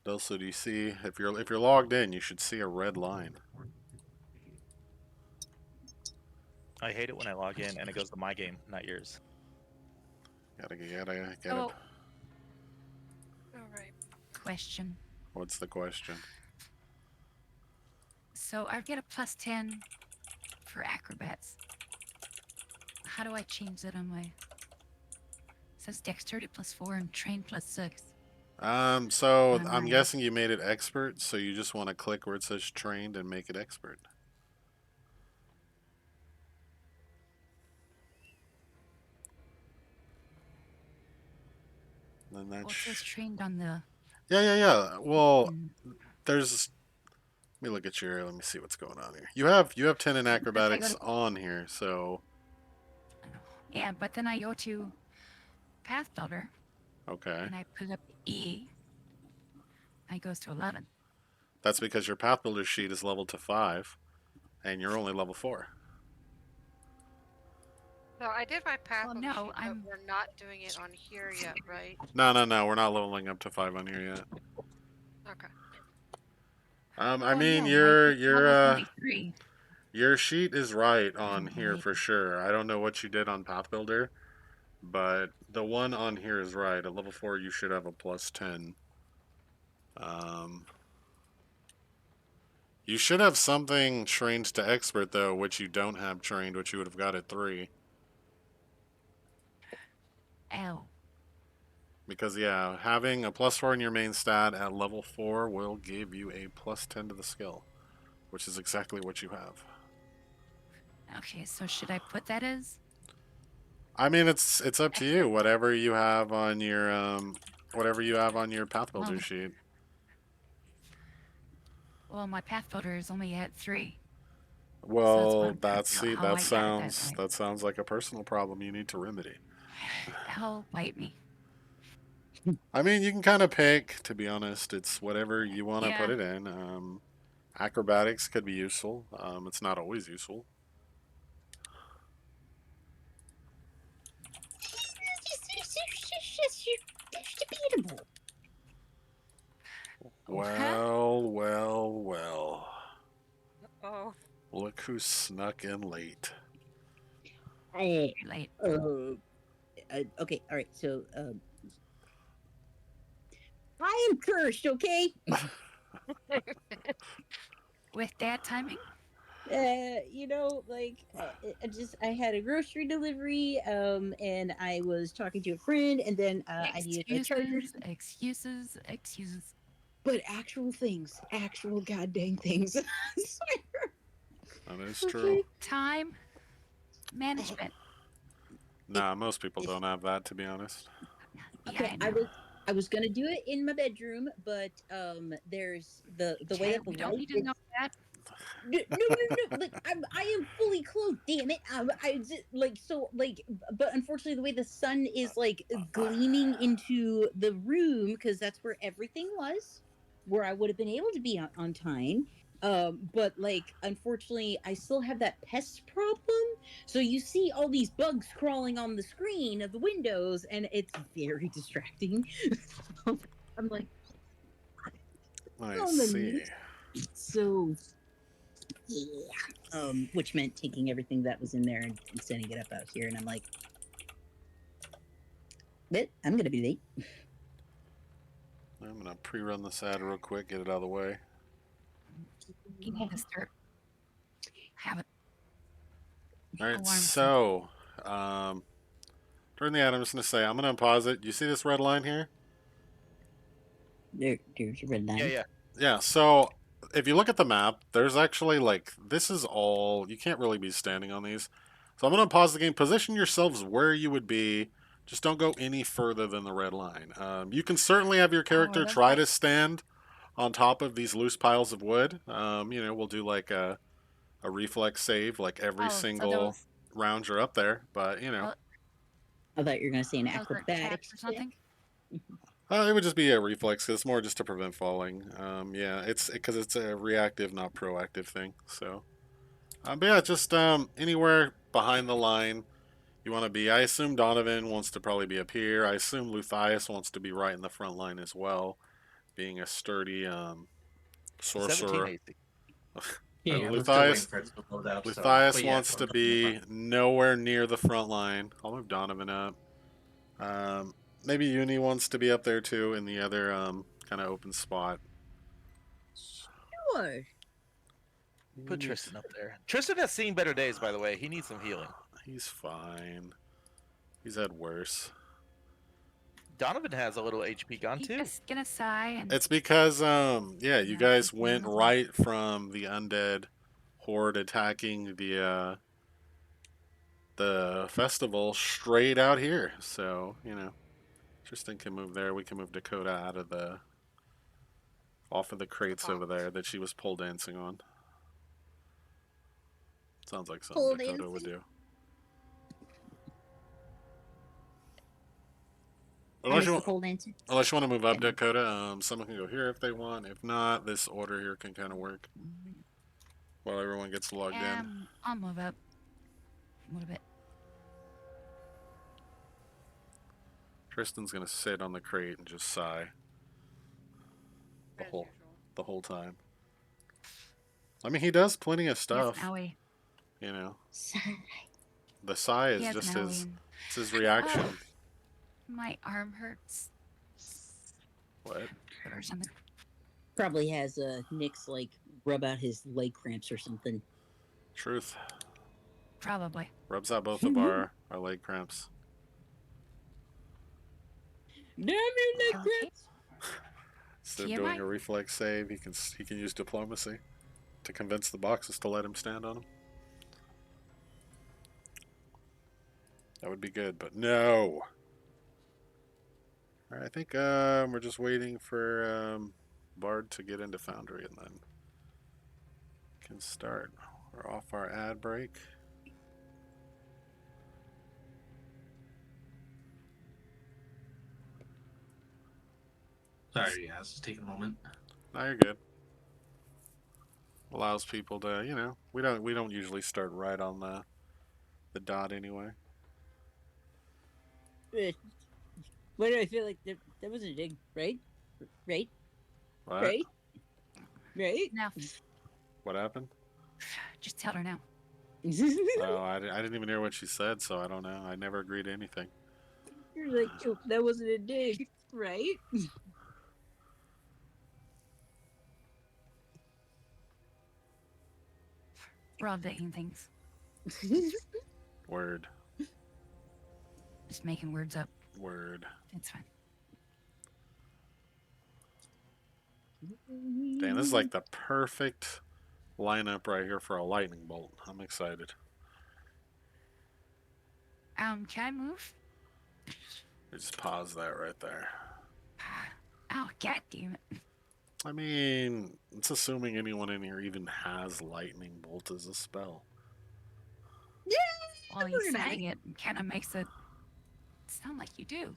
Also, do you see if you're logged in, you should see a red line. I hate it when I log in and it goes to my game, not yours. Gotta get it. Oh. All right. Question. What's the question? So I get a +10 for acrobats. How do I change that on my? It says dexterity +4 and train +6. So On I'm my guessing you made it expert, so you just want to click where it says trained and make it expert. Then well, that's it says trained on the. yeah. Well, Mm, there's. Let me look at your. Let me see what's going on here. You have 10 in if I go acrobatics to, on here, so yeah, but then I go to Path Builder okay. and I put up E. I goes to 11. That's because your path builder sheet is leveled to 5, and you're only level 4. So I did my path Well, on no, the sheet, but I'm. we're not doing it on here yet, right? No, we're not leveling up to 5 on here yet. Okay. I Oh mean, no, my level's only 3. your sheet is right on here Right. for sure. I don't know what you did on path builder, but the one on here is right. At level 4, you should have a +10. Um, you should have something trained to expert though, which you don't have trained, which you would have got at 3. L. Because yeah, having a +4 in your main stat at level 4 will give you a +10 to the skill, which is exactly what you have. Okay, so should I put that as? I mean, it's up to you. Whatever you have on your path builder Well, sheet. well, my Path Builder is only at 3. So that's what Well, I'm trying to that's figure out see, how I got it that way. that sounds like a personal problem you need to remedy. Hell, bite me. I mean, you can kind of pick. To be honest, it's whatever you want to put Yeah. it in. Acrobatics could be useful. It's not always useful. It's debatable. Huh? Well. Oh. Look who snuck in late. I, Late. okay, all right. So, I am cursed. Okay. With dad timing? I had a grocery delivery, and I was talking to a friend, and then I needed a charger. Excuses. But actual things, actual goddamn things. I swear. That is true. Okay. Time management. Nah, most people don't have that, to be honest. Yeah, Okay, I know. I was gonna do it in my bedroom, but there's the way Okay, that the we don't light need to is. know that. No. Like I am fully clothed. Damn it! But unfortunately, the way the sun is like gleaming into the room, because that's where everything was, where I would have been able to be on time. But like, unfortunately, I still have that pest problem. So you see all these bugs crawling on the screen of the windows, and it's very distracting. I'm like, I oh, see. so yeah. Which meant taking everything that was in there and sending it up out here. And I'm like, but I'm gonna be late. I'm gonna pre-run this ad real quick, get it out of the way. You need to start having All right, alarms. so during the ad, I'm just gonna say I'm gonna pause it. You see this red line here? There's your red line. Yeah. Yeah. So if you look at the map, there's actually like this is all you can't really be standing on these. So I'm gonna pause the game. Position yourselves where you would be. Just don't go any further than the red line. You can certainly have your character that's try right. to stand on top of these loose piles of wood. We'll do like a reflex save like every Oh, so single round you're up there. But oh, I thought you were gonna say an those are acrobatics traps or something. it would just be a reflex. 'Cause it's more just to prevent falling. Yeah, it's because it's a reactive, not proactive thing. So, but yeah, just anywhere behind the line you want to be. I assume Donovan wants to probably be up here. I assume Luthius wants to be right in the front line as well. being a sturdy 17 sorcerer. AC. Yeah, And I'm still waiting Luthias, for it to load up. Luthias but yeah, wants to be nowhere near the front line. I'll move Donovan up. Maybe Uni wants to be up there too in the other kind of open spot. Sure. Put Tristan up there. Tristan has seen better days, by the way. He needs some healing. He's fine. He's had worse. Donovan has a little HP gone He's too. just gonna sigh and It's because yeah, you Yeah, guys keep went moving. right from the undead horde attacking the festival straight out here. So, Tristan can move there. We can move Dakota out of off of the crates over there that she was pole dancing on. Sounds like something Pole Dakota would dancing? do. I Unless miss you, the want, pole dancing. unless you want to move up, Dakota, someone can go here if they want. If not, this order here can kind of work while everyone gets logged in. I'll move up a little bit. Tristan's gonna sit on the crate and just sigh the As whole usual. the whole time. I mean, he does plenty of He has stuff. an owie. You know, Sigh. the sigh He is has just an owie. his and- it's his reaction. Oh, my arm hurts. What? Or something. Probably has Nick's like rub out his leg cramps or something. Truth. Probably. Rubs out both of our leg cramps. Damn you, leg Okay. cramps! Instead of TMI. doing a reflex save, he can use diplomacy to convince the boxes to let him stand on them. That would be good, but no. All right, I think we're just waiting for Bard to get into Foundry and then can start. We're off our ad break. Sorry, yeah, it's just taking a moment. No, you're good. Allows people to, we don't usually start right on the dot anyway. Why do I feel like that wasn't a dig, right? Right? What? Right? Right? No, What happened? just tell her now. Oh, I didn't even hear what she said, so I don't know. I never agreed to anything. You're like, "Oh, that wasn't a dig, right?" We're all digging things. Word. Just making words up. Word. It's fine. Damn, this is like the perfect lineup right here for a lightning bolt. I'm excited. Can I move? Just pause that right there. Oh, god damn it. I mean, it's assuming anyone in here even has lightning bolt as a spell. Well, you saying it kind of makes it sound like you do.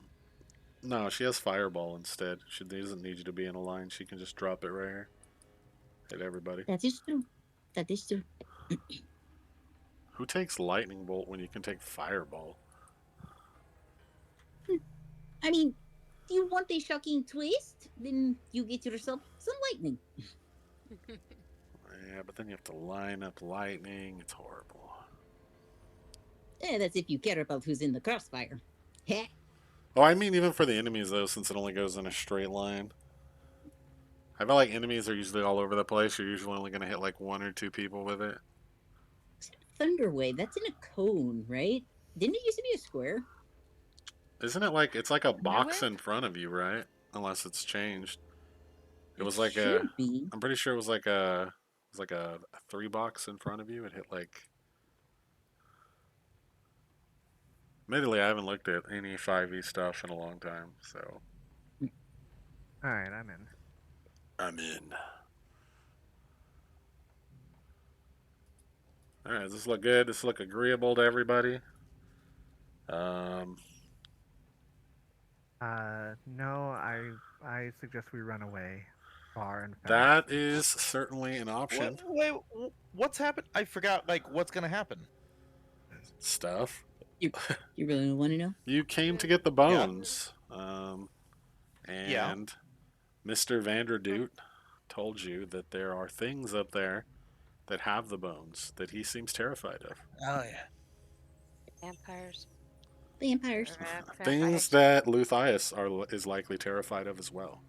No, she has fireball instead. She doesn't need you to be in a line. She can just drop it right here. Hit everybody. That is true. That is true. Who takes lightning bolt when you can take fireball? I mean, you want a shocking twist? Then you get yourself some lightning. Yeah, but then you have to line up lightning. It's horrible. That's if you care about who's in the crossfire. Heh. Oh, I mean, even for the enemies, though, since it only goes in a straight line. I feel like enemies are usually all over the place. You're usually only going to hit like 1 or 2 people with it. Thunderwave, that's in a cone, right? Didn't it used to be a square? Isn't it like, it's like a box Underwear? in front of you, right? Unless it's changed. It was It like should be. I'm pretty sure it was like a 3 box in front of you. It hit like. Admittedly, I haven't looked at any 5e stuff in a long time, so Alright, I'm in. I'm in. All right, does this look good? Does this look agreeable to everybody? No, I suggest we run away far and fast. That is certainly an option. Wait, what's happened? I forgot. Like, what's gonna happen? Stuff. You really want to know? You came to get the bones. And Yeah. Mr. Vanderdoot told you that there are things up there that have the bones that he seems terrified of. Oh yeah. Vampires. Vampires. Things that Luthias is likely terrified of as well.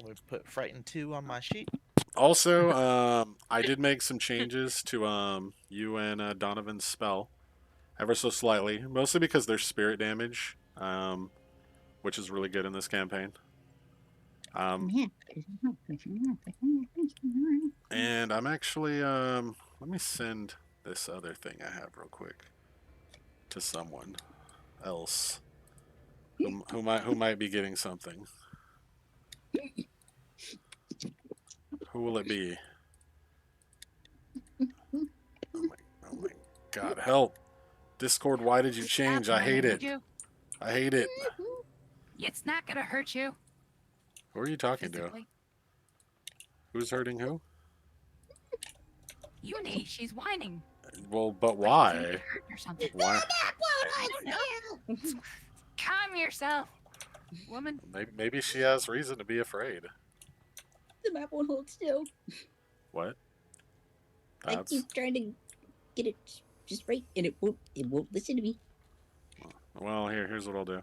We put Frightened 2 on my sheet. Also, I did make some changes to you and Donovan's spell, ever so slightly, mostly because there's spirit damage, which is really good in this campaign. And I'm actually let me send this other thing I have real quick to someone else who might be getting something. Who will it be? Oh my God, help! Discord, why did you change? I hate it. I hate it. It's not gonna hurt you Who are you talking to? physically. Who's hurting who? Uni, she's whining. Well, but Like she's why? gonna get hurt or something. Why? I don't know. Calm yourself, woman. Maybe she has reason to be afraid. The map won't hold still. What? I That's keep trying to get it just right, and it won't listen to me. well. Here's what I'll do.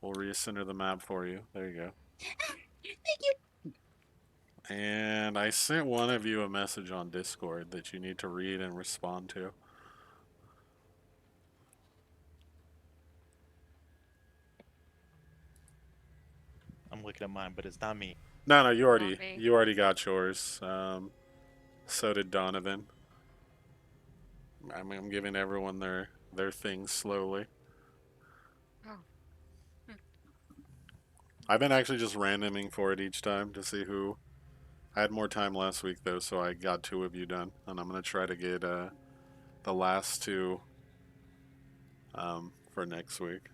We'll recenter the map for you. There you go. Thank you. And I sent one of you a message on Discord that you need to read and respond to. I'm looking at mine, but it's not me. No, you Not me. already got yours. So did Donovan. I'm giving everyone their things slowly. Oh. I've been actually just randoming for it each time to see who. I had more time last week though, so I got 2 of you done, and I'm gonna try to get the last 2 for next week.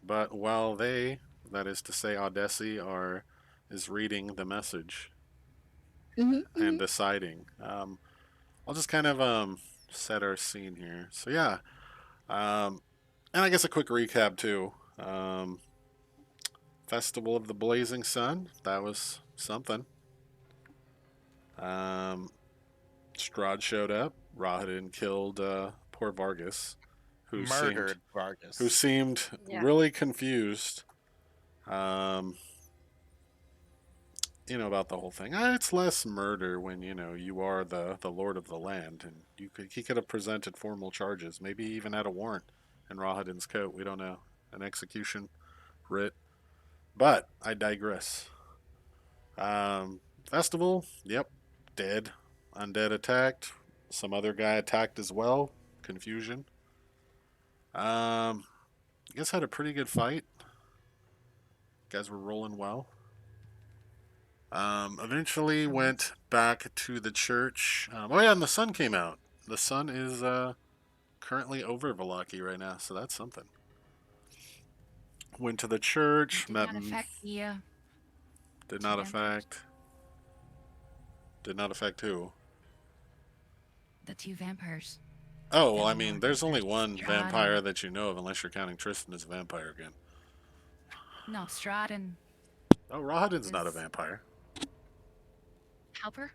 But while they, that is to say, Odessi, is reading the message and deciding, I'll just kind of set our scene here. So yeah, and I guess a quick recap too. Festival of the Blazing Sun, that was something. Strahd showed up. Rahadin killed poor Vargas, Murdered Vargas. who seemed Yeah. really confused. About the whole thing. It's less murder when you are the lord of the land, and he could have presented formal charges, maybe even had a warrant in Rahadin's coat. We don't know, an execution writ. But I digress. Festival, yep, dead. Undead attacked. Some other guy attacked as well. Confusion. I guess had a pretty good fight. Guys were rolling well. Eventually went back to the church. Oh yeah, and the sun came out. The sun is currently over Valaki right now, so that's something. Went to the church. It did not affect the. Did two not vampires. affect. Did not affect who? The 2 vampires. Oh, well, Yeah, I mean, no, there's only there's one Strahd vampire and- that you know of, unless you're counting Tristan as a vampire again. No, Strahd and Oh, Rahadin's not a Is- vampire. Helper.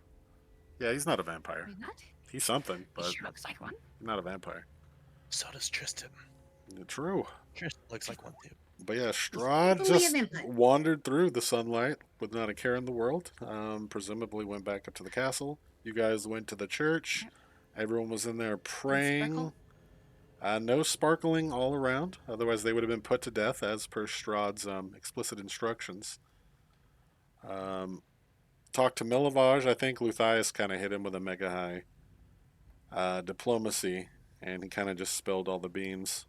Yeah, he's not a vampire. He's not. He's something, He but sure looks like one. not a vampire. So does Tristan. True. Tristan looks like one too. But yeah, Strahd Only a just vampire. wandered through the sunlight with not a care in the world. Presumably went back up to the castle. You guys went to the church. Yep. Everyone was in there And praying. Sparkle. No sparkling all around. Otherwise, they would have been put to death as per Strahd's explicit instructions. Talked to Milavage. I think Luthias kind of hit him with a mega high diplomacy, and he kind of just spilled all the beans.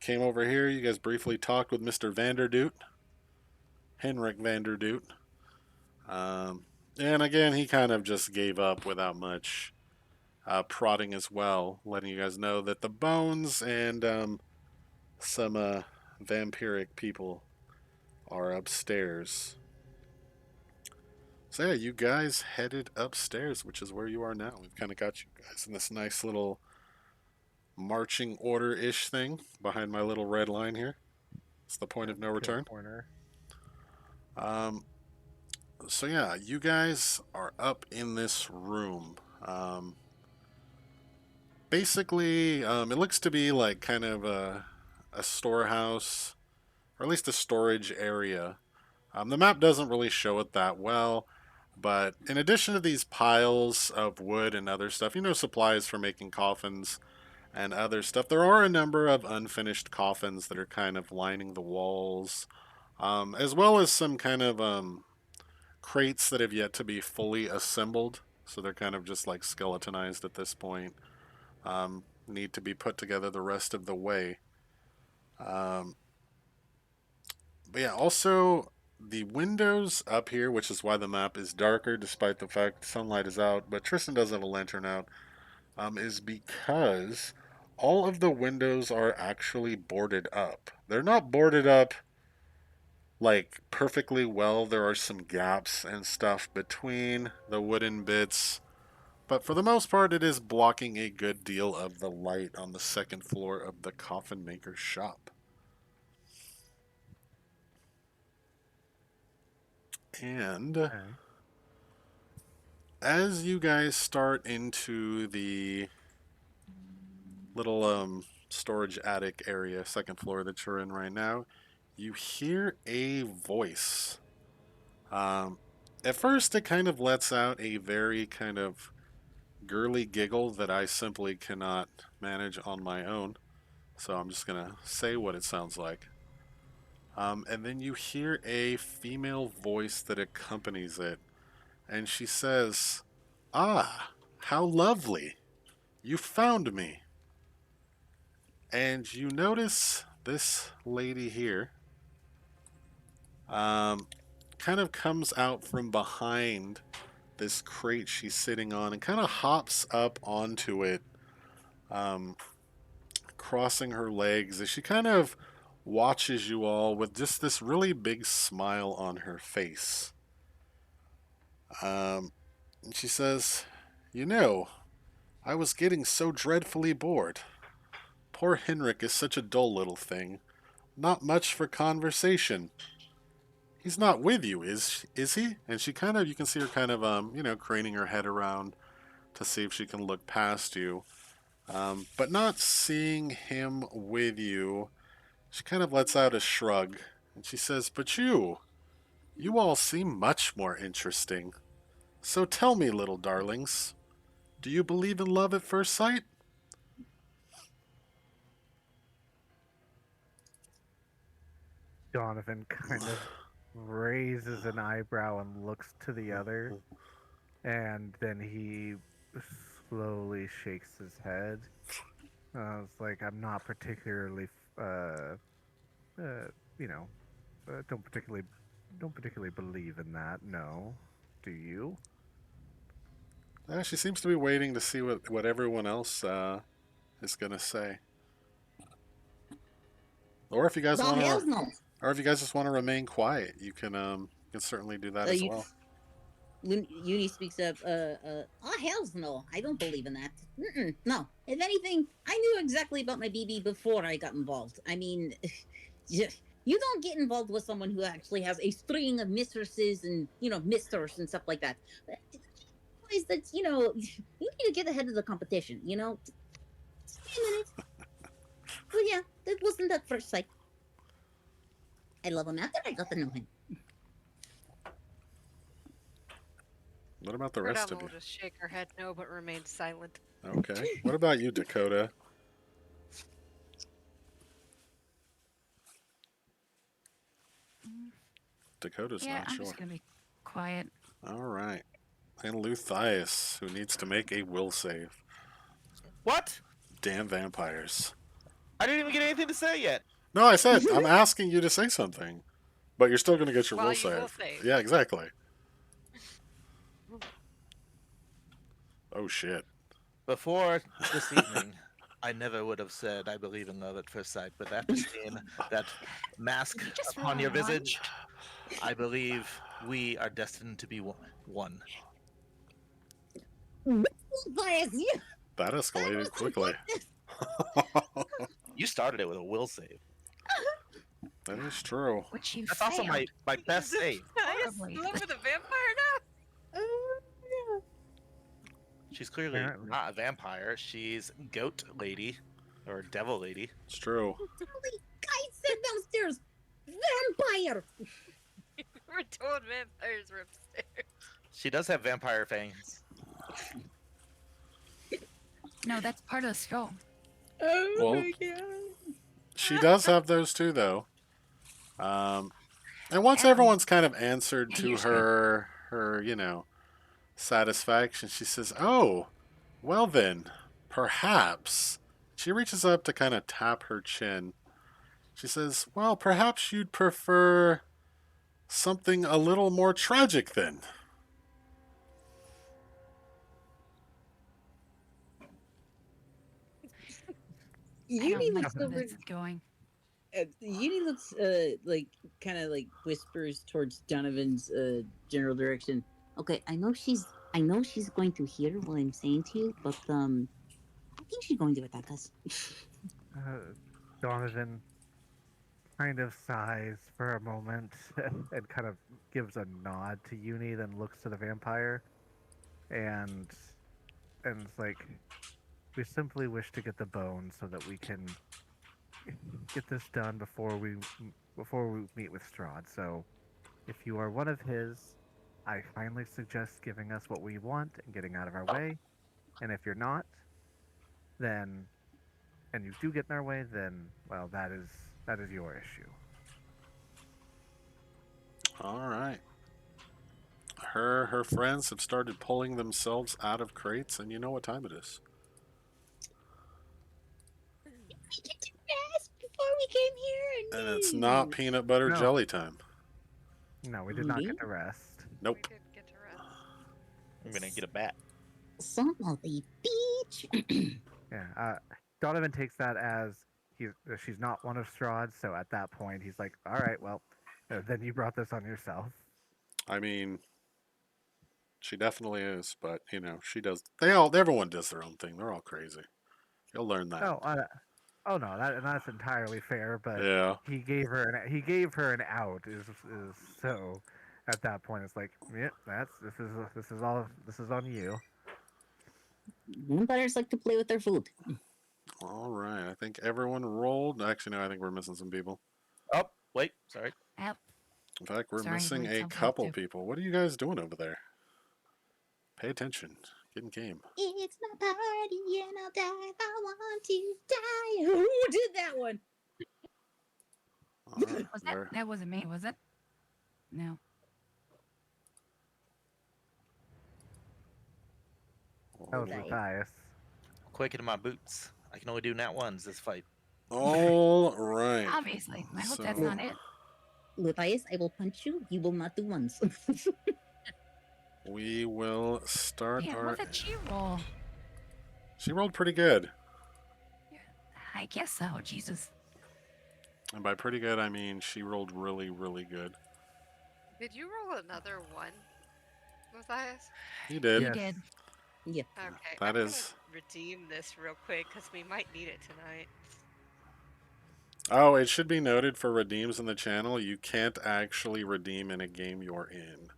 Came over here. You guys briefly talked with Mr. Vanderdoot, Henrik Vanderdoot. And again, he kind of just gave up without much prodding as well, letting you guys know that the bones and some vampiric people are upstairs. So yeah, you guys headed upstairs, which is where you are now. We've kind of got you guys in this nice little marching order-ish thing behind my little red line here. It's the point of no To a return. corner. Um, so yeah, you guys are up in this room. Basically, it looks to be like kind of a storehouse, or at least a storage area. The map doesn't really show it that well, but in addition to these piles of wood and other stuff, supplies for making coffins and other stuff, there are a number of unfinished coffins that are kind of lining the walls, as well as some kind of crates that have yet to be fully assembled. So they're kind of just like skeletonized at this point. Need to be put together the rest of the way. Um, but yeah, also the windows up here, which is why the map is darker despite the fact sunlight is out, but Tristan does have a lantern out, is because all of the windows are actually boarded up. They're not boarded up like perfectly well. There are some gaps and stuff between the wooden bits, but for the most part, it is blocking a good deal of the light on the second floor of the coffin maker's shop. And Okay. as you guys start into the little storage attic area, second floor that you're in right now, you hear a voice. At first, it kind of lets out a very kind of girly giggle that I simply cannot manage on my own. So I'm just going to say what it sounds like. And then you hear a female voice that accompanies it. And she says, "Ah, how lovely. You found me." And you notice this lady here kind of comes out from behind this crate she's sitting on and kind of hops up onto it, crossing her legs as she kind of watches you all with just this really big smile on her face. And she says, I was getting so dreadfully bored. Poor Henrik is such a dull little thing. Not much for conversation. He's not with you, is he?" And she kind of, you can see her kind of, craning her head around to see if she can look past you. But not seeing him with you, she kind of lets out a shrug. And she says, "But you all seem much more interesting. So tell me, little darlings, do you believe in love at first sight?" Donovan kind of raises an eyebrow and looks to the other, and then he slowly shakes his head. It's like, I'm not particularly, you know, don't particularly believe in that. No, do you? She seems to be waiting to see what everyone else is gonna say. Or if you guys Well, want hell to, no. or if you guys just want to remain quiet, you can certainly do that as You- well. Uni speaks up. Oh, hells no. I don't believe in that. No. If anything, I knew exactly about my BB before I got involved. I mean, you don't get involved with someone who actually has a string of mistresses and, misters and stuff like that. Is that, you need to get ahead of the competition, Just give me a minute. But yeah, that wasn't at first sight. I love him after I got to know him. What about the rest of Cordell you? will just shake her head no, but remain silent. Okay. What about you, Dakota? Dakota's Yeah, not I'm sure. just gonna be quiet. All right. And Luthias, who needs to make a will save. What? Damn vampires. I didn't even get anything to say yet. No, I said I'm asking you to say something, but you're still going to get your Well, will you save. will save. Yeah, exactly. Oh shit. Before this evening, I never would have said I believe in love at first sight, but after seeing that mask Did you just upon roll your a one? visage, I believe we are destined to be one. Bias, you That escalated quickly. You started it with a will save. That is true. Which you That's also failed. my best Is save. Matthias Horribly. in love with a vampire now? She's clearly Apparently. not a vampire. She's goat lady or devil lady. It's true. I said downstairs, vampire. We're told vampires were upstairs. She does have vampire fangs. No, that's part of the show. Oh Well, my god. She does have those too, though. And once Adam. everyone's kind of answered Yeah, to you're her satisfaction, she says, "Oh, well then, perhaps." She reaches up to kind of tap her chin. She says, "Well, perhaps you'd prefer something a little more tragic then." I Uni don't like looks where over. this is going. Uni looks like kind of like whispers towards Donovan's general direction. Okay, I know she's going to hear what I'm saying to you, but I think she's going to attack us. Donovan kind of sighs for a moment and kind of gives a nod to Uni, then looks to the vampire, and it's like, we simply wish to get the bone so that we can get this done before we meet with Strahd. So, if you are one of his, I kindly suggest giving us what we want and getting out of our way. And if you're not, then, and you do get in our way, then, well, that is your issue. All right. Her friends have started pulling themselves out of crates, and you know what time it is. We get to rest before we came here, And it's not peanut butter No. jelly time. No, we did not Maybe? get to rest. Nope. We did get to rest. I'm gonna get a bat. Son of a bitch. Yeah, Donovan takes that as she's not one of Strahd's, so at that point he's like, all right, well, then you brought this on yourself. I mean, she definitely is, but she does. Everyone does their own thing. They're all crazy. You'll learn that. Oh no, that's entirely fair, but Yeah. he gave her an out is so at that point it's like, yeah, this is on you. Vampires like to play with their food. All right. I think everyone rolled. Actually, no. I think we're missing some people. Oh, wait, sorry. Help. In fact, we're Sorry, missing need a some help couple too. people. What are you guys doing over there? Pay attention. Get in game. It's my party and I'll die if I want to die. Who did that one? All right, Was there- that wasn't me, was it? No. That was Okay. Matthias. Quick into my boots. I can only do nat ones this fight. All right. Obviously. I hope that's So- not it. Matthias, I will punch you. You will not do ones. We will start Yeah, our. what did she roll? She rolled pretty good. I guess so, Jesus. And by pretty good, I mean she rolled really, really good. Did you roll another one, Matthias? He did. Yes. You did. yeah. Okay. That I'm gonna is- redeem this real quick because we might need it tonight. Oh, it should be noted for redeems in the channel, you can't actually redeem in a game you're in.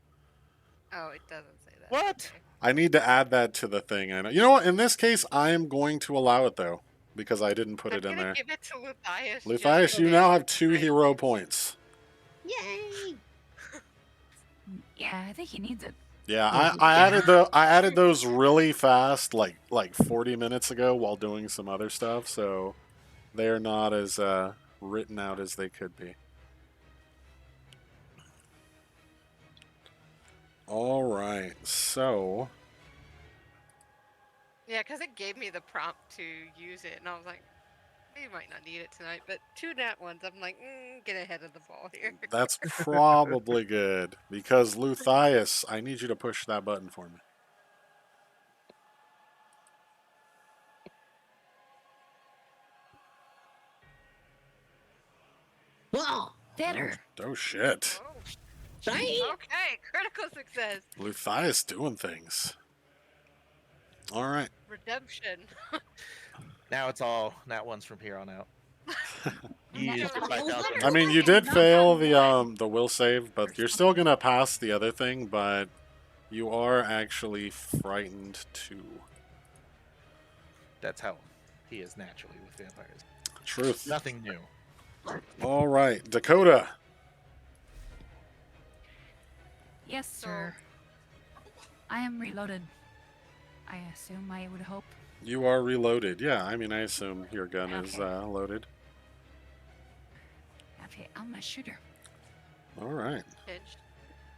Oh, it doesn't say that. What? Okay. I need to add that to the thing. I know. You know what? In this case, I am going to allow it though, because I didn't put I'm it in gonna there. give it to Matthias. Matthias, just you for now this have 2 tonight. hero points. Yay! Yeah, I think he needs it. Yeah, I added those really fast, like 40 minutes ago while doing some other stuff, so they're not as written out as they could be. All right, so Yeah, because it gave me the prompt to use it, and I was like, you might not need it tonight. But 2 nat ones, I'm like, get ahead of the ball here. that's probably good because Luthias, I need you to push that button for me. Whoa! Better. Oh shit, Oh, Right? okay, critical success. Luthias doing things. All right. Redemption. Now it's all nat ones from here on out. You Nat used one. 5,000. I mean, you did fail the will save, but you're still something. gonna pass the other thing. But you are actually frightened too. That's how he is naturally with vampires. Truth. Nothing new. All right, Dakota. Yes, sir. I am reloaded. I assume I would hope. You are reloaded. Yeah, I mean, I assume your gun is Okay. loaded. Okay, I'm a shooter. All right. Pinched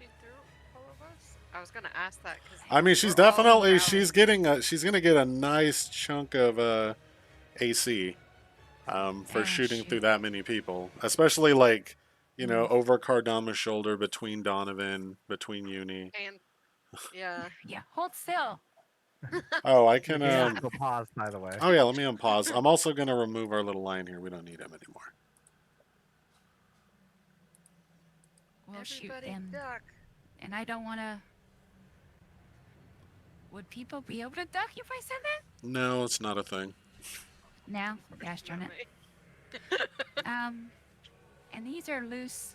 you through all of us. I was gonna ask that because I mean, she's definitely she's gonna get a nice chunk of AC for Ah, shooting through shoot. that many people, especially like Mm. over Cardama's shoulder, between Donovan, between Uni. and yeah. Yeah, hold still. Oh, I You can can still pause, by the way. Oh yeah, let me unpause. I'm also gonna remove our little line here. We don't need him anymore. Well, shoot, Everybody and duck. I don't want to. Would people be able to duck if I said that? No, it's not a thing. No, gosh darn it. And these are loose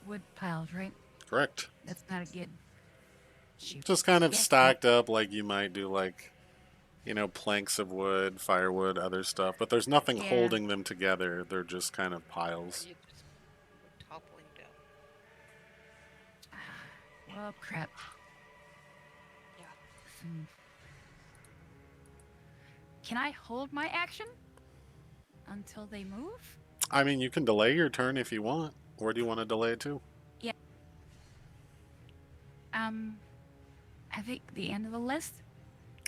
wood piles, right? Correct. That's not a good shoot. Just kind of Yeah. stacked up like you might do, like, planks of wood, firewood, other stuff. But there's nothing Yeah. holding them together. They're just kind of piles. You just toppling down. Well, crap. Yeah. Hmm. Can I hold my action until they move? I mean, you can delay your turn if you want. Or do you want to delay it too? I think the end of the list.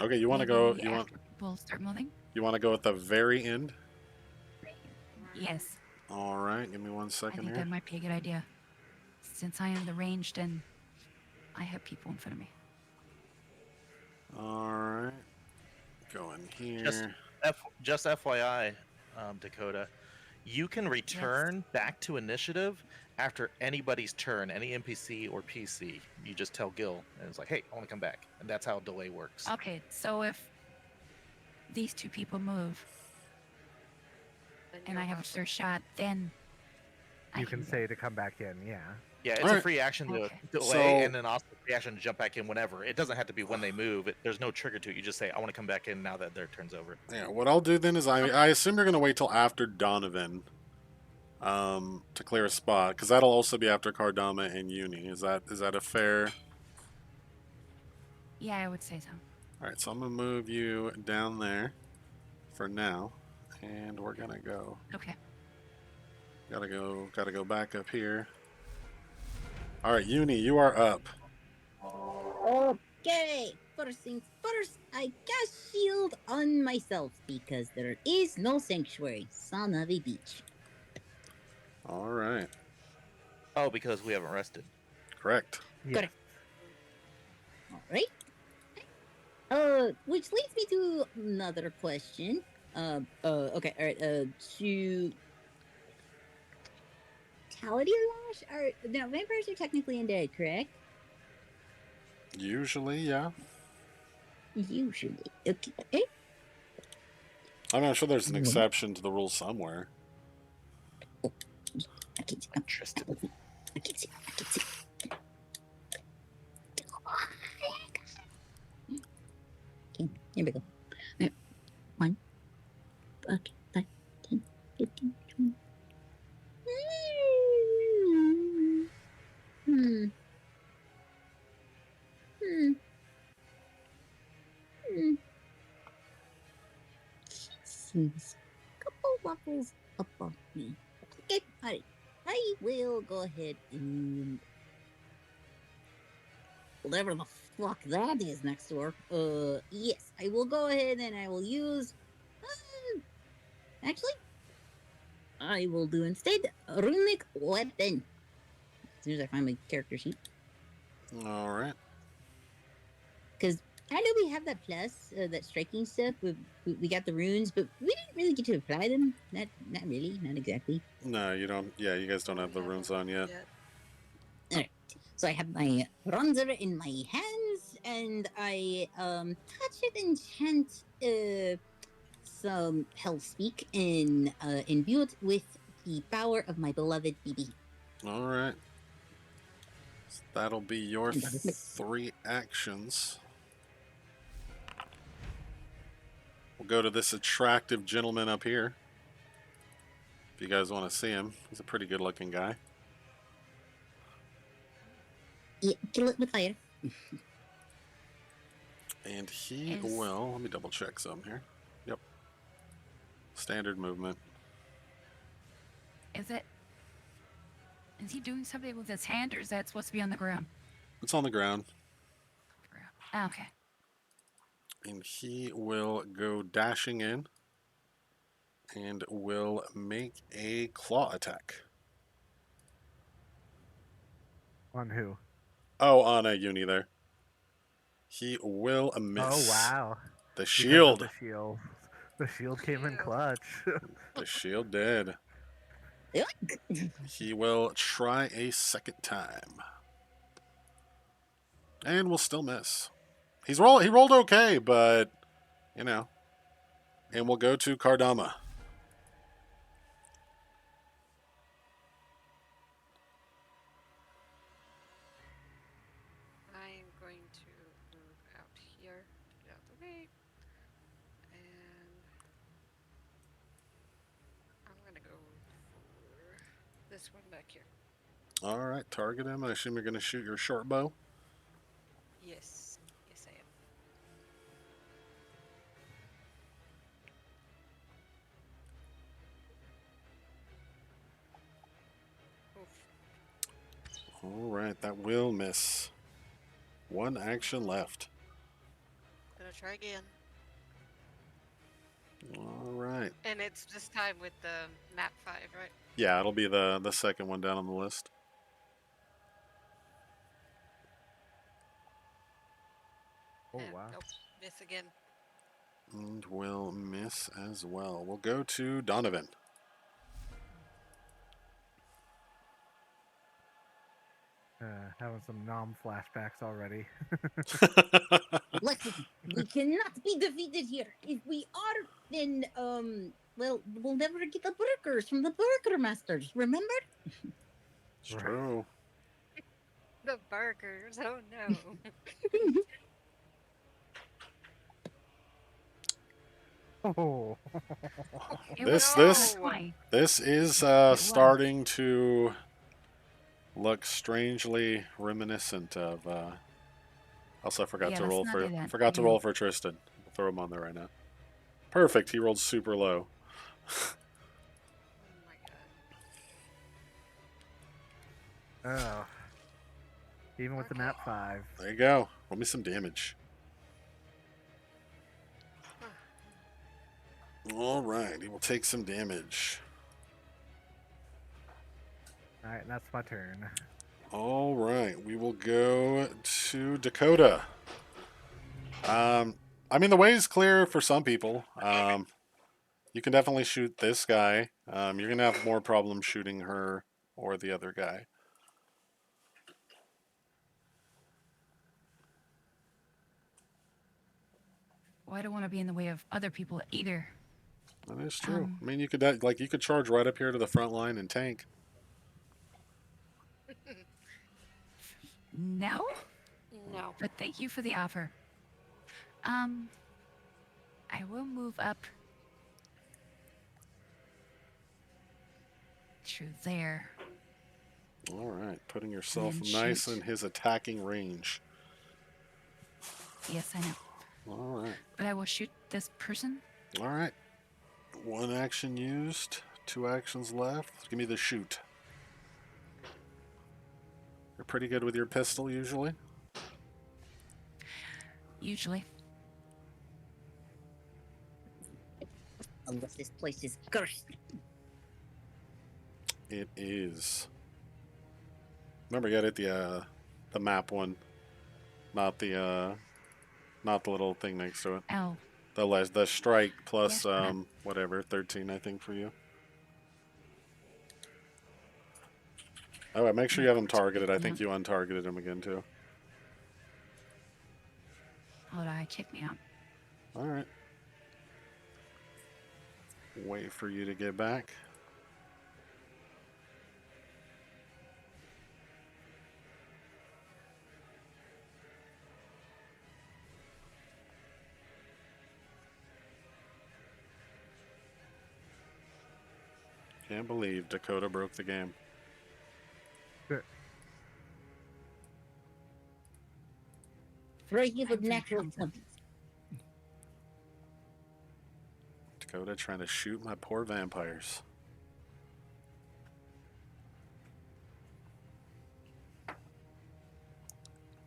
Okay, you want to go? Maybe after people start moving? You want to go at the very end? Yes. All right, give me 1 I second think here. that might be a good idea. Since I am the ranged and I have people in front of me. All right, go in here. Just FYI, Dakota, you can return back to initiative after anybody's turn, any NPC or PC. You just tell Gil, and it's like, hey, I want to come back. And that's how delay works. Okay, so if these two people move Then and you're I have a welcome. first shot, then I You can say to come back in, yeah. Yeah, it's Alright. a free action to Okay. delay, So- and then also a free action to jump back in whenever. It doesn't have to be when they move. There's no trigger to it. You just say, I want to come back in now that their turn's over. Yeah, what I'll do then is I assume you're going to wait till after Donovan to clear a spot, because that'll also be after Cardama and Uni. Is that a fair? Yeah, I would say so. All right, so I'm going to move you down there for now, and we're going to go. Okay. Gotta go back up here. All right, Uni, you are up. Okay, first things first, I cast shield on myself because there is no sanctuary. Son of a beach. All right, Oh, because we haven't rested. correct. Yeah. Alright. Which leads me to another question. Okay, alright, to Tality Lash? Now, vampires are technically undead, correct? Usually, yeah. Usually. Okay. I'm not sure there's an exception to the rule somewhere. I can see. Interesting. I can see. Okay, here we go. Alright, 1. Okay, 5, 10, 15, 20. Hmm. Jeez. Couple waffles above me. Okay, alright. I will go ahead and whatever the fuck that is next door. Yes, I will go ahead and I will use. Actually, I will do instead a runic weapon. As soon as I find my character sheet, All right. because I know we have that plus, that striking stuff. We got the runes, but we didn't really get to apply them. Not really, not exactly. No, you don't. Yeah, you guys don't have the runes on yet. So I have my bronzer in my hands, and I touch it and chant some hell speak and imbue it with the power of my beloved BB. All right. That'll be your And that is me. 3 actions. We'll go to this attractive gentleman up here. If you guys want to see him, he's a pretty good-looking guy. Yeah, kill it with fire. And he Is- will. Let me double check some here. Yep. Standard movement. Is he doing something with his hand, or is that supposed to be on the ground? It's on the ground. Oh, okay. And he will go dashing in and will make a claw attack. On who? Oh, on a uni there. He will miss. Oh wow! The Because of shield. the shield. The shield came in Shield. clutch. The shield did. He will try a second time. And will still miss. He rolled okay, but you know. And we'll go to Kardama. I'm going to move out here to get out of the way. And I'm going to go for this one back here. All right, target him. I assume you're going to shoot your short bow. Yes. Yes, I am. Oof. All right, that will miss. 1 action left. Gonna try again. All right. And it's this time with the map 5, right? Yeah, it'll be the second one down on the list. Oh And wow! Nope. Miss again. And will miss as well. We'll go to Donovan. Having some nom flashbacks already. Listen, we cannot be defeated here. If we are, then well, we'll never get the burgers from the burger masters. Remember? It's true. The burgers. Oh no. Oh, It This- was this- fine. This is was. starting to look strangely reminiscent of. Also, I forgot Yeah, to let's roll not for do that forgot to again. roll for Tristan. I'll throw him on there right now. Perfect. He rolled super low. Oh my god. oh. Even with the map 5. There you go. Roll me some damage. All right, he will take some damage. All right, that's my turn. All right, we will go to Dakota. I mean, the way is clear for some people. You can definitely shoot this guy. You're gonna have more problems shooting her or the other guy. Well, I don't want to be in the way of other people either. That is true. I mean, you could charge right up here to the front line and tank. No, No. but thank you for the offer. I will move up through there. All right, putting yourself And nice shoot. in his attacking range. Yes, I know. All right. But I will shoot this person. All right. 1 action used, 2 actions left. Give me the shoot. You're pretty good with your pistol usually. Usually. Unless this place is cursed. It is. Remember, you got to hit the map one, not the little thing next to it. Oh, The strike plus Yes, but whatever 13 I think for you. All right, make sure you have him targeted. I think you untargeted him again too. hold on, check me out. All right. Wait for you to get back. Can't believe Dakota broke the game. Breaking I'm with very natural confident. 20s. Dakota trying to shoot my poor vampires.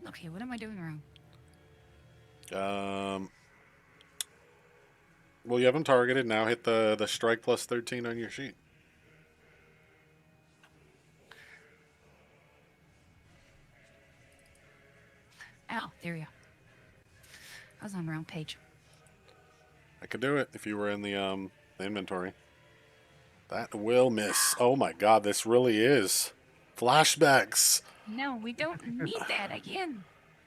Okay, what am I doing wrong? Well, you have them targeted. Now hit the strike plus 13 on your sheet. Oh, there you go. I was on the wrong page. I could do it if you were in the inventory. That will miss. Oh my god, this really is. Flashbacks. No, we don't need that again.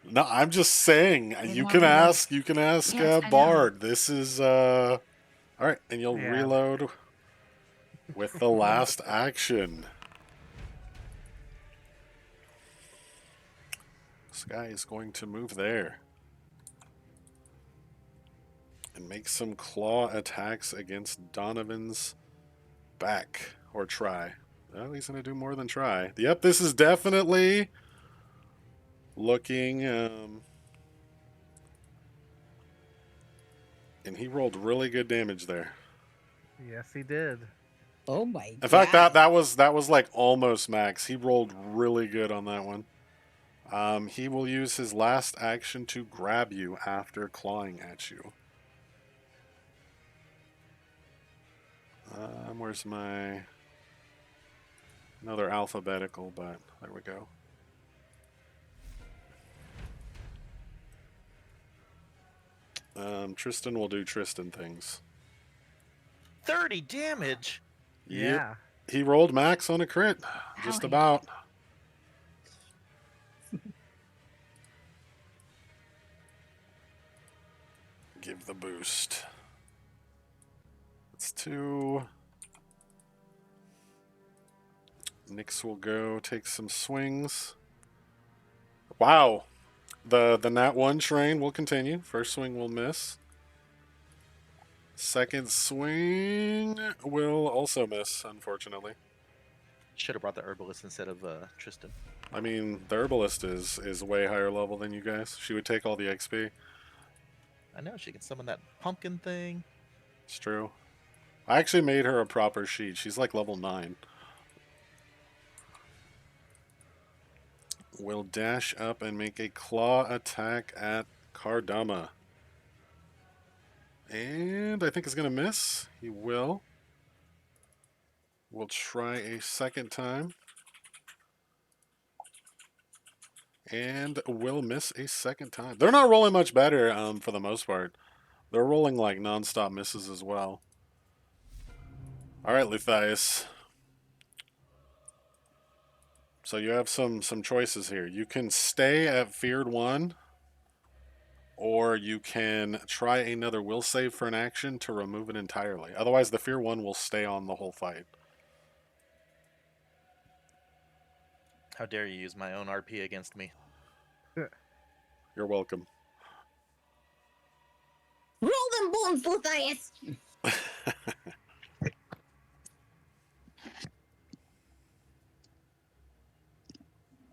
No, I'm just saying. Okay, You well, can I'll reload. ask. You can ask Yes, I know. Bard. This is all right, and you'll Yeah. reload with the last action. This guy is going to move there and make some claw attacks against Donovan's back, or try. Well, he's going to do more than try. Yep, this is definitely looking. And he rolled really good damage there. Yes, he did. Oh my god. In fact, that was like almost max. He rolled really good on that one. He will use his last action to grab you after clawing at you. Where's my... Another alphabetical, but there we go. Tristan will do Tristan things. 30 damage. Yeah. Yep. He rolled max on a crit. Just Howdy. about. Give the boost. It's 2. Nyx will go take some swings. Wow. The nat 1 train will continue. First swing will miss. Second swing will also miss, unfortunately. Should have brought the herbalist instead of Tristan. I mean, the herbalist is way higher level than you guys. She would take all the XP. I know she can summon that pumpkin thing. It's true. I actually made her a proper sheet. She's like level 9. Will dash up and make a claw attack at Kardama. And I think he's going to miss. He will. We'll try a second time. And will miss a second time. They're not rolling much better for the most part. They're rolling like non-stop misses as well. All right, Luthias. So you have some choices here. You can stay at Feared 1, or you can try another will save for an action to remove it entirely. Otherwise, the Fear 1 will stay on the whole fight. How dare you use my own RP against me? You're welcome. Roll them bones, Matthias!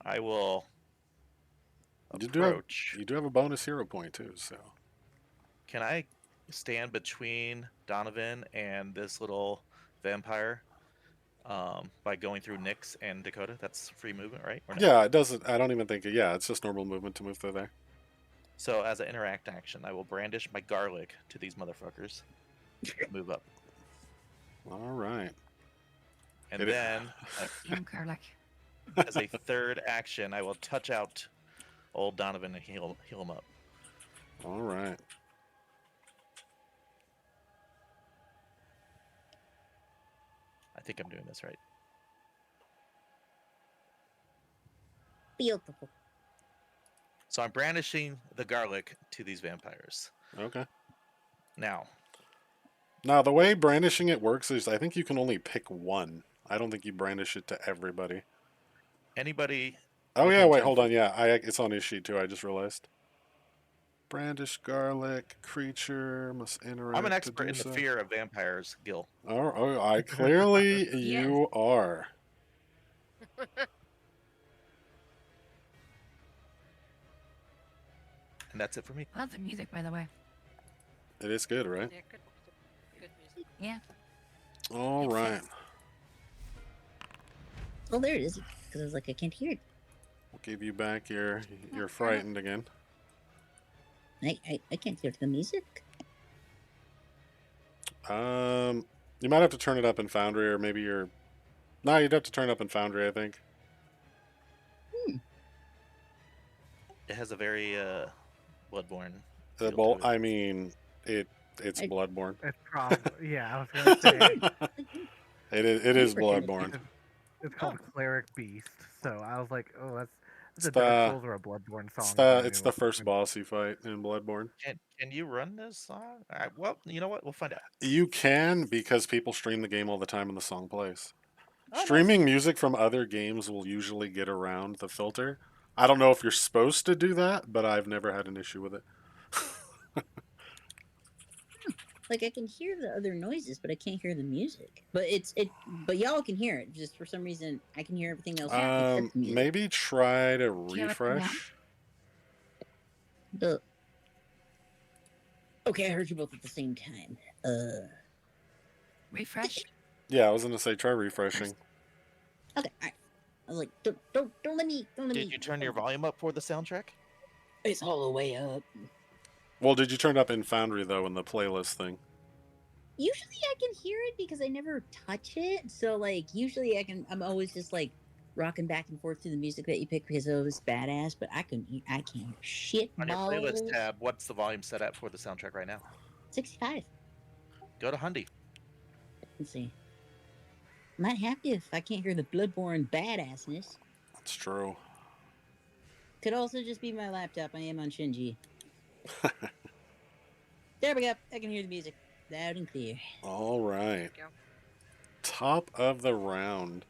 I will You do have approach. a bonus hero point too, so Can I stand between Donovan and this little vampire by going through Nyx and Dakota? That's free movement, right? Or no? yeah, it doesn't. I don't even think. Yeah, it's just normal movement to move through there. So as an interact action, I will brandish my garlic to these motherfuckers. Move up. All right. And Hit it. then, I'm garlic. as a third action, I will touch out old Donovan and heal him up. All right. I think I'm doing this right. Beautiful. So I'm brandishing the garlic to these vampires. Okay. Now, Now, the way brandishing it works is I think you can only pick one. I don't think you brandish it to everybody. Anybody Oh yeah, within wait, 10 hold on. feet. Yeah, it's on his sheet too. I just realized. Brandish garlic creature must I'm an interact to expert do in the so. fear of vampires, Gil, I clearly Yes. you are. and that's it for me. I love the music, by the way. It is good, right? Yeah, good music. Yeah. All It right. fits. Oh, there it is. Because I was like, I can't hear it. We'll give you back your. You're Oh, frightened again. I can't hear the music. You might have to turn it up in Foundry, or maybe you're. No, you'd have to turn it up in Foundry, I think. It has a very Bloodborne feel to Well, it. I mean, it's I- Bloodborne. It's probably yeah. I was gonna say It is Never can Bloodborne. it's called Cleric Beast. So I was like, oh, that's It's a Dark the Souls or a Bloodborne it's song. If I it's knew the it. first boss you fight in Bloodborne. Can you run this song? All right, well, you know what? We'll find out. You can because people stream the game all the time and the song plays. Oh, nice. Streaming music from other games will usually get around the filter. I don't know if you're supposed to do that, but I've never had an issue with it. Like I can hear the other noises, but I can't hear the music. But but y'all can hear it. Just for some reason, I can hear everything else except the music. Maybe try to Do you have it turned down? refresh. The... Okay, I heard you both at the same time. Refresh. Yeah, I was gonna say try refreshing. Okay, all right. I was like, don't let me. Did you turn your volume up for the soundtrack? It's all the way up. Well, did you turn it up in Foundry though in the playlist thing? Usually I can hear it because I never touch it. So like usually I'm always just like rocking back and forth to the music that you pick because oh it's badass, but I can't hear shit On your balls. playlist tab, what's the volume set at for the soundtrack right now? 65. Go to Hundy. Let's see. I'm not happy if I can't hear the Bloodborne badassness. That's true. Could also just be my laptop. I am on Shinji. There we go. I can hear the music loud and clear. All right. Go. Top of the round.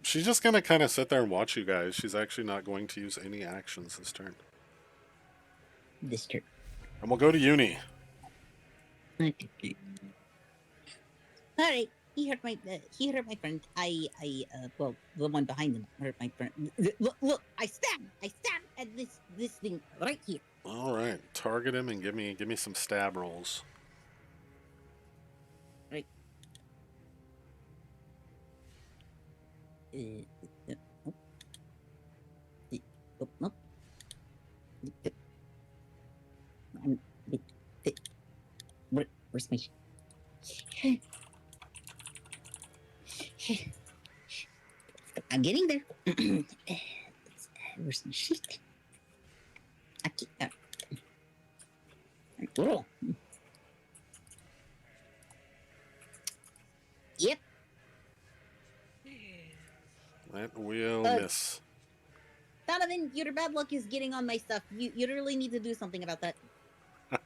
She's just gonna kind of sit there and watch you guys. She's actually not going to use any actions this turn. This turn. And we'll go to Uni. All right. He hurt my friend. Well, the one behind him hurt my friend. Look, I stabbed at this thing right here. All right, target him and give me some stab rolls. Right. Oh. Where's my... I'm getting there. Where's my sheet? Roll. Yep. That will miss. Donovan, your bad luck is getting on my stuff. You literally need to do something about that. I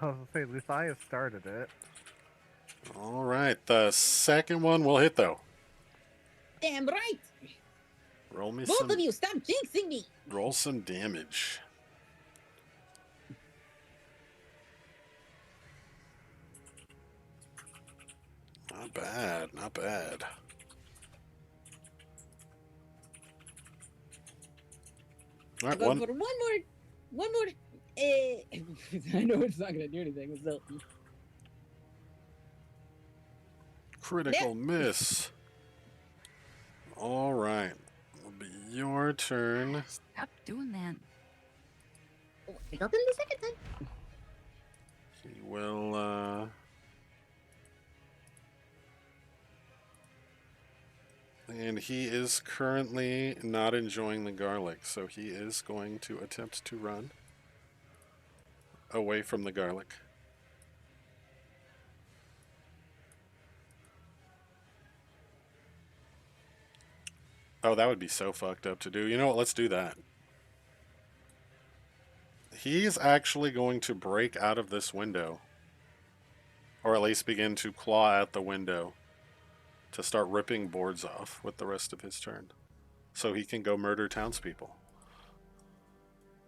was gonna say Luthia started it. All right, the second one will hit though. Damn right. Roll me Both some. of you, stop jinxing me. Roll some damage. Not bad, not bad. All right, Go one. for one more. I know it's not gonna do anything. So Critical miss. All right, it'll be your turn. Stop doing that. I got them the second time. He will. And he is currently not enjoying the garlic, so he is going to attempt to run away from the garlic. Oh, that would be so fucked up to do. You know what? Let's do that. He's actually going to break out of this window. Or at least begin to claw at the window to start ripping boards off with the rest of his turn. So he can go murder townspeople.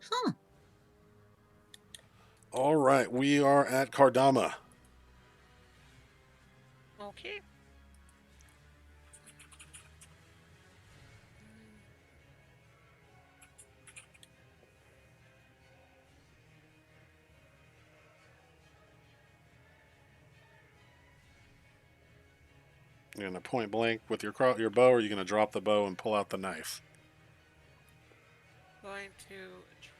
Huh. All right, we are at Kardama. Okay. You're going to point blank with your bow, or you're going to drop the bow and pull out the knife. Going to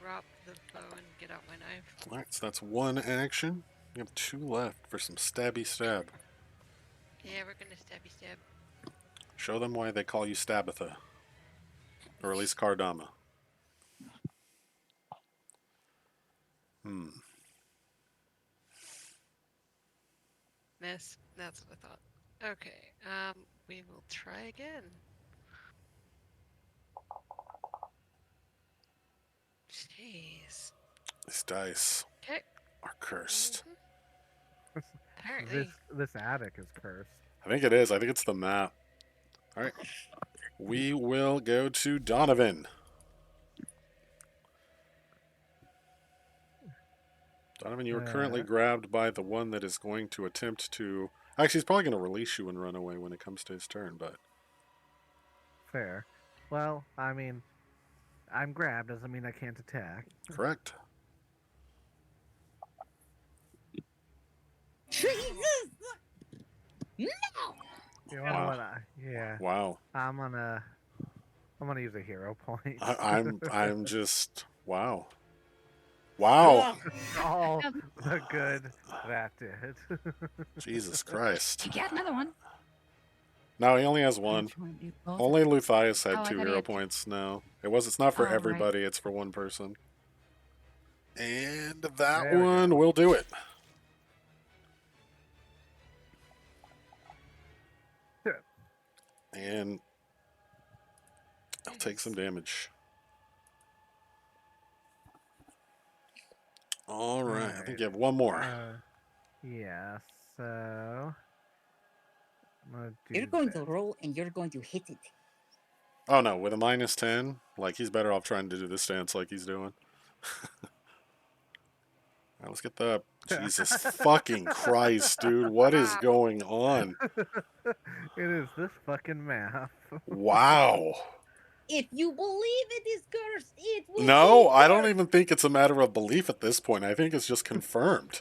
drop the bow and get out my knife. All right, so that's one action. You have 2 left for some stabby stab. Yeah, we're gonna stabby stab. Show them why they call you Stabatha. Or at least Kardama. Miss. That's what I thought. Okay. We will try again. Jeez. These dice Okay. are cursed. Apparently. This attic is cursed. I think it is. I think it's the map. All right. We will go to Donovan. Donovan, you are currently grabbed by the one that is going to attempt to... Actually, he's probably going to release you and run away when it comes to his turn, but... Fair. Well, I mean, I'm grabbed doesn't mean I can't attack. Correct. Jesus! No! You know Wow. what? Yeah. Wow. I'm gonna use a hero point. I'm just... Wow. Wow. All the good that did. Jesus Christ. You got another one. No, he only has one. Which one do you both? Only Luthius had Oh, I 2 thought he hero had points. No. It's not for Oh, right. everybody, it's for one person. And that There we one go. will do it. And I'll take some damage. All right. I think you have one more. Yeah, so I'm gonna do You're going this. to roll and you're going to hit it. Oh, no. With a -10, like, he's better off trying to do the stance like he's doing. All right, let's get the... Jesus fucking Christ, dude. What is going on? It is this fucking math. Wow. If you believe it is cursed, it will No, be I don't cursed. even think it's a matter of belief at this point. I think it's just confirmed.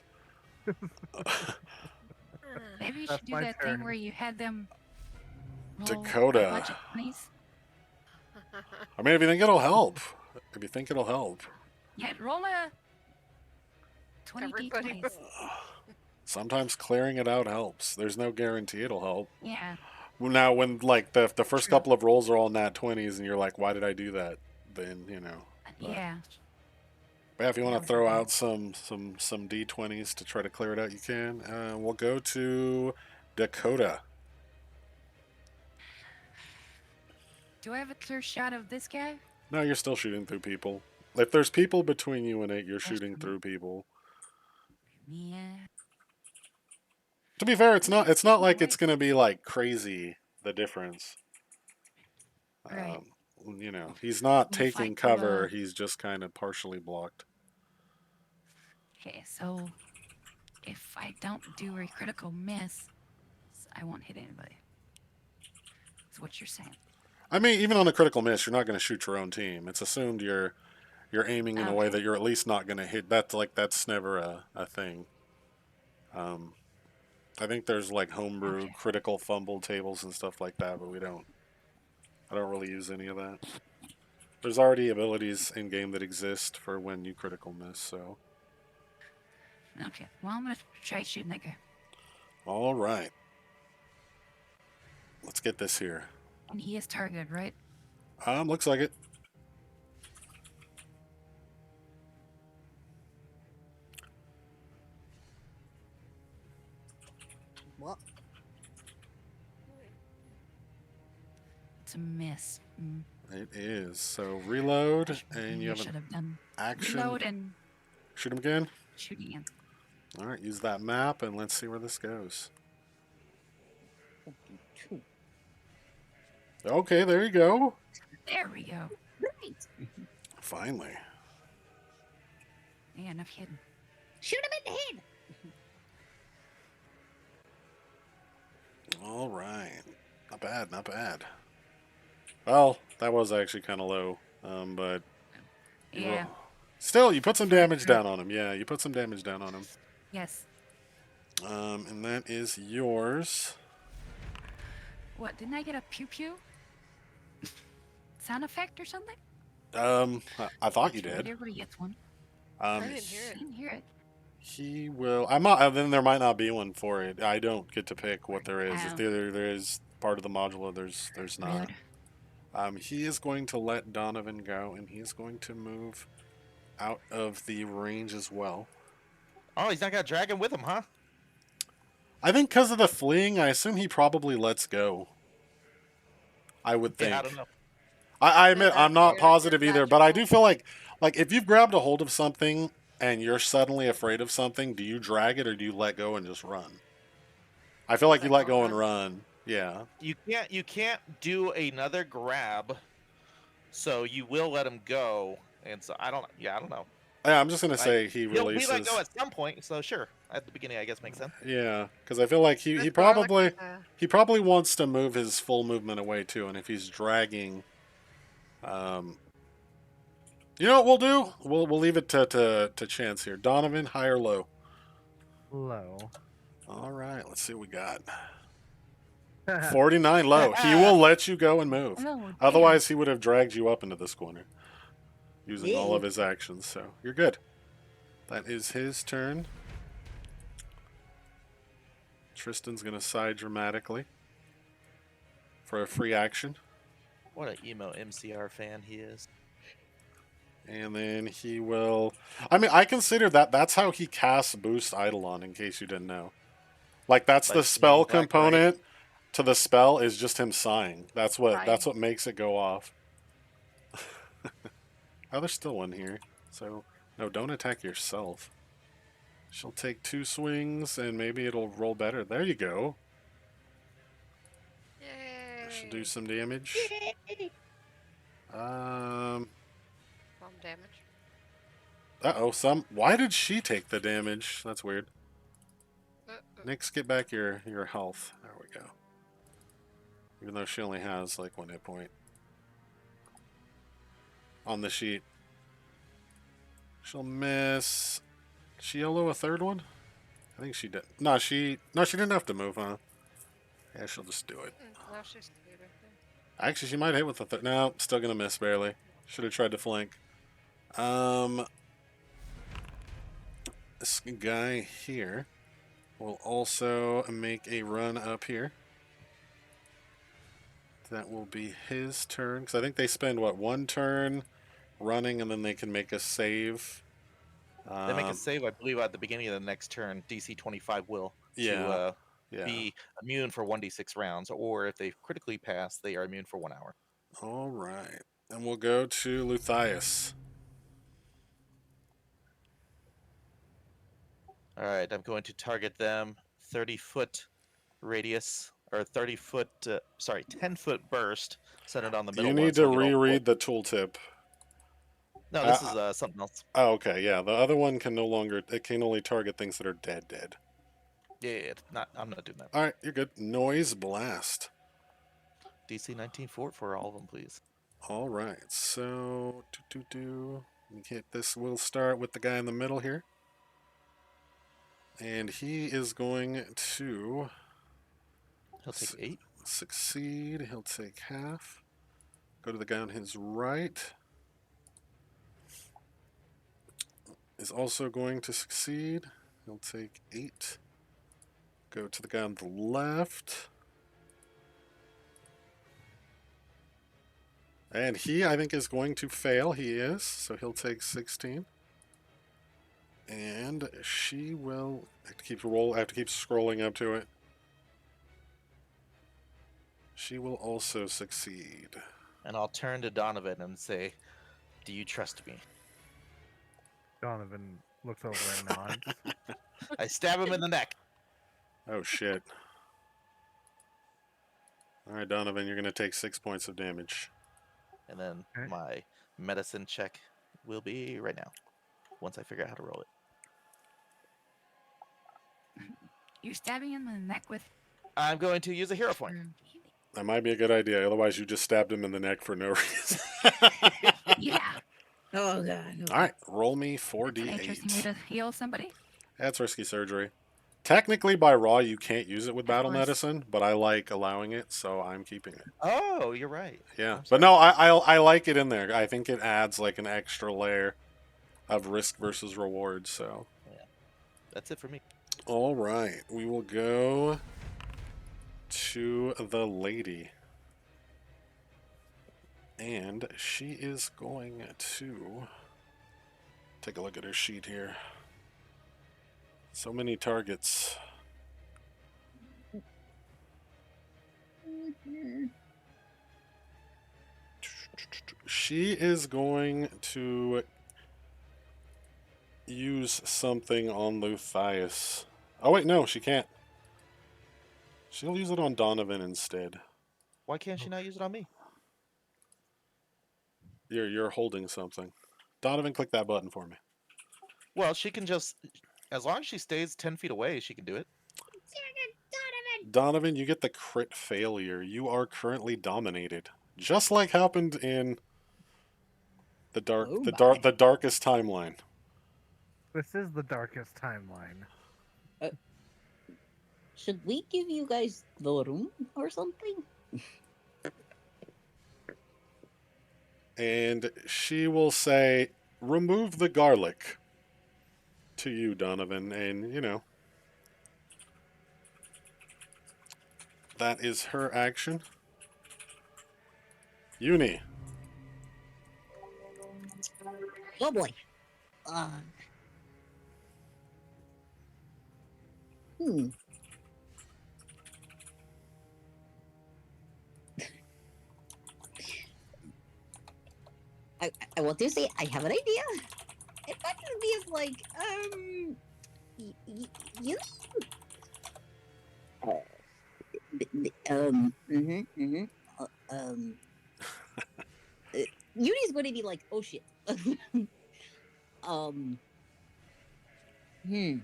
Maybe you That's should do my that turn. thing where you had them roll Dakota. a bunch of 20s. I mean, if you think it'll help. If you think it'll help. Yeah, roll a 20 Everybody. d20s. Sometimes clearing it out helps. There's no guarantee it'll help. Yeah. Now, when, like, the first True. couple of rolls are all nat 20s and you're like, why did I do that? Then, you know. But, Yeah. but yeah, if you want That to was throw okay. out some D20s to try to clear it out, you can. We'll go to Dakota. Do I have a clear shot of this guy? No, you're still shooting through people. If there's people between you and it, you're That's shooting true. through people. Yeah. To be fair, it's not like it's gonna be like crazy the difference. Right. You know, he's not If I taking could, cover, he's just kind of partially blocked. Okay, so if I don't do a critical miss, I won't hit anybody. That's what you're saying. I mean, even on a critical miss, you're not gonna shoot your own team. It's assumed you're aiming in a way Okay. that you're at least not gonna hit. That's never a thing. I think there's like homebrew Okay. critical fumble tables and stuff like that, but I don't really use any of that. There's already abilities in game that exist for when you critical miss, so. Okay. Well, I'm gonna try shooting that guy. All right. Let's get this here. And he is targeted, right? Looks like it. What? It's a miss. It is. So reload, and Maybe you I have should an have done action. reload and Shoot him again. Shoot again. All right, use that map, and let's see where this goes. Okay, there you go. There we go. Right. Finally. Yeah, enough hidden. Shoot him in the head. All right. Not bad, not bad. Well, that was actually kind of low, but Yeah. still, you put some For damage accurate. down on him. Yeah, you put some damage down on him. Yes. And that is yours. What? Didn't I get a pew pew? Sound effect or something? I thought you Sure, did. everybody gets one. I didn't hear I it. didn't hear it. He will. I'm not. Then there might not be one for it. I don't get to pick what there is. It's Oh. either there is part of the module, there's not. Rude. He is going to let Donovan go, and he's going to move out of the range as well. Oh, he's not got a dragon with him, huh? I think because of the fleeing, I assume he probably lets go. I would think. Yeah, I don't know. I admit I'm not You're positive either, but I do magical. feel like if you've grabbed a hold of something and you're suddenly afraid of something, do you drag it or do you let go and just run? I feel like you let go and run. Yeah. You can't do another grab, so you will let him go. And so I don't know. Yeah, I'm just gonna say he We releases. let go at some point, so sure. At the beginning, I guess makes sense. Yeah, because I feel like he That's why I like probably the- he probably wants to move his full movement away too, and if he's dragging, you know what we'll do? We'll leave it to chance here. Donovan, high or low? Low. All right, let's see what we got. 49 low. He will let you go and move. Oh, damn. Otherwise, he would have dragged you up into this corner using all Yeah. of his actions. So you're good. That is his turn. Tristan's going to sigh dramatically for a free action. What an emo MCR fan he is. And then he will... I mean, I consider that's how he casts Boost Eidolon, in case you didn't know. Like, that's Like the spell Black, right? component to the spell is just him sighing. That's what Right. makes it go off. Oh, there's still one here. So, no, don't attack yourself. She'll take 2 swings, and maybe it'll roll better. There you go. Yay. She'll do some damage. Yay. Bomb damage. Uh-oh, why did she take the damage? That's weird. Nyx, get back your health. There we go. Even though she only has, like, 1 hit point. On the sheet. She'll miss... Did she YOLO a 3rd one? I think she did. No, she didn't have to move, huh? Yeah, she'll just do it. Now she's good. Actually, she might hit with the 3rd. No, still gonna miss barely. Should have tried to flank. This guy here will also make a run up here. That will be his turn. Because I think they spend, what, 1 turn running, and then they can make a save. They make a save, I believe, at the beginning of the next turn. DC 25 will Yeah. be immune for 1d6 rounds, or if they critically pass, they are immune for 1 hour. All right. And we'll go to Luthias. All right, I'm going to target them 30-foot radius, or 30-foot, 10-foot burst, centered on the middle You one. need so to we get all reread the tooltip. No, this is something else. Oh, okay, yeah. The other one can it can only target things that are dead. Yeah, I'm not doing that. All right, you're good. Noise blast. DC 19 for all of them, please. All right, so we hit this. We'll start with the guy in the middle here, and he is going to He'll take 8. succeed. He'll take half. Go to the guy on his right. Is also going to succeed. He'll take 8. Go to the guy on the left. And he, I think, is going to fail. He is. So he'll take 16. And she will... I have to keep scrolling up to it. She will also succeed. And I'll turn to Donovan and say, "Do you trust me?" Donovan looks over and nods. I stab him in the neck. Oh shit. All right, Donovan, you're gonna take 6 points of damage. And then Okay. my medicine check will be right now. Once I figure out how to roll it. You're stabbing him in the neck with. I'm going to use a hero point. That might be a good idea. Otherwise, you just stabbed him in the neck for no reason. Yeah. Oh god. All right, roll me That's an interesting way 4d8. to heal somebody. That's risky surgery. Technically, by raw, you can't use it with Of battle course. medicine, but I like allowing it, so I'm keeping it. Oh, you're right. Yeah, I'm but sorry. no, I like it in there. I think it adds like an extra layer of risk versus reward. So, That's it for me. all right, we will go to the lady, and she is going to take a look at her sheet here. So many targets. She is going to use something on Luthias. Oh wait, no, she can't. She'll use it on Donovan instead. Why can't she not use it on me? You're holding something. Donovan, click that button for me. Well, she can just, as long as she stays 10 feet away, she can do it. Donovan, you get the crit failure. You are currently dominated, just like happened in the darkest timeline. This is the darkest timeline. Should we give you guys the room or something? And she will say, "Remove the garlic." To you, Donovan, and you know that is her action. Uni. Oh boy. Hmm. I will do say I have an idea. It might just be as like, you Yudi's going to be like, oh shit. um, hmm.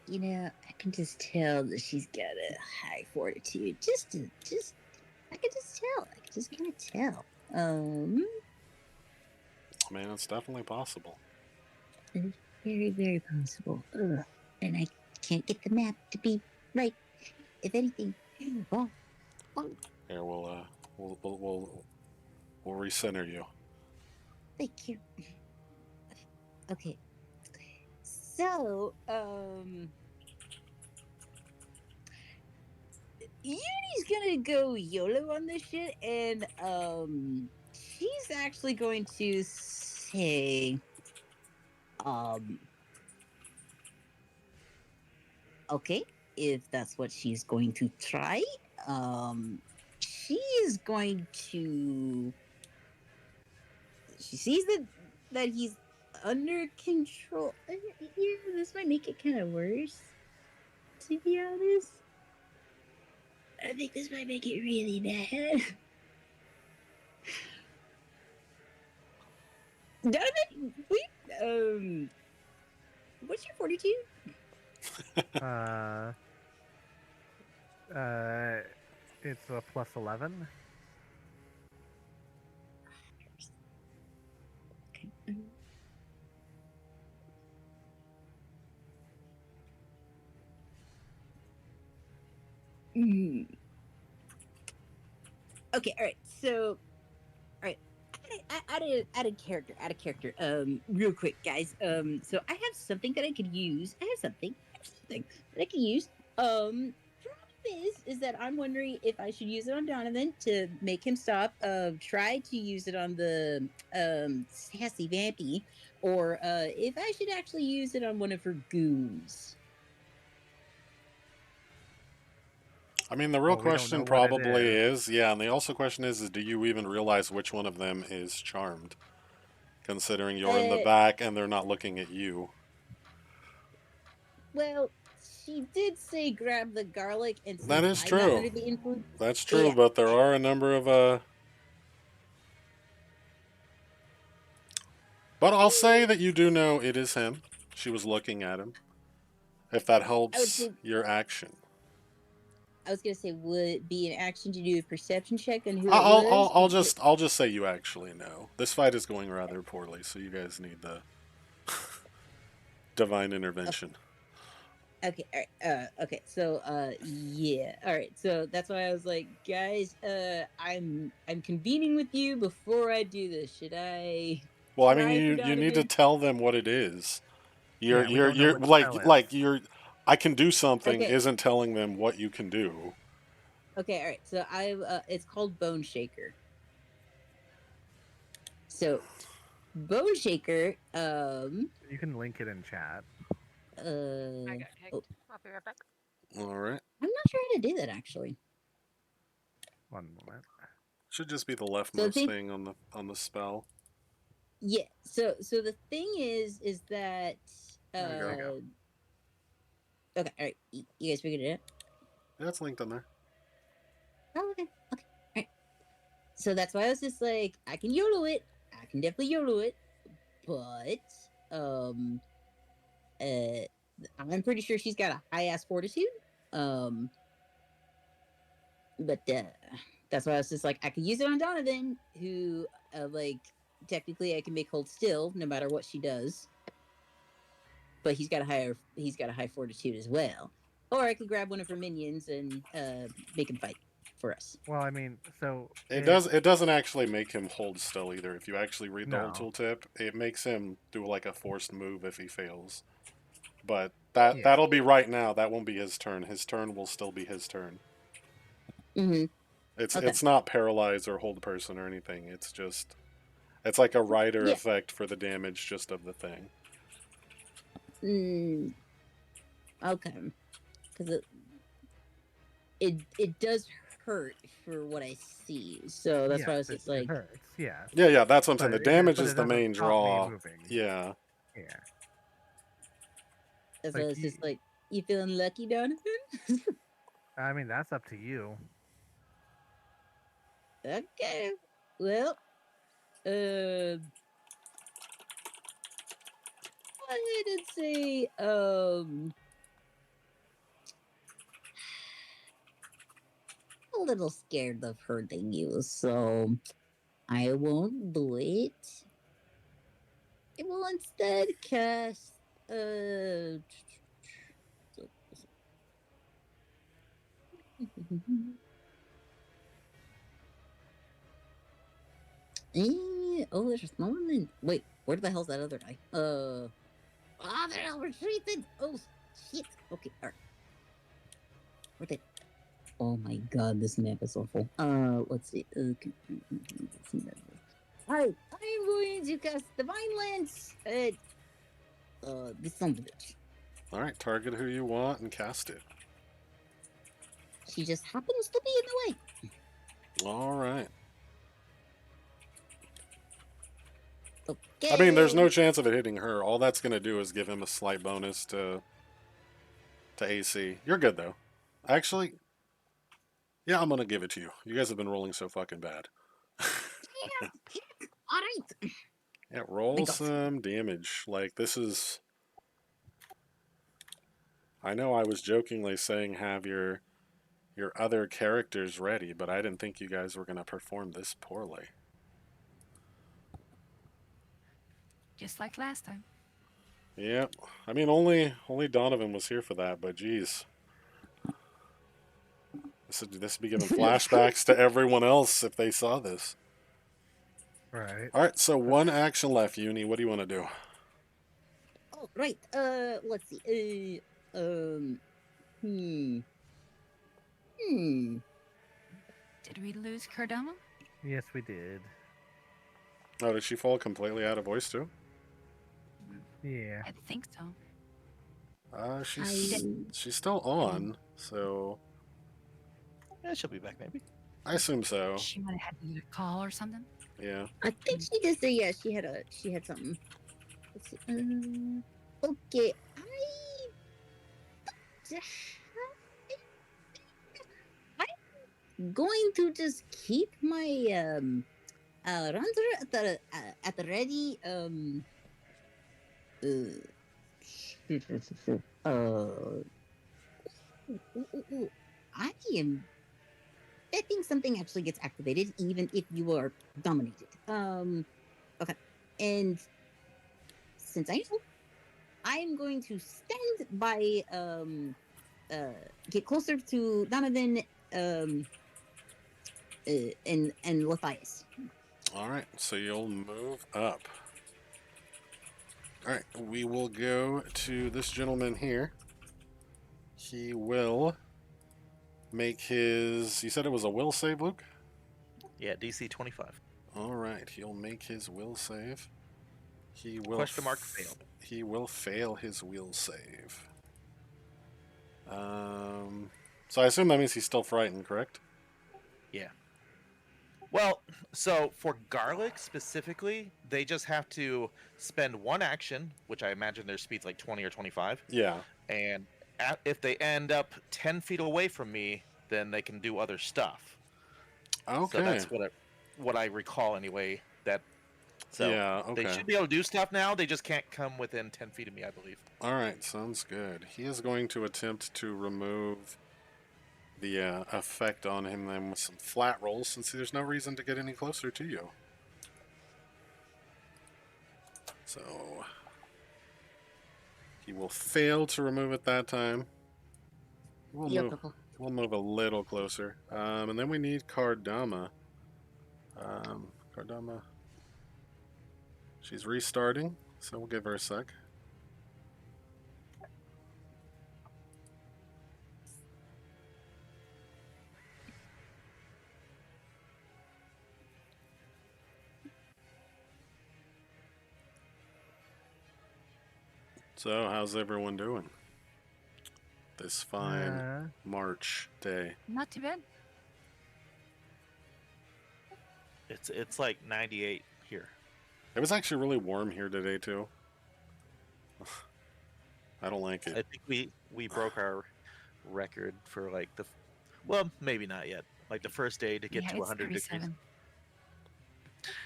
You know, I can just tell that she's got a high fortitude. I can just tell. I can just kind of tell. I mean, it's definitely possible. It's very, very possible. Ugh. And I can't get the map to be right. If anything, well, Here, we'll recenter you. thank you. Okay. So, Yuri's gonna go YOLO on this shit, and she's actually going to say, okay, if that's what she's going to try, she is going to. She sees that he's under control. Yeah, this might make it kind of worse, to be honest. I think this might make it really bad. Donovan, wait, what's your fortitude? It's a plus 11. Okay, all right. So, all right. Add a character. Real quick, guys. So I have something that I could use. I have something that I can use. Problem is that I'm wondering if I should use it on Donovan to make him stop. Try to use it on the sassy vampy, or if I should actually use it on one of her goons. I mean, the real Well, we don't question know what it probably is. is, yeah, and the also question is do you even realize which one of them is charmed? Considering you're in the Uh, back and they're not looking at you. well, she did say grab the garlic, and That since is I'm not true. under the influence, That's true, yeah. but there are a number of But I'll say that you do know it is him. She was looking at him. If that I would helps say your action. I was gonna say, would it be an action to do a perception check on who it I'll was? I'll just say you actually know. This fight is going rather poorly, so you guys need the divine intervention. Okay, all right, okay, so yeah, all right, so that's why I was like, guys, I'm convening with you before I do this. Should I Well, I mean, try for you need to Donovan? tell them what it is. Yeah, we don't know what spell Like is. you're. I can do something Okay, isn't telling them what you can do. okay, all right, so it's called Bone Shaker. So Bone Shaker, You can link it in chat. I got oh, kicked. I'll be right back. All right. I'm not sure how to do that actually. One moment. Should just be the So the leftmost thing, thing on the spell. yeah, so the thing is that There you There you go. go. okay, all right, you guys figured it out. Yeah, it's linked on there. Oh, okay, okay, all right. So that's why I was just like, I can YOLO it. I can definitely YOLO it, but uh, I'm pretty sure she's got a high ass fortitude. Um, but that's why I was just like, I could use it on Donovan, who like technically I can make hold still no matter what she does. But he's got a high fortitude as well. Or I could grab one of her minions and make him fight for us. Well, I mean, so It doesn't actually make him hold still either. If you actually read the whole no. tooltip, it makes him do like a forced move if he fails. But Yeah. that'll be right now. That won't be his turn. His turn will still be his turn. Mm-hmm. Okay. It's not paralyze or hold person or anything. It's like a rider Yeah. effect for the damage just of the thing. Okay. Because it does hurt for what I see, so that's Yes, why I was just it like, hurts. Yes, Yeah, that's what I'm saying. The damage but is it the doesn't main stop me draw. moving. Yeah. Yeah. that's why I Like was just like, you feeling lucky, Donovan? I mean, that's up to you. Okay. Well, I did say, a little scared of hurting you, so I won't do it. I will instead cast oh, there's no one in. Wait, where the hell's that other guy? They're all retreated. Oh shit. Okay, alright. Where they? Oh my god, this map is awful. Let's see. Alright, I'm going to cast Divine Lance at this son of a bitch. All right. Target who you want and cast it. She just happens to be in the way. All right. Okay. I mean, there's no chance of it hitting her. All that's gonna do is give him a slight bonus to AC. You're good though. Actually, yeah, I'm gonna give it to you. You guys have been rolling so fucking bad. All right. Yeah, roll some damage. Like this is. I know I was jokingly saying have your other characters ready, but I didn't think you guys were gonna perform this poorly. Just like last time. Yep. I mean, only Donovan was here for that, but geez. This would be giving flashbacks to everyone else if they saw this. Right. All right, so one action left, Uni. What do you want to do? Oh, right. Let's see. Hmm. Did we lose Cardama? Yes, we did. Oh, did she fall completely out of voice too? Yeah. I think so. She's still on, so Yeah, she'll be back maybe. I assume so. She might have had to get a call or something. Yeah. I think she did say yeah. She had something. Let's see. Okay. I'm going to just keep my Ranzer at the ready. I am betting something actually gets activated, even if you are dominated. Okay, and since I know, I am going to stand by get closer to Donovan and Matthias. All right. So you'll move up. All right. We will go to this gentleman here. He will make his. You said it was a will save, Luke? Yeah, DC 25. All right. He'll make his will save. He will. Question mark fail. He will fail his will save. So I assume that means he's still frightened, correct? Yeah. Well, so for garlic specifically, they just have to spend one action, which I imagine their speed's like 20 or 25. Yeah. And if they end up 10 feet away from me, then they can do other stuff. Okay. So that's what I recall anyway. So yeah. Okay. they should be able to do stuff now. They just can't come within 10 feet of me, I believe. All right. Sounds good. He is going to attempt to remove the effect on him then with some flat rolls, since there's no reason to get any closer to you. So he will fail to remove it that time. We'll move a little closer. And then we need Kardama. Kardama. She's restarting, so we'll give her a sec. So, how's everyone doing this fine March day? Not too bad. It's like 98 here. It was actually really warm here today too. I don't like it. I think we broke our record for like well, maybe not yet. Like the first day to get Yeah, to it's 100 degrees. 37.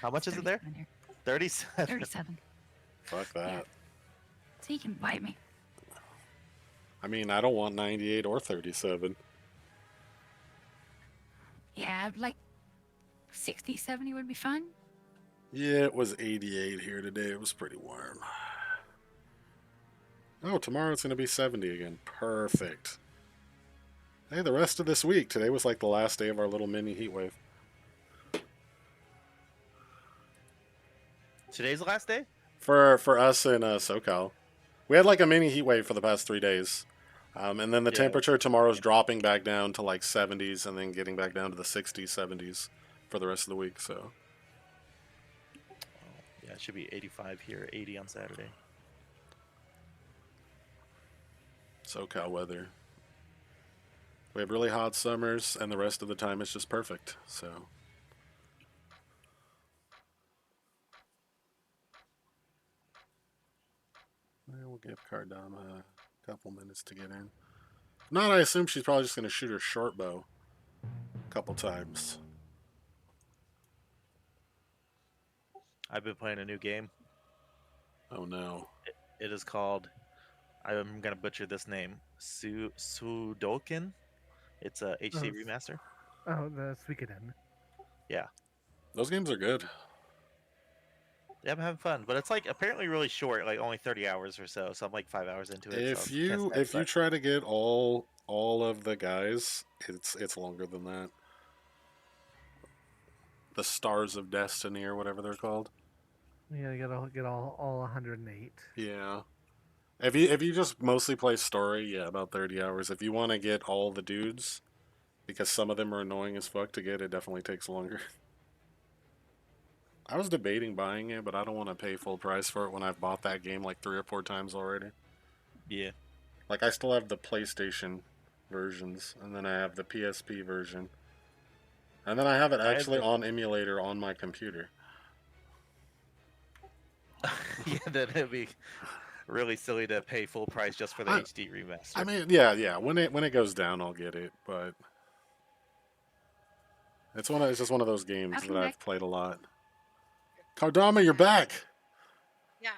How much is it there? 37 here. 37. 37. Fuck that. So you can bite me. I mean, I don't want 98 or 37. Yeah, like 60, 70 would be fun. Yeah, it was 88 here today. It was pretty warm. Oh, tomorrow it's going to be 70 again. Perfect. Hey, the rest of this week. Today was like the last day of our little mini heat wave. Today's the last day? For us in SoCal. We had like a mini heat wave for the past 3 days. And then the temperature tomorrow's dropping back down to like 70s and then getting back down to the 60s, 70s for the rest of the week. So, yeah, it should be 85 here, 80 on Saturday. SoCal weather. We have really hot summers, and the rest of the time it's just perfect. So, we'll give Kardama a couple minutes to get in. If not, I assume she's probably just going to shoot her short bow a couple times. I've been playing a new game. Oh no. It is called, I'm going to butcher this name, Sudoken. It's a HC remaster. Oh, the Suikoden. Yeah. Those games are good. Yeah, I'm having fun, but it's like apparently really short, like only 30 hours or so. So I'm like 5 hours into it. If you try to get all of the guys, it's longer than that. The Stars of Destiny or whatever they're called. Yeah, you gotta get all 108. Yeah. If you just mostly play story, yeah, about 30 hours. If you want to get all the dudes, because some of them are annoying as fuck to get, it definitely takes longer. I was debating buying it, but I don't want to pay full price for it when I've bought that game like 3 or 4 times already. Yeah. Like, I still have the PlayStation versions, and then I have the PSP version, and then I have it I have actually the- on emulator on my computer. Yeah, then it'd be really silly to pay full price just for the HD remaster. I mean, yeah. When it goes down, I'll get it, but it's just one of those games Welcome that back. I've played a lot. Kardama, you're back. Yes.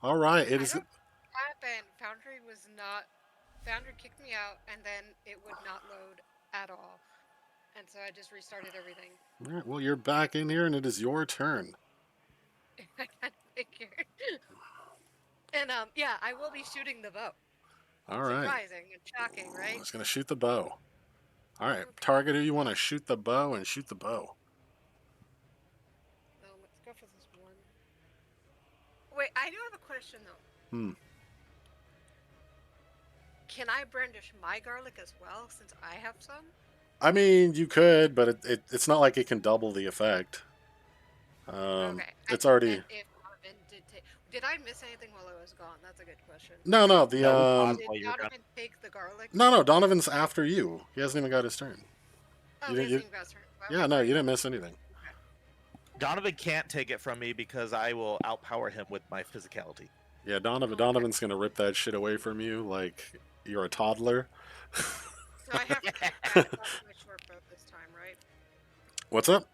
All right, it I is. don't know what happened. Foundry was not. Foundry kicked me out, and then it would not load at all. And so I just restarted everything. All right, well, you're back in here, and it is your turn. I kind of figured. And yeah, I will be shooting the bow. All right, Surprising and shocking, I'm right? just gonna shoot the bow. All right, Okay. target who you want to shoot the bow and shoot the bow. Let's go for this one. Wait, I do have a question though. Hmm. Can I brandish my garlic as well, since I have some? I mean, you could, but it's not like it can double the effect. Okay. It's I already meant if Donovan did I miss anything while I was gone? That's a good question. no. No, we paused Did while you were gone. Donovan take the garlic? No. Donovan's after you. He hasn't even got his turn. Oh, You he didn't- hasn't even got his turn. Wow. Yeah, no, you didn't miss anything. Donovan can't take it from me because I will outpower him with my physicality. Yeah, Donovan's gonna rip that shit away from you like you're a toddler. So I have to pick back up my short bow this time, right? What's up?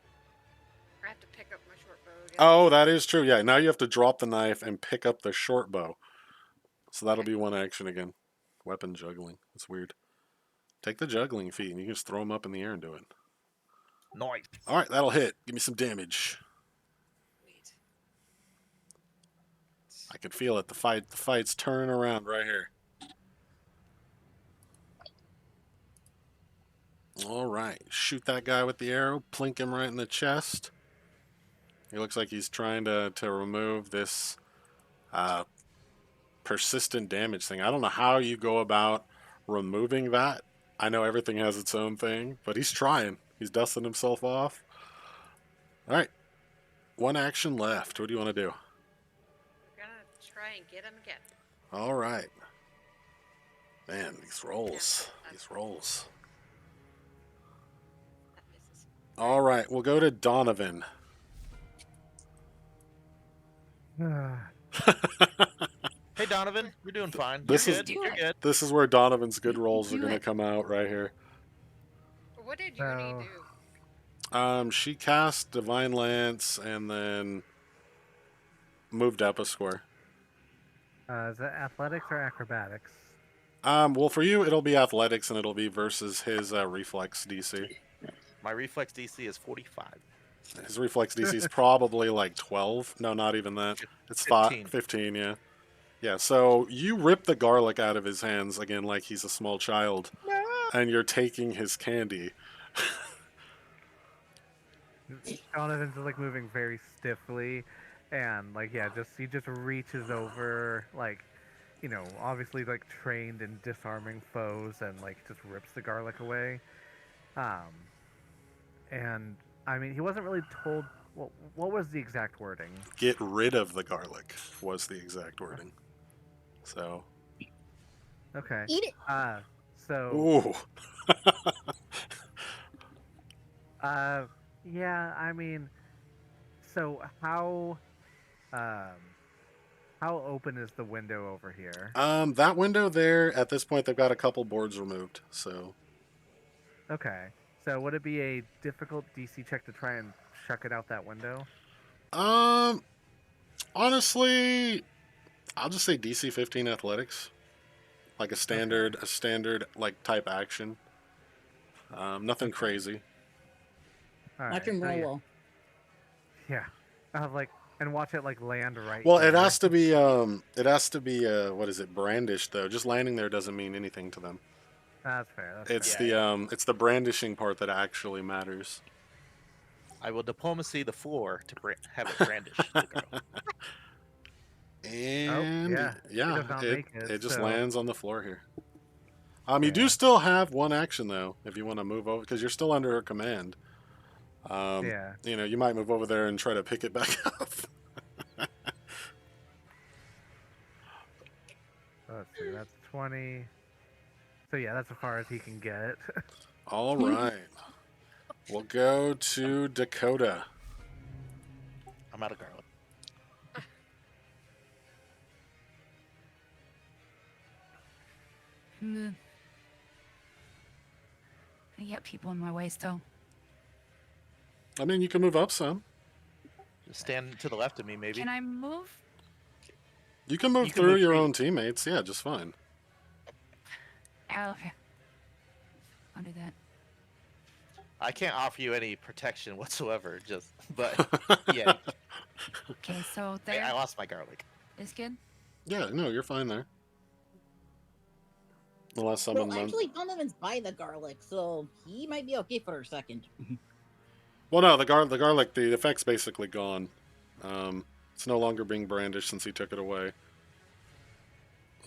I have to pick up my short bow again. Oh, that is true. Yeah, now you have to drop the knife and pick up the short bow. So that'll be one action again. Weapon juggling. It's weird. Take the juggling feat and you can just throw them up in the air and do it. Nice. All right, that'll hit. Give me some damage. Wait. I can feel it. The fight's turning around right here. All right, shoot that guy with the arrow. Plink him right in the chest. He looks like he's trying to remove this persistent damage thing. I don't know how you go about removing that. I know everything has its own thing, but he's trying. He's dusting himself off. All right, one action left. What do you want to do? We're gonna try and get him again. All right. Man, these rolls. These rolls. That misses. All right, we'll go to Donovan. Hey Donovan, you're doing fine. This You're is- good. You're good. This is where Donovan's good rolls are Do going to it. come out right here. What did Uni So- do? She cast Divine Lance and then moved up a score. Is it athletics or acrobatics? Well, for you, it'll be athletics and it'll be versus his reflex DC. My reflex DC is 45. His reflex DC is probably like 12. No, not even that. It's 15. 15, yeah. Yeah, so you rip the garlic out of his hands again like he's a small child. And you're taking his candy. Jonathan's just like moving very stiffly, and like he just reaches over, like, you know, obviously like trained in disarming foes, and like just rips the garlic away. And I mean, he wasn't really told what was the exact wording. Get rid of the garlic was the exact wording. So, Okay. Eat it. So ooh. yeah, I mean, so how open is the window over here? That window there, at this point, they've got a couple boards removed, so. Okay. So would it be a difficult DC check to try and shuck it out that window? Honestly, I'll just say DC 15 athletics. Like a standard, like type action. Nothing crazy. All Watch him so roll. yeah. Well. Yeah. I have like, and watch it like land right. Well, it there. has to be, what is it, brandished though. Just landing there doesn't mean anything to them. That's fair. That's It's fair. it's the brandishing part that actually matters. I will diplomacy the floor to have it brandish. the garlic. And yeah. yeah, It does not make it, it just so- lands on the floor here. You do Yeah. still have one action though, if you want to move over, because you're still under her command. Yeah. You know, you might move over there and try to pick it back up. Let's see. That's 20. So yeah, that's as far as he can get. All right. We'll go to Dakota. I'm out of garlic. Mm. I get people in my way still. I mean, you can move up some. Just stand to the left of me, maybe. Can I move? You can move You can through move your through. own teammates. Yeah, just fine. Oh, okay. I'll do that. I can't offer you any protection whatsoever. Just, but yeah, Okay, so I there lost my garlic. is good. Yeah, no, you're fine there. Unless Well, someone... actually, Donovan's by the garlic, so he might be okay for a second. Well, no, the garlic, the effect's basically gone. It's no longer being brandished since he took it away.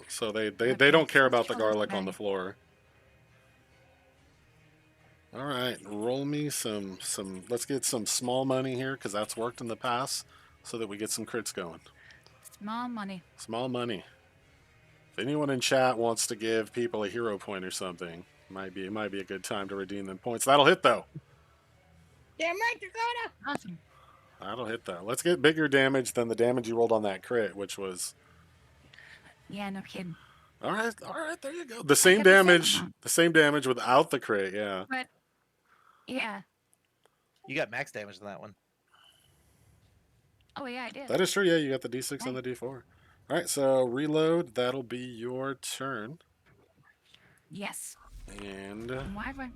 So they Okay, don't care so about the kill this garlic on guy. the floor. All right, roll me some. Let's get some small money here because that's worked in the past, so that we get some crits going. Small money. Small money. If anyone in chat wants to give people a hero point or something, it might be a good time to redeem them points. That'll hit though. Damn right, Dakota! Awesome. That'll hit though. Let's get bigger damage than the damage you rolled on that crit, which was... Yeah, no kidding. All right, there you go. The I same got the same damage, amount. the same damage without the crit, yeah. But yeah. You got max damage on that one. Oh yeah, I did. That is true, yeah, you got the D6 and the D4. All right, so reload, that'll be your turn. Yes. And Why have I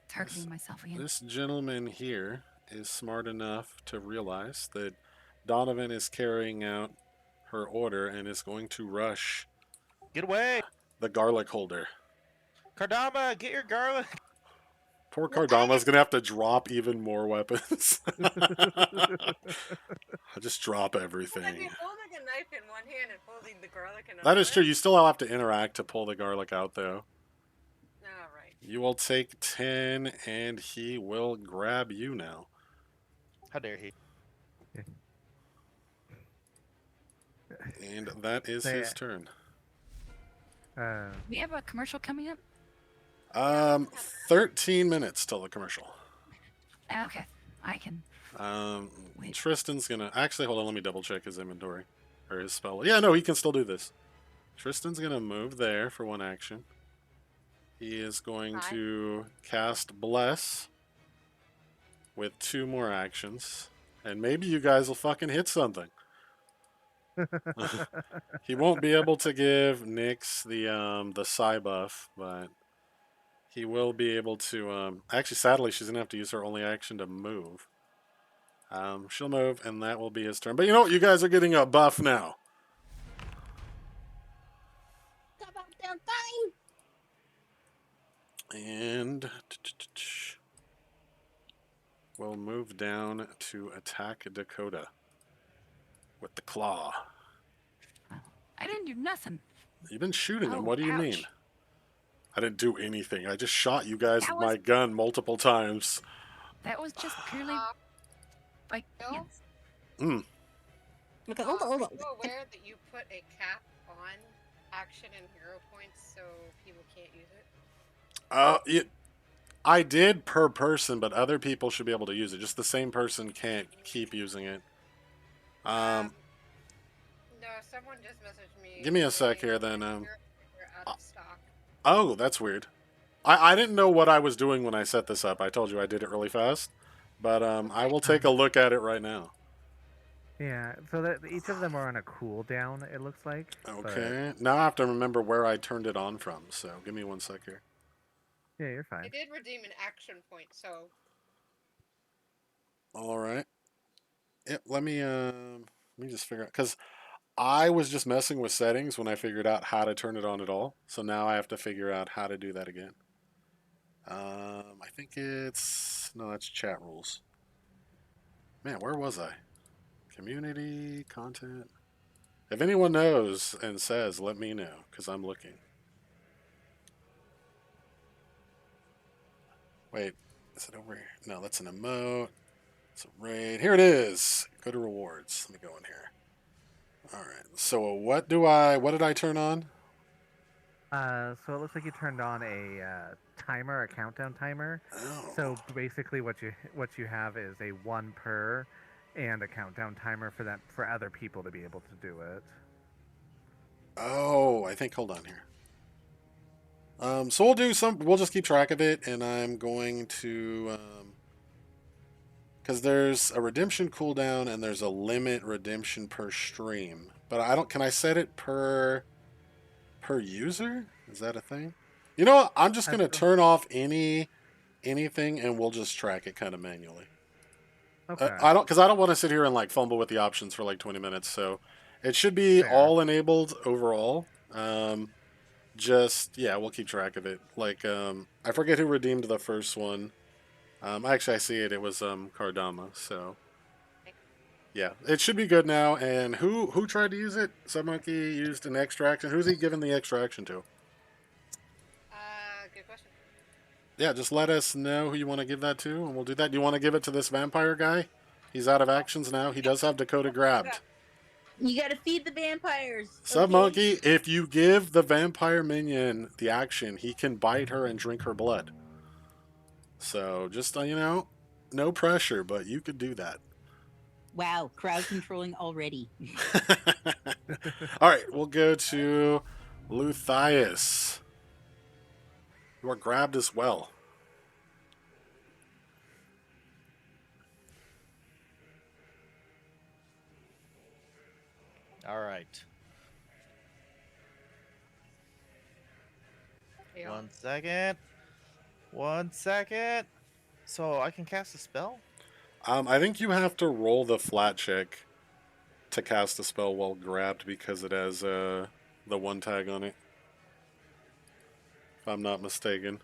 targeting myself again? this gentleman here is smart enough to realize that Donovan is carrying out her order and is going to rush Get away, the garlic holder. Kardama! Get your garlic. Poor Kardama's going to have to drop even more weapons. I just drop Well, if everything. you're holding a knife in one hand and holding the garlic in That another. is true. You still have to interact to pull the garlic out, though. All right. You will take 10, and he will grab you now. How dare he? And that is There. his turn. We have a commercial coming up. 13 minutes till the commercial. Okay, I can. Wait. Tristan's gonna... Actually, hold on. Let me double check his inventory. Or his spell. Yeah, no, he can still do this. Tristan's gonna move there for one action. He is going Hi. to cast Bless with 2 more actions. And maybe you guys will fucking hit something. He won't be able to give Nyx the psi buff, but he will be able to... actually, sadly, she's going to have to use her only action to move. She'll move, and that will be his turn. But you know what? You guys are getting a buff now. It's about damn time! And we'll move down to attack Dakota with the claw. I didn't do nothing. You've been shooting him. Oh, What do you ouch. mean? I didn't do anything. I just shot you guys That with my was- gun multiple times. That was just purely like Bill? yes. Okay, hold on. Are you aware that you put a cap on action and hero points so people can't use it? I did per person, but other people should be able to use it. Just the same person can't keep using it. No, someone just messaged me. Give me a sec saying here, then, hero points are out of stock. Oh, that's weird. I didn't know what I was doing when I set this up. I told you I did it really fast. But I will take a look at it right now. Yeah, so that each of them are on a cooldown, it looks like. Okay. Now I have to remember where I turned it on from. So give me one sec here. But, yeah, you're I fine. did redeem an action point, so All right. Yeah, let me just figure out, because I was just messing with settings when I figured out how to turn it on at all. So now I have to figure out how to do that again. I think no, that's chat rules. Man, where was I? Community, content. If anyone knows and says, let me know, because I'm looking. Wait, is it over here? No, that's an emote. It's a raid. Here it is. Go to rewards. Let me go in here. All right. So what did I turn on? So it looks like you turned on a timer, a countdown timer. Oh. So basically, what you have is a one per, and a countdown timer for other people to be able to do it. Oh, I think. Hold on here. So we'll do some. We'll just keep track of it, and I'm going to because there's a redemption cooldown and there's a limit redemption per stream. But I don't. Can I set it per user? Is that a thing? You know what? I'm just I gonna bel- turn off anything, and we'll just track it kind of manually. Okay, I don't want to sit here and like fumble with the options for like 20 minutes. So it should be fair. all enabled overall. Just yeah, we'll keep track of it. Like I forget who redeemed the first one. Actually, I see it. It was Kardama. So yeah, it should be good now. And who tried to use it? Submonkey used an extraction. Who's he giving the extraction to? Good question. Yeah, just let us know who you want to give that to, and we'll do that. Do you want to give it to this vampire guy? He's out of actions now. He does have Dakota grabbed. You gotta feed the vampires. Sub Okay? Monkey, if you give the vampire minion the action, he can bite her and drink her blood. So just, no pressure, but you could do that. Wow, crowd controlling already. All right, we'll go to Luthias. You are grabbed as well. All right. Yeah. 1 second. 1 second. So I can cast a spell? I think you have to roll the flat check to cast a spell while grabbed because it has the one tag on it. If I'm not mistaken.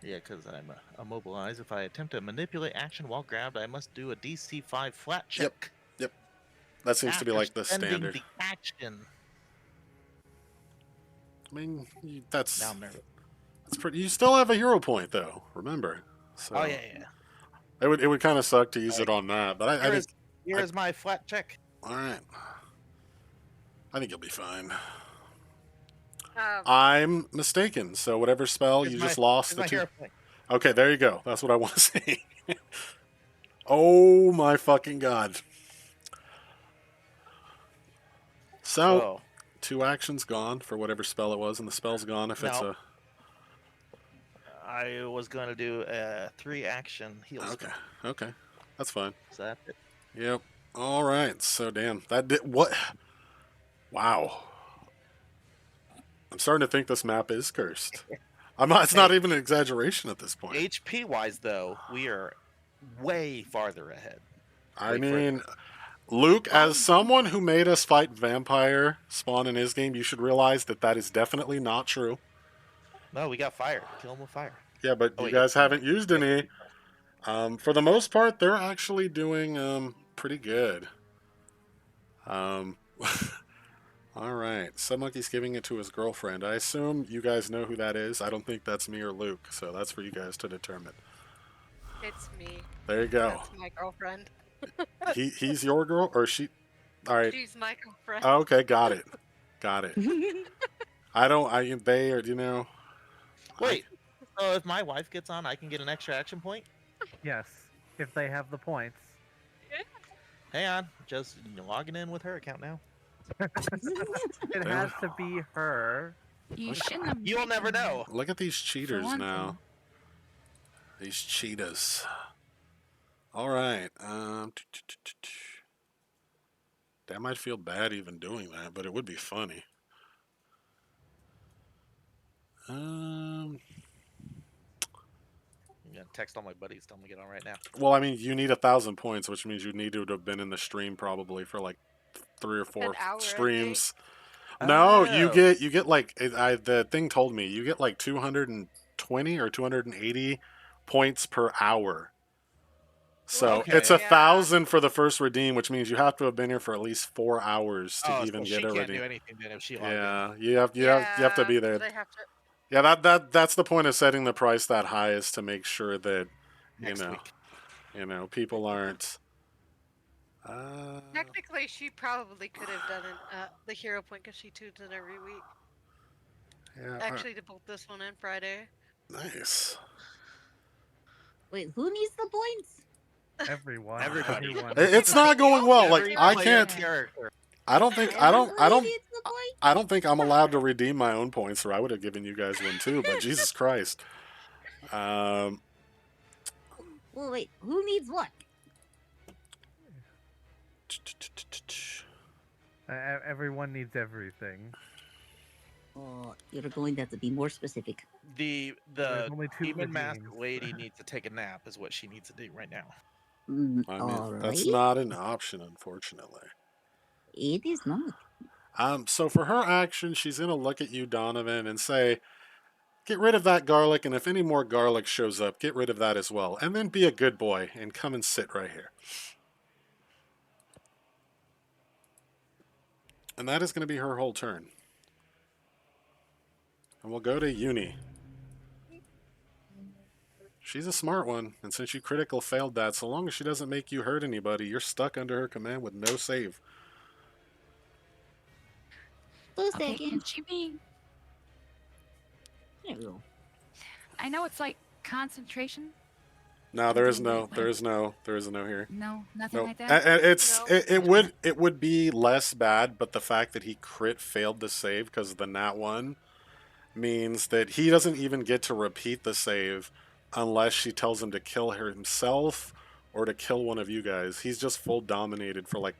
Yeah, because I'm immobilized. If I attempt to manipulate action while grabbed, I must do a DC 5 flat check. Yep. That seems to be after like the spending standard. the action. I mean, that's Now I'm nervous. pretty. You still have a hero point though. Remember. So Oh, yeah. it would kind of suck to use it on that, but I think Here's my flat check. all right. I think you'll be fine. Um, I'm mistaken. So whatever spell Here's you my- just lost here's the my two. hero point. Okay, there you go. That's what I want to say. Oh my fucking god. So, two actions gone for whatever spell it was, and the spell's gone if it's No. a. I was going to do a 3 action heal Okay, spell. okay, that's fine. So that's it. Yep. All right. So damn that did what? Wow. I'm starting to think this map is cursed. I'm not. It's not even an exaggeration at this point. HP wise, though, we are way farther ahead. I way mean, Luke, as someone who made us fight vampire spawn in his game, you should realize that that is definitely not true. No, we got fire. Kill him with fire. Yeah, but Oh, you wait, guys yeah. haven't used any. For the most part, they're actually doing pretty good. All right. Submonkey's giving it to his girlfriend. I assume you guys know who that is. I don't think that's me or Luke, so that's for you guys to determine. it's me. There you go. That's my girlfriend. He's your girl or she? All right. She's my girlfriend. Okay, got it. Got it. They are. Wait. So if my wife gets on, I can get an extra action point? Yes, if they have the points. Hang on. Just logging in with her account now. It has to be her. You shouldn't have. You'll never written know. Look at these cheaters one now. These cheetahs. All right. That might feel bad even doing that, but it would be funny. I'm gonna text all my buddies, tell them to get on right now. Well, I mean, you need 1,000 points, which means you need to have been in the stream probably for like 3 or 4 An hour, I streams. No, you Oh. get like the thing told me you get like 220 or 280 points per hour. So Okay. it's 1,000 for the first redeem, which means you have to have been here for at least 4 hours to even so get she a can't redeem. do anything then if she logged in. Yeah, you have to be there. They have to. Yeah, that's the point of setting the price that high is to make sure that Next week. people aren't. Technically, she probably could have done the hero point because she tunes in every week. Yeah. Actually, to bolt this one in Friday. Nice. Wait, who needs the points? Everyone. Everybody. Everyone. It's not going well. Like Every I player can't. character. I don't think. Everybody needs the point. I don't think I'm allowed to redeem my own points, or I would have given you guys one too. But Jesus Christ. Well, wait, who needs what? Everyone needs everything. Oh, you're going to have to be more specific. The There's only 2 demon mask redeems. lady needs to take a nap, is what she needs to do right now. I mean, All that's right. not an option, unfortunately. It is not. So for her action, she's gonna look at you, Donovan, and say, "Get rid of that garlic, and if any more garlic shows up, get rid of that as well. And then be a good boy and come and sit right here." And that is going to be her whole turn. And we'll go to Uni. She's a smart one, and since you critical failed that, so long as she doesn't make you hurt anybody, you're stuck under her command with no save. 2 Okay, can seconds. she be? There we go. I know it's like concentration. No, there is no here. No, nothing No, like that. No. it would be less bad, but the fact that he crit failed the save because of the nat 1 means that he doesn't even get to repeat the save unless she tells him to kill her himself or to kill one of you guys. He's just full dominated for like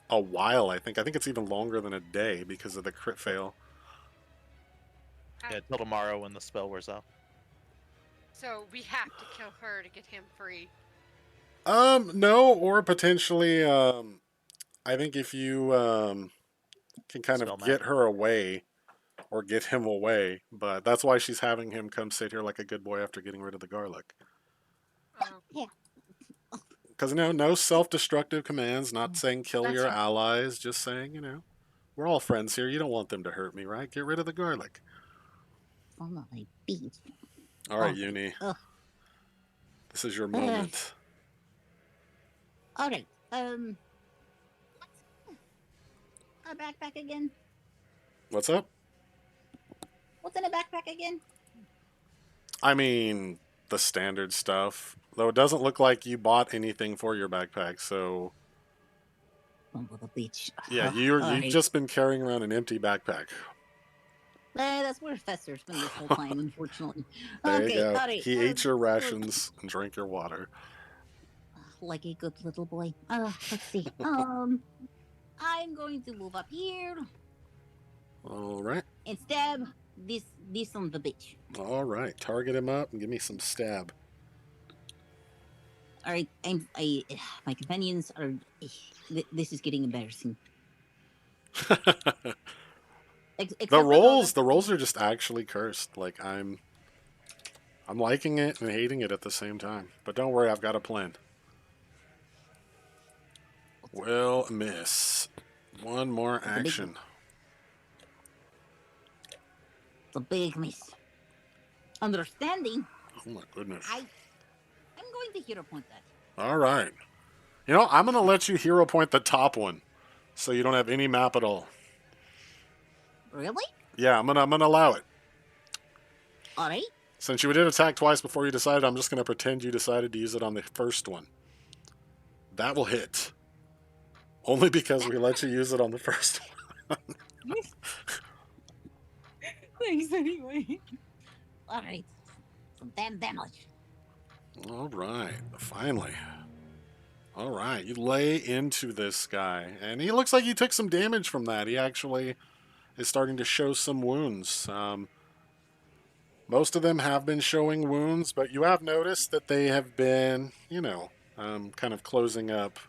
a while, I think. I think it's even longer than a day because of the crit fail. Yeah, till tomorrow when the spell wears off. So we have to kill her to get him free. No, or potentially, I think if you can kind Spell of get magic. her away or get him away, but that's why she's having him come sit here like a good boy after getting rid of the garlic. Oh. Because, no self-destructive commands, not saying kill That's your fine. allies, just saying, we're all friends here. You don't want them to hurt me, right? Get rid of the garlic. Son of a bitch. All right, Okay. Uni. Ugh. This is your moment. All right. What's a backpack again? What's up? What's in a backpack again? I mean, the standard stuff. Though it doesn't look like you bought anything for your backpack, so Son of a bitch. yeah, All you've right. just been carrying around an empty backpack. That's where Fester's been this whole time, unfortunately. There Okay, you go. all right. He ate your rations and drank your water. Like a good little boy. Let's see. I'm going to move up here All right. and stab this son of a bitch. All right. Target him up and give me some stab. All right, my companions are. This is getting embarrassing. Except The for rolls those- are just actually cursed. Like I'm liking it and hating it at the same time. But don't worry, I've got a plan. Will miss. One more That's a big action. It's a big miss. Understanding, Oh my goodness. I'm going to hero point that. All right. I'm gonna let you hero point the top one, so you don't have any map at all. Really? Yeah, I'm gonna allow it. All right. Since you did attack twice before you decided, I'm just gonna pretend you decided to use it on the first one. That will hit. Only because we let you use it on the first one. Thanks anyway. All right. Some damn damage. All right, finally. All right, you lay into this guy, and he looks like he took some damage from that. He actually is starting to show some wounds. Most of them have been showing wounds, but you have noticed that they have been, kind of closing up.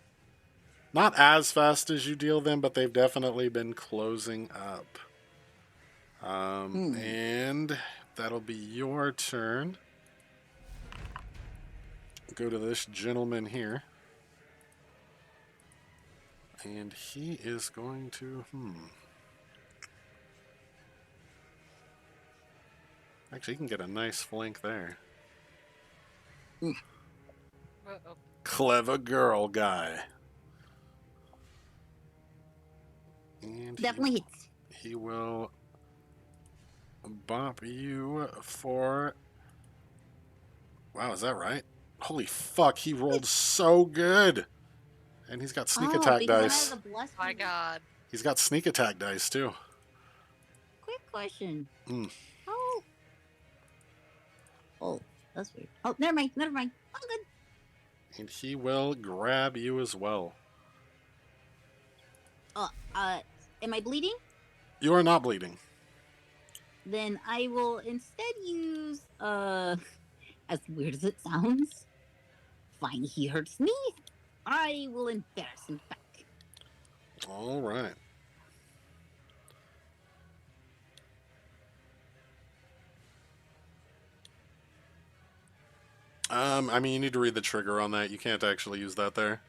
Not as fast as you deal them, but they've definitely been closing up. And that'll be your turn. Go to this gentleman here. And he is going to, Actually, he can get a nice flank there. Uh-oh. Clever girl guy. And Definitely hits. he will bop you for... Wow, is that right? Holy fuck, he rolled so good! And he's got sneak attack because I dice. have the blessed. My God. He's got sneak attack dice, too. Quick question. Mm. How? Oh, that's weird. Oh, never mind. Never mind. I'm good. And he will grab you as well. Am I bleeding? You are not bleeding. Then I will instead use as weird as it sounds. Fine, he hurts me. I will embarrass him back. All right. I mean, you need to read the trigger on that. You can't actually use that there.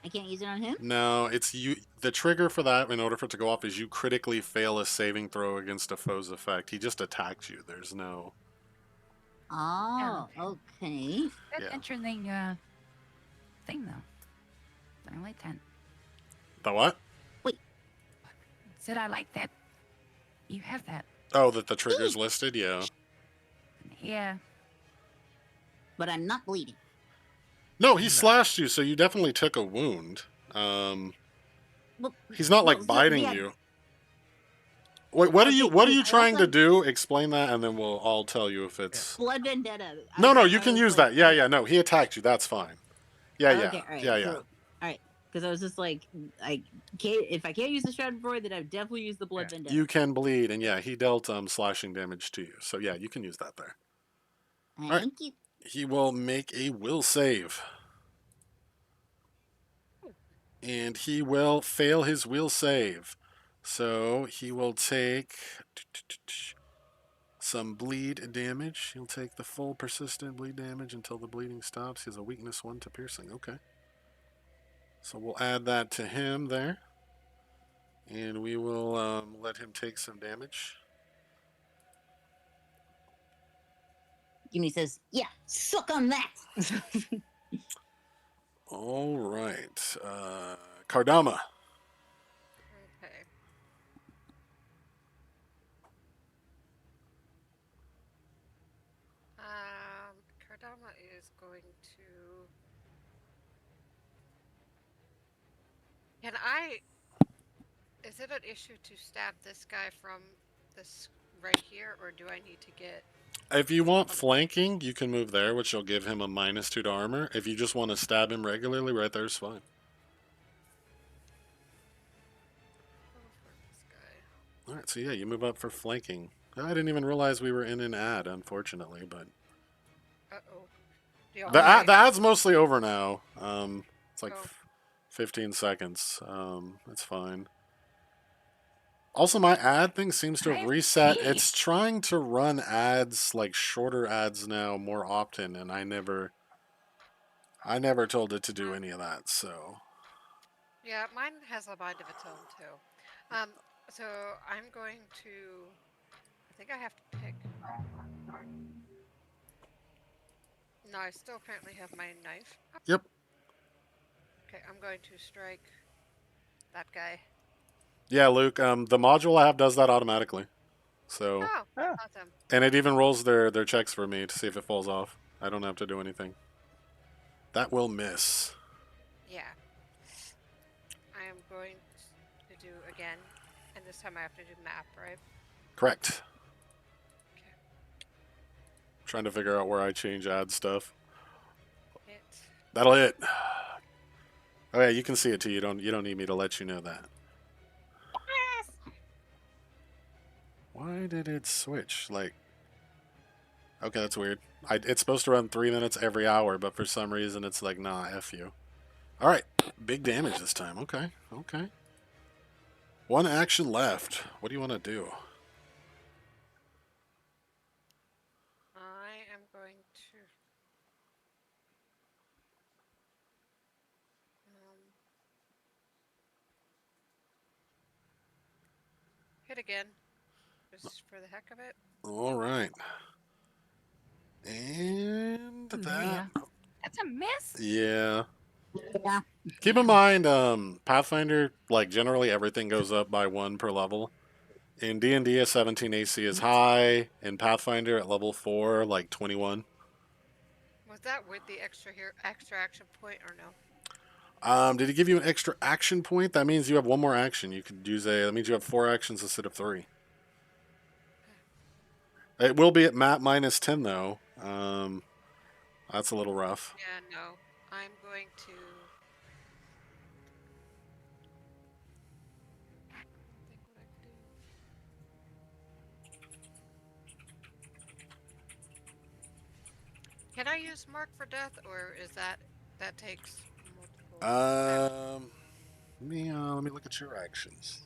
I can't use it on him. No, it's you. The trigger for that, in order for it to go off, is you critically fail a saving throw against a foe's effect. He just attacked you. There's no... Oh, okay. That's Yeah. interesting thing though. But I like that. The what? Said I like that. You have that. Oh, that the trigger's listed? Yeah. Yeah. But I'm not bleeding. No, he slashed you, so you definitely took a wound. Well, He's not like well, so biting yeah. you. Wait, what are you? Okay, What are cool. you I trying also- to do? Explain that, and then I'll tell you if it's. Blood vendetta. No, I you can was use like- that. Yeah, yeah. No, he attacked you. That's fine. Yeah, yeah, Okay, all right, yeah, cool. yeah. All right, because I was just like, I can't. If I can't use the Strahd before, then I would definitely use the blood vendetta. You can bleed, and yeah, he dealt slashing damage to you. So yeah, you can use that there. right. Thank you. He will make a will save. And he will fail his will save. So he will take some bleed damage. He'll take the full persistent bleed damage until the bleeding stops. He has a weakness 1 to piercing. Okay. So we'll add that to him there. And we will let him take some damage. Jimmy says, "Yeah, suck on that." All right. Kardama. Okay. Kardama is going to. Can I? Is it an issue to stab this guy from this right here, or do I need to get? If you want flanking, you can move there, which will give him a -2 to armor. If you just want to stab him regularly, right there's fine. Go for this guy. All right, so yeah, you move up for flanking. I didn't even realize we were in an ad, unfortunately, but Uh-oh. the ad's mostly over now. It's like Oh. 15 seconds. It's fine. Also, my ad thing seems to have I reset. see. It's trying to run ads, like shorter ads now, more often, and I never told it to do any of that. So Yeah, mine has a mind of its own too. So I'm going to. I think I have to pick. No, I still apparently have my knife. Yep. Okay, I'm going to strike that guy. yeah, Luke. The module I have does that automatically. So Oh, Ah. awesome. and it even rolls their checks for me to see if it falls off. I don't have to do anything. That will miss. Yeah. I am going to do again, and this time I have to do map, right? Correct. Okay. Trying to figure out where I change ad stuff. Hit. That'll hit. Oh yeah, you can see it too. You don't need me to let you know that. Why did it switch? Like, okay, that's weird. It's supposed to run 3 minutes every hour, but for some reason it's like, nah, F you. All right, big damage this time. Okay, okay. 1 action left. What do you want to do? I am going to. Hit again, just for the heck of it. All right. And that. Yeah. That's a miss. Yeah. Yeah. Keep in mind, Pathfinder, like generally everything goes up by 1 per level. In D&D, a 17 AC is high. In Pathfinder, at level 4, like 21. Was that with the extra action point or no? Did he give you an extra action point? That means you have one more action. You could use a. That means you have 4 actions instead of 3. It will be at map minus 10 though. That's a little rough. Yeah, no. I'm going to. Think what I could do. Can I use Mark for Death, or is that takes multiple? Let me look at your actions.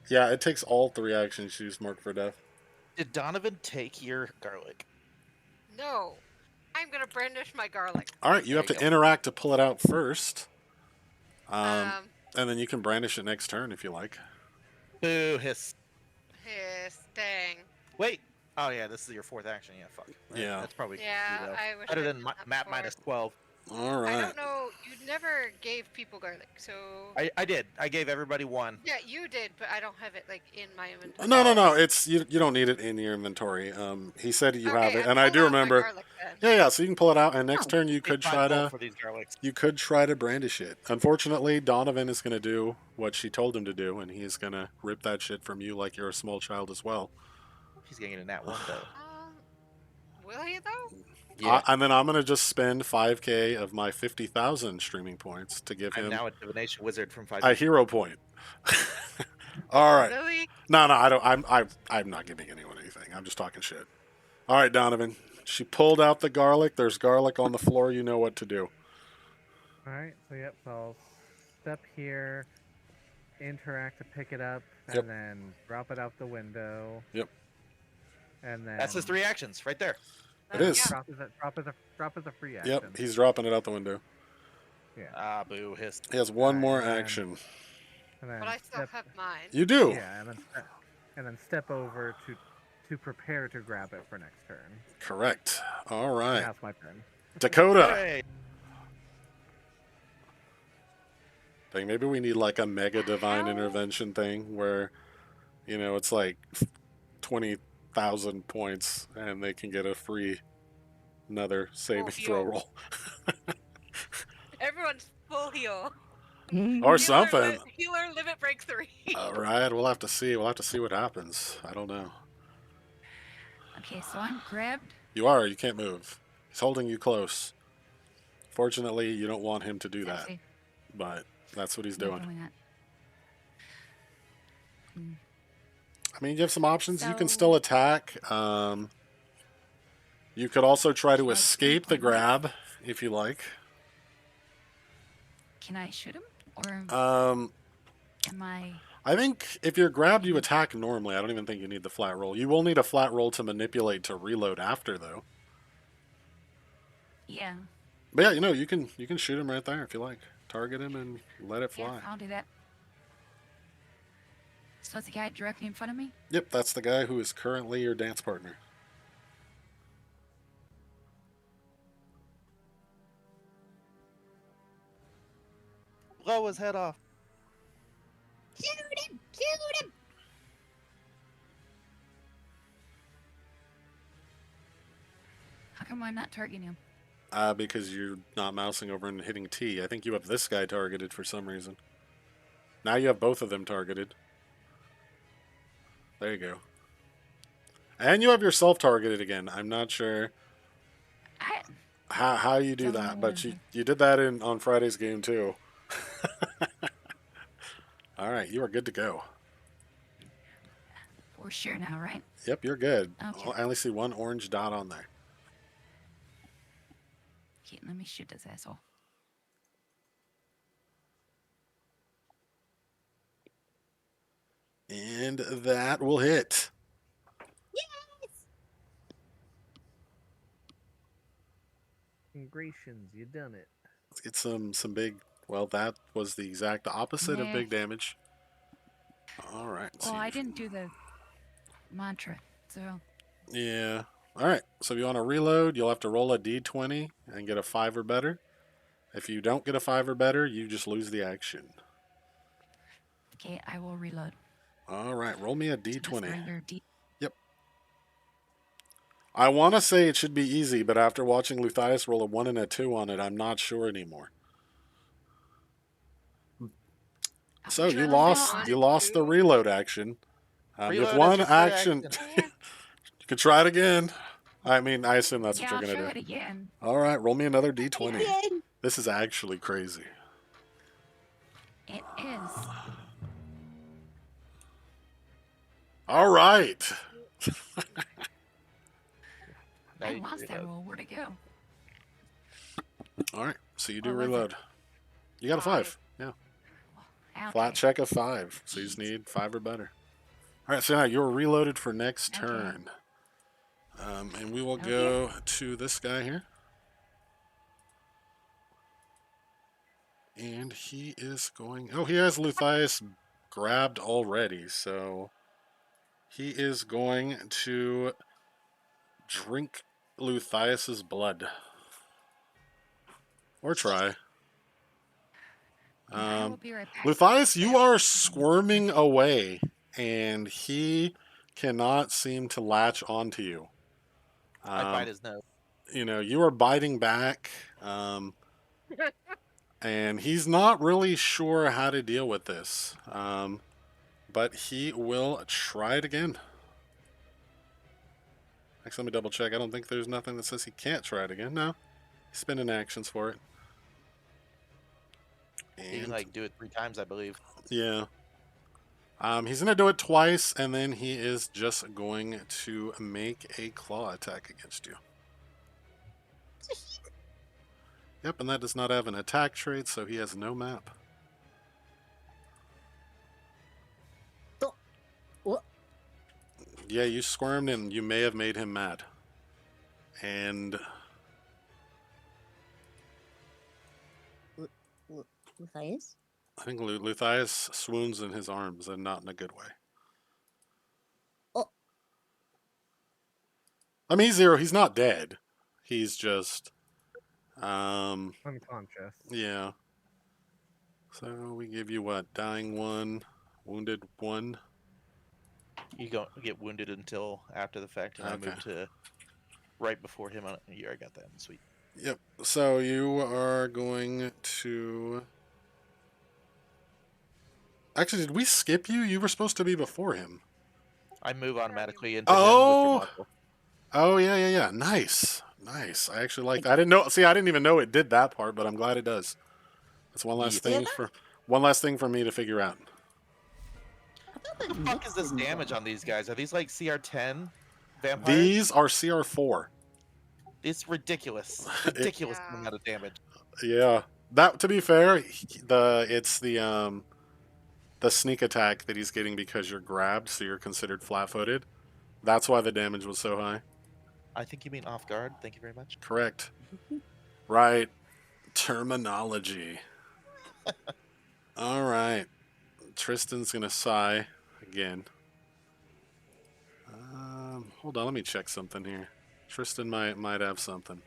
Yeah, it takes all 3 actions to use Mark for Death. Did Donovan take your garlic? No, I'm gonna brandish my garlic. All right, you There have you to go. interact to pull it out first. Um, And then you can brandish it next turn if you like. Boo, hiss. dang. Wait. Oh, yeah, this is your 4th action. Yeah, fuck. Yeah. That's probably Yeah, true, though. I wish Better I'd than done that map before. minus 12. All right. I don't know. You never gave people garlic, so. I did. I gave everybody 1. Yeah, you did, but I don't have it like in my inventory. No. It's you don't need it in your inventory. He said you have Okay, it, and I pulled do out my remember. garlic then. Yeah. So you can pull it out, and next Oh. turn you could try to for these garlics. brandish it. Unfortunately, Donovan is going to do what she told him to do, and he's going to rip that shit from you like you're a small child as well. He's getting a nat 1, though. Will he though? Yeah. And then I'm going to just spend 5K of my 50,000 streaming points to give I'm him now a divination wizard from 5. a hero point. All right. Really? No, I don't. I'm not giving anyone anything. I'm just talking shit. All right, Donovan. She pulled out the garlic. There's garlic on the floor. You know what to do. All right, so yep, so I'll step here, interact to pick it up, and Yep. then drop it out the window. Yep. And then That's his 3 actions right there. It is. Drop is a free action. Yep, he's dropping it out the window. Yeah. Ah, boo, hiss. He has one Alright, more and then- action. And then But I still step, have mine. You do. Yeah, and then step over to prepare to grab it for next turn. Correct. All And right. that's my turn. Dakota. Hey. Dang, maybe we need like a mega divine How? intervention thing where, it's like 20,000 points and they can get a free another saving throw heal. roll. Everyone's full heal. Or something. Healer limit break 3. All right, we'll have to see. We'll have to see what happens. I don't know. Okay, so I'm grabbed. You are. You can't move. He's holding you close. Fortunately, you don't want him to do that, Sexy. but that's what he's No, doing. doing that. I mean, you have some options. You can So- still attack. You could also try to Should I escape the keep my knife? grab if you like. Can I shoot him? Or Um, am I... I think if you're grabbed, you attack normally. I don't even think you need the flat roll. You will need a flat roll to manipulate to reload after, though. Yeah. But yeah, you can shoot him right there if you like. Target him and let it fly. Yeah, I'll do that. So it's the guy directly in front of me? Yep, that's the guy who is currently your dance partner. Blow his head off. Shoot him! Shoot him! How come I'm not targeting him? Because you're not mousing over and hitting T. I think you have this guy targeted for some reason. Now you have both of them targeted. There you go. And you have yourself targeted again. I'm not sure I... how you do that, but you did that on Friday's game too. All right, you are good to go. For sure now, right? Yep, you're good. Okay. I only see one orange dot on there. Okay, let me shoot this asshole. And that will hit. Congratulations, you done it. Let's get some big. Well, that was the exact opposite of Meh. big damage. All right. Well, I didn't do the mantra, so... Yeah. All right. So if you want to reload, you'll have to roll a d20 and get a 5 or better. If you don't get a 5 or better, you just lose the action. Okay, I will reload. All right, roll me a So that's d20. regular D. Yep. I want to say it should be easy, but after watching Luthias roll a 1 and a 2 on it, I'm not sure anymore. I'll So you try lost. on. You lost the reload action. With Reload one as your free action, action. you could try it again. I mean, I assume that's what Yeah, you're I'll gonna try do. it again. All right, roll me another d20. Again. This is actually crazy. It is. All right. Now I you can lost that reload. roll. Where'd it go? All right. So you do What was it? reload. You got a 5. Yeah. Okay. Flat check of 5. So you just need 5 or better. All right. So now you're reloaded for next Okay. turn. And we will Okay. go to this guy here. And he is going. Oh, he has Luthias grabbed already. So he is going to drink Luthias's blood. Or try. And I will be right back. Luthias, you are squirming away, and he cannot seem to latch onto you. I bite his nose. You know, you are biting back, and he's not really sure how to deal with this. But he will try it again. Actually, let me double check. I don't think there's nothing that says he can't try it again. No. He's spending actions for it. You can And, like do it 3 times, I believe. yeah. He's going to do it twice, and then he is just going to make a claw attack against you. Yep, and that does not have an attack trait, so he has no map. What? Yeah, you squirmed, and you may have made him mad. And Matthias? I think Luthias swoons in his arms, and not in a good way. Oh. I mean, he's not dead. He's just, Unconscious. yeah. So we give you what? Dying 1, wounded 1. You don't get wounded until after the fact, and I Okay. moved to right before him. I got that. Sweet. Yep. So you are going to. Actually, did we skip you? You were supposed to be before him. I move automatically into Oh! him with your module. Oh yeah. Nice. I actually like that. I didn't know. See, I didn't even know it did that part, but I'm glad it does. That's one last Yeah. thing for me to figure out. What the fuck is this damage on these guys? Are these like CR10 vampires? These are CR4. It's ridiculous. Ridiculous Yeah. amount of damage. Yeah. That, to be fair, it's the sneak attack that he's getting because you're grabbed, so you're considered flat-footed. That's why the damage was so high. I think you mean off guard. Thank you very much. Correct. Right. Terminology. All right. Tristan's gonna sigh again. Hold on, let me check something here. Tristan might have something.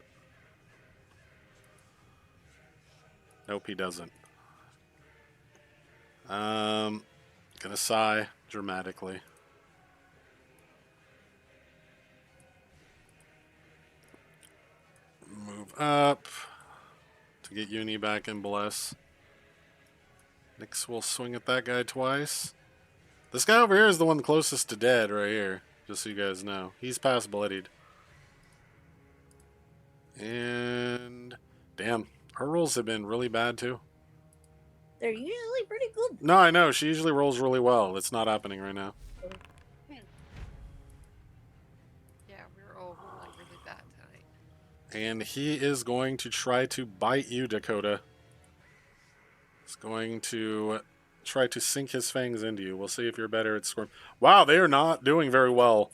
Nope, he doesn't. Gonna sigh dramatically. Move up to get Uni back in Bless. Nyx will swing at that guy twice. This guy over here is the one closest to dead right here, just so you guys know. He's past bloodied. And damn, her rolls have been really bad too. They're usually pretty good. No, I know. She usually rolls really well. It's not happening right now. Yeah, we were all rolling really bad tonight. And he is going to try to bite you, Dakota. He's going to try to sink his fangs into you. We'll see if you're better at squirm. Wow, they are not doing very well.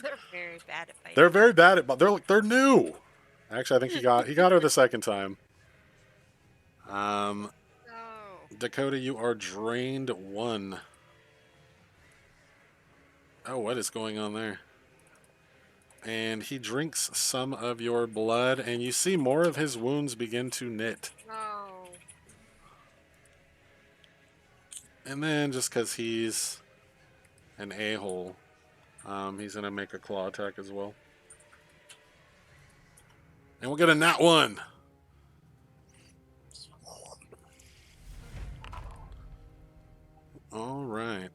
They're very bad at fighting. They're very bad at, but they're new. Actually, I think he got her the second time. No. Dakota, you are drained 1. Oh, what is going on there? And he drinks some of your blood, and you see more of his wounds begin to knit. No. And then just because he's an a-hole, he's going to make a claw attack as well. And we'll get a nat 1. All right.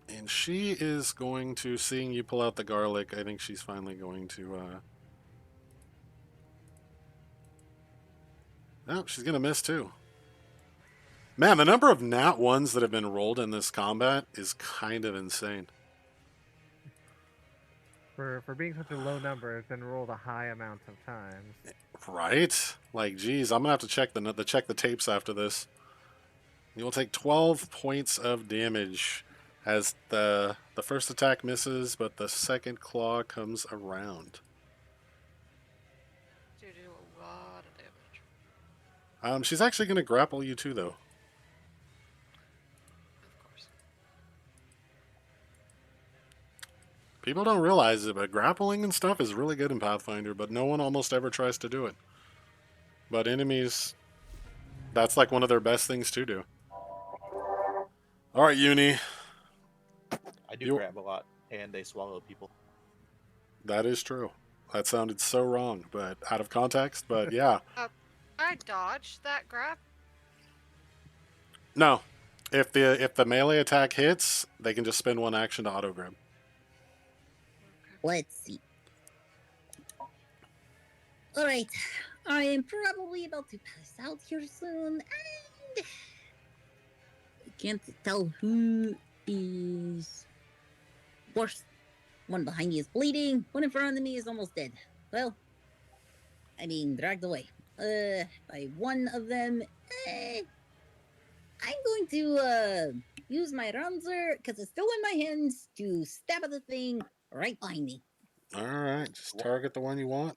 And she is going to, seeing you pull out the garlic, I think she's finally going to... Oh, she's going to miss too. Man, the number of nat 1s that have been rolled in this combat is kind of insane. For being such a low number, it's been rolled a high amount of times. Right? Like, geez, I'm gonna have to check the tapes after this. You will take 12 points of damage as the first attack misses, but the second claw comes around. Do a lot of damage. She's actually gonna grapple you too, though. Of course. People don't realize it, but grappling and stuff is really good in Pathfinder, but no one almost ever tries to do it. But enemies, that's like one of their best things to do. All right, Uni. I do grab a lot, and they swallow people. That is true. That sounded so wrong, but out of context. But yeah. I dodged that grab. No. If the melee attack hits, they can just spend one action to auto grab. Let's see. Alright. I am probably about to pass out here soon, and I can't tell who is worse. One behind me is bleeding, one in front of me is almost dead. Well, I mean, dragged away. By one of them, I'm going to, use my Ramser, because it's still in my hands, to stab at the thing right behind me. Alright, just target the one you want.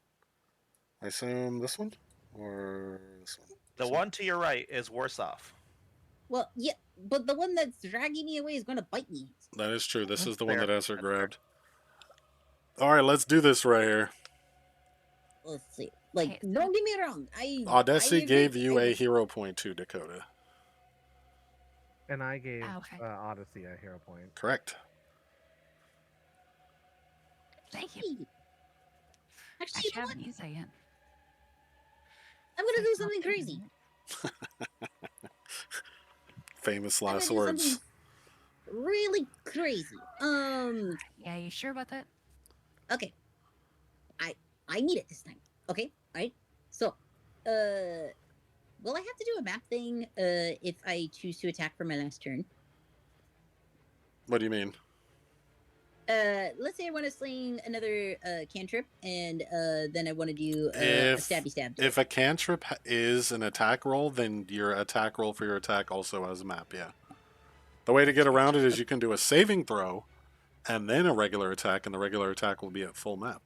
I assume this one? Or this one? The one to your right is worse off. Well, yeah, but the one that's dragging me away is going to bite me. That is true. This That's is the one fair. that has her That's fair. grabbed. Alright, let's do this right here. Let's see. Like, Okay, don't get me wrong. I Odyssey agree. gave you a hero point too, Dakota. And I gave Okay. Odyssey a hero point. Correct. Thank you. Hey. I Actually, you just know what? haven't used that yet. I'm gonna do It's not something big crazy. Famous I'm gonna last do words. something really crazy. Yeah, you sure about that? Okay. I need it this time. Okay, right? So, will I have to do a map thing? If I choose to attack for my last turn? What do you mean? Let's say I want to sling another cantrip, and then I want to do a stabby stab. If a cantrip is an attack roll, then your attack roll for your attack also has a map, yeah. The way to get around it is you can do a saving throw, and then a regular attack, and the regular attack will be at full map.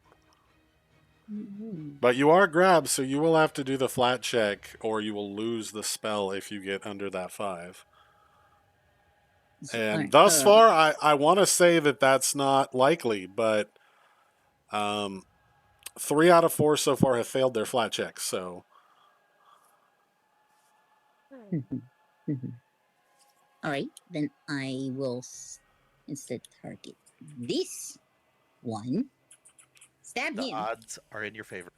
Mm-hmm. But you are grabbed, so you will have to do the flat check, or you will lose the spell if you get under that 5. And Alright, thus far, I want to say that that's not likely, but 3 out of 4 so far have failed their flat checks, so... All right, then I will instead target this one. Stab The him. odds are in your favor.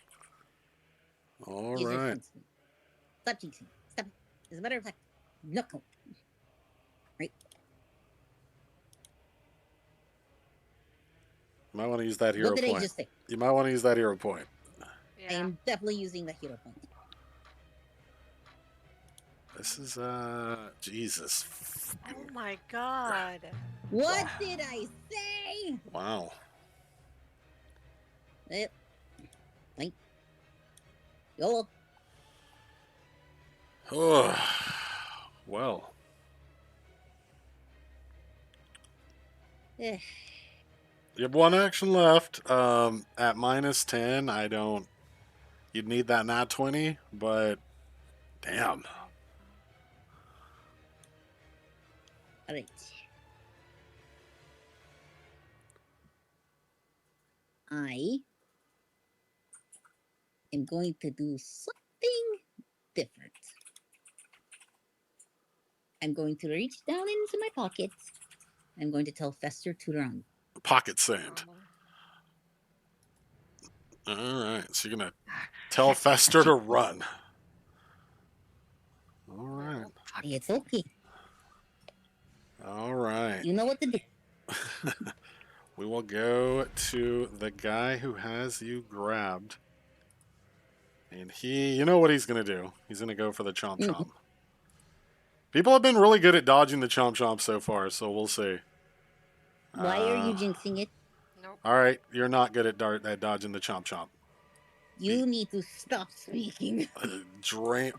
All Use your right. sense. Stop jinxing. Stop. As a matter of fact, knuckle. Right. You might want to use that hero What did point. I just say? You might want to use that hero point. I Yeah. am definitely using the hero point. This is, Jesus. Oh my god. What did I say? Wow. Like, YOLO. Oh, well. Eh, You have 1 action left. At -10, I don't... You'd need that nat 20, but... Damn. all right. I am going to do something different. I'm going to reach down into my pockets. I'm going to tell Fester to run. Pocket sand. All right, so you're gonna tell That's Fester to such a- run. All right. It's okay. All right. You know what to do. We will go to the guy who has you grabbed. And you know what he's going to do. He's going to go for the Chomp Chomp. People have been really good at dodging the Chomp Chomp so far, so we'll see. Why are you jinxing it? Nope. All right, you're not good at dodging the Chomp Chomp. You need to stop speaking.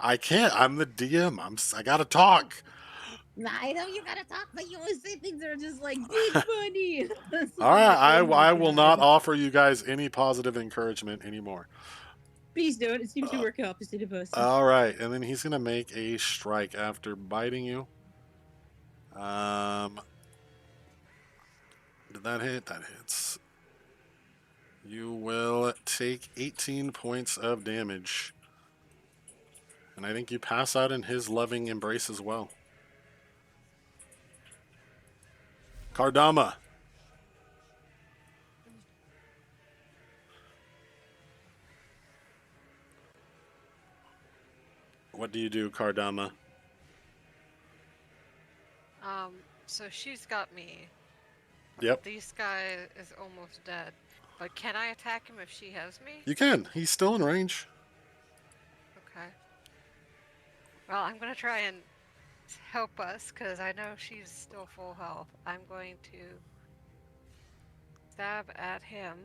I can't. I'm the DM. I got to talk. I know you gotta talk, but you always say things that are just like big money. All right, Oh my I will not God. offer you guys any positive encouragement anymore. Please don't. It seems to work opposite of us. All right, and then he's going to make a strike after biting you. Did that hit? That hits. You will take 18 points of damage. And I think you pass out in his loving embrace as well. Kardama. What do you do, Kardama? So she's got me. Yep. This guy is almost dead. But can I attack him if she has me? You can. He's still in range. Okay. Well, I'm gonna try and help us because I know she's still full health. I'm going to stab at him.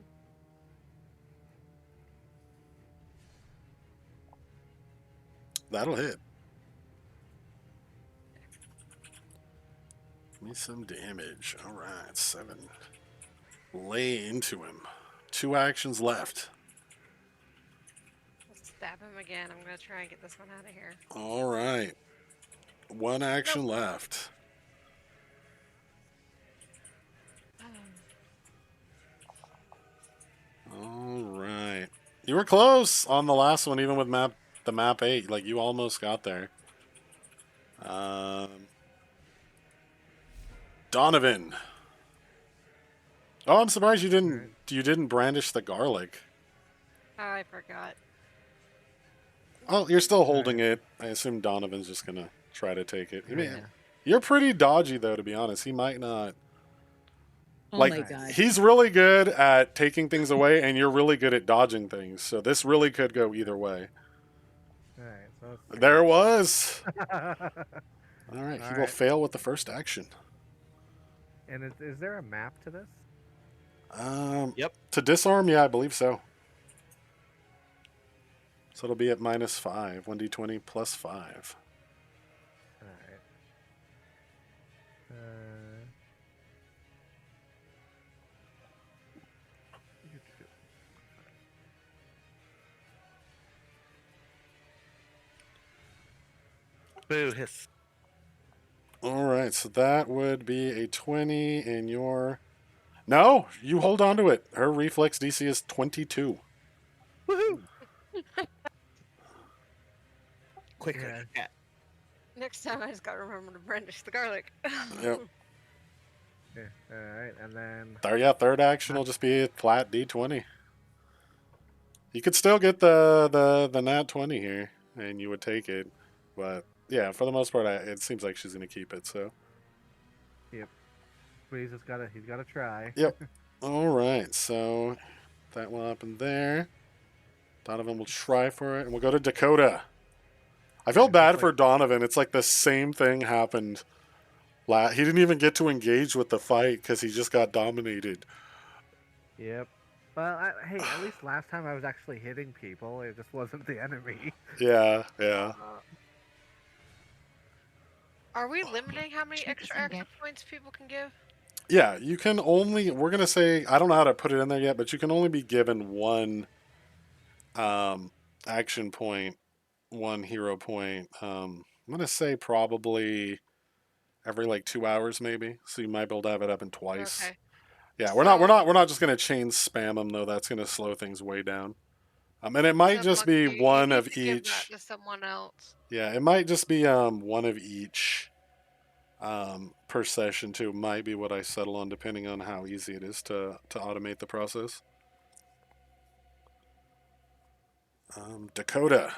That'll hit. Give me some damage. All right, 7. Lay into him. 2 actions left. Let's stab him again. I'm gonna try and get this one out of here. All right. 1 action left. All right. You were close on the last one, even with the map 8. Like, you almost got there. Donovan. Oh, I'm surprised you didn't brandish the garlic. Oh, I forgot. Oh, you're still holding it. I assume Donovan's just gonna try to take it. Yeah. You're pretty dodgy, though, to be honest. He might not. Oh Like, my God. he's really good at taking things away, and you're really good at dodging things. So this really could go either way. All right, so There it was. it's- All right, he All will right. fail with the first action. And is there a map to this? Yep. To disarm, yeah, I believe so. So it'll be at -5, 1d20 plus 5. All right. Boo hiss. All right, so that would be a 20, and your... No, you hold on to it. Her reflex DC is 22. Woohoo! Quick, Yeah. cat. Next time I just gotta remember to brandish the garlic. Yep. Yeah, all right, and then Third action will just be a flat D20. You could still get the nat 20 here, and you would take it. But, yeah, for the most part, it seems like she's going to keep it, so... but he's got to try. Yep. All right, so that will happen there. Donovan will try for it, and we'll go to Dakota. I feel Yeah, bad just for like- Donovan. It's like the same thing happened. He didn't even get to engage with the fight because he just got dominated. Yep. Well, hey, at least last time I was actually hitting people. It just wasn't the enemy. Yeah. Are we limiting how many Shoot extra this action thing points people can give? Yeah, you can only... We're going to say... I don't know how to put it in there yet, but you can only be given 1 action point, 1 hero point. I'm going to say probably every, 2 hours, maybe. So you might be able to have it up in twice. Okay. Yeah, we're not just gonna chain spam them though. That's gonna slow things way down. And it might So just be Monkey, you one need of to give each. that to someone else. Yeah, it might just be one of each per session too might be what I settle on, depending on how easy it is to automate the process. Dakota.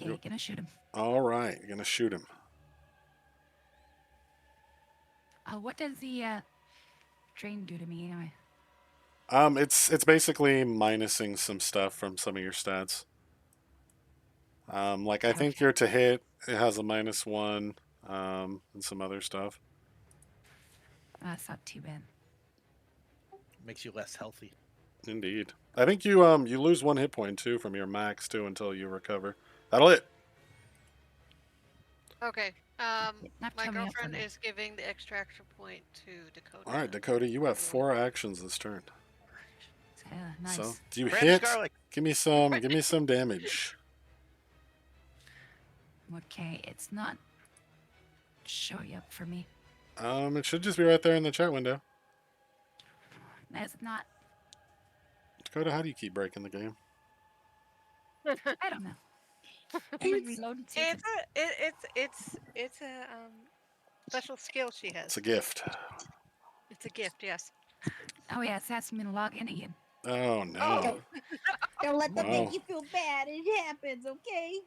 Okay, gonna shoot him. All right, you're gonna shoot him. What does the drain do to me anyway? It's basically minusing some stuff from some of your stats. Like I think Okay. your to hit, it has a -1, and some other stuff. That's not too bad. Makes you less healthy. Indeed. I think you you lose 1 hit point too from your max too until you recover. That'll hit. Okay. Not My coming up girlfriend on that. is giving the extra point to Dakota. All right, Dakota, you have 4 actions this turn. Nice. So do you Brandon's hit? garlic. Give me some damage. Okay, it's not showing up for me. It should just be right there in the chat window. That's not. Dakota, how do you keep breaking the game? I don't know. I'm gonna reload and see if It's a special skill she has. It's a gift. It's a gift, yes. Oh yeah, it's asking me to log in again. Oh no. Oh. Don't let them Wow. make you feel bad. It happens, okay?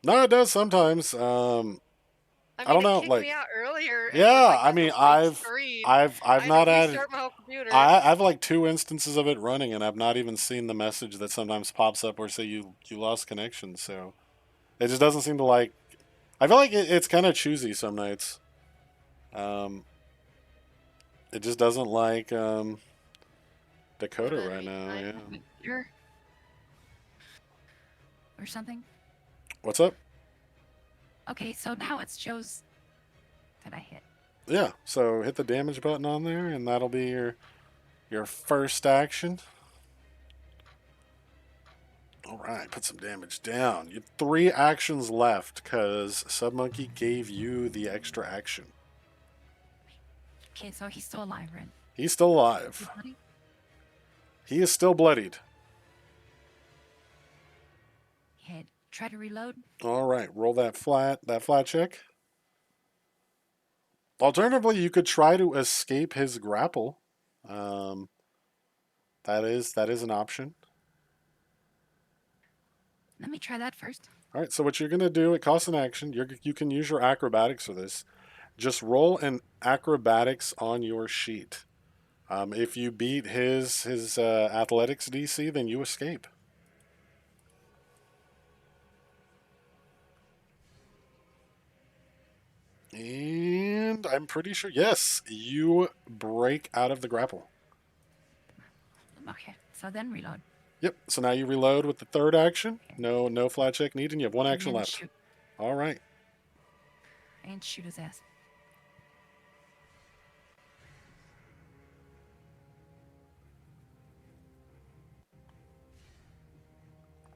No, it does sometimes. I don't mean, know, it kicked like- me out earlier. And Yeah, it was like I this mean, big I've screen. I've I had not to had. restart my whole computer. I have like 2 instances of it running, and I've not even seen the message that sometimes pops up where say you lost connection. So it just doesn't seem to like. I feel like it's kind of choosy some nights. It just doesn't like Dakota Well, right now. I- Yeah. Computer or something. What's up? Okay, so now it shows that I hit. Yeah. So hit the damage button on there, and that'll be your first action. All right, put some damage down. You have 3 actions left because Submonkey gave you the extra action. Okay, so he's still alive, right? He's still alive. Bloody? He is still bloodied. Hit. Try to reload. All right, roll that flat check. Alternatively, you could try to escape his grapple. That is an option. Let me try that first. All right, so what you're gonna do? It costs an action. You can use your acrobatics for this. Just roll an acrobatics on your sheet. If you beat his athletics DC, then you escape. And I'm pretty sure, yes, you break out of the grapple. Okay, so then reload. Yep. So now you reload with the 3rd action. No flat check needed. And you have 1 And action then left. Shoot. All right. And shoot his ass.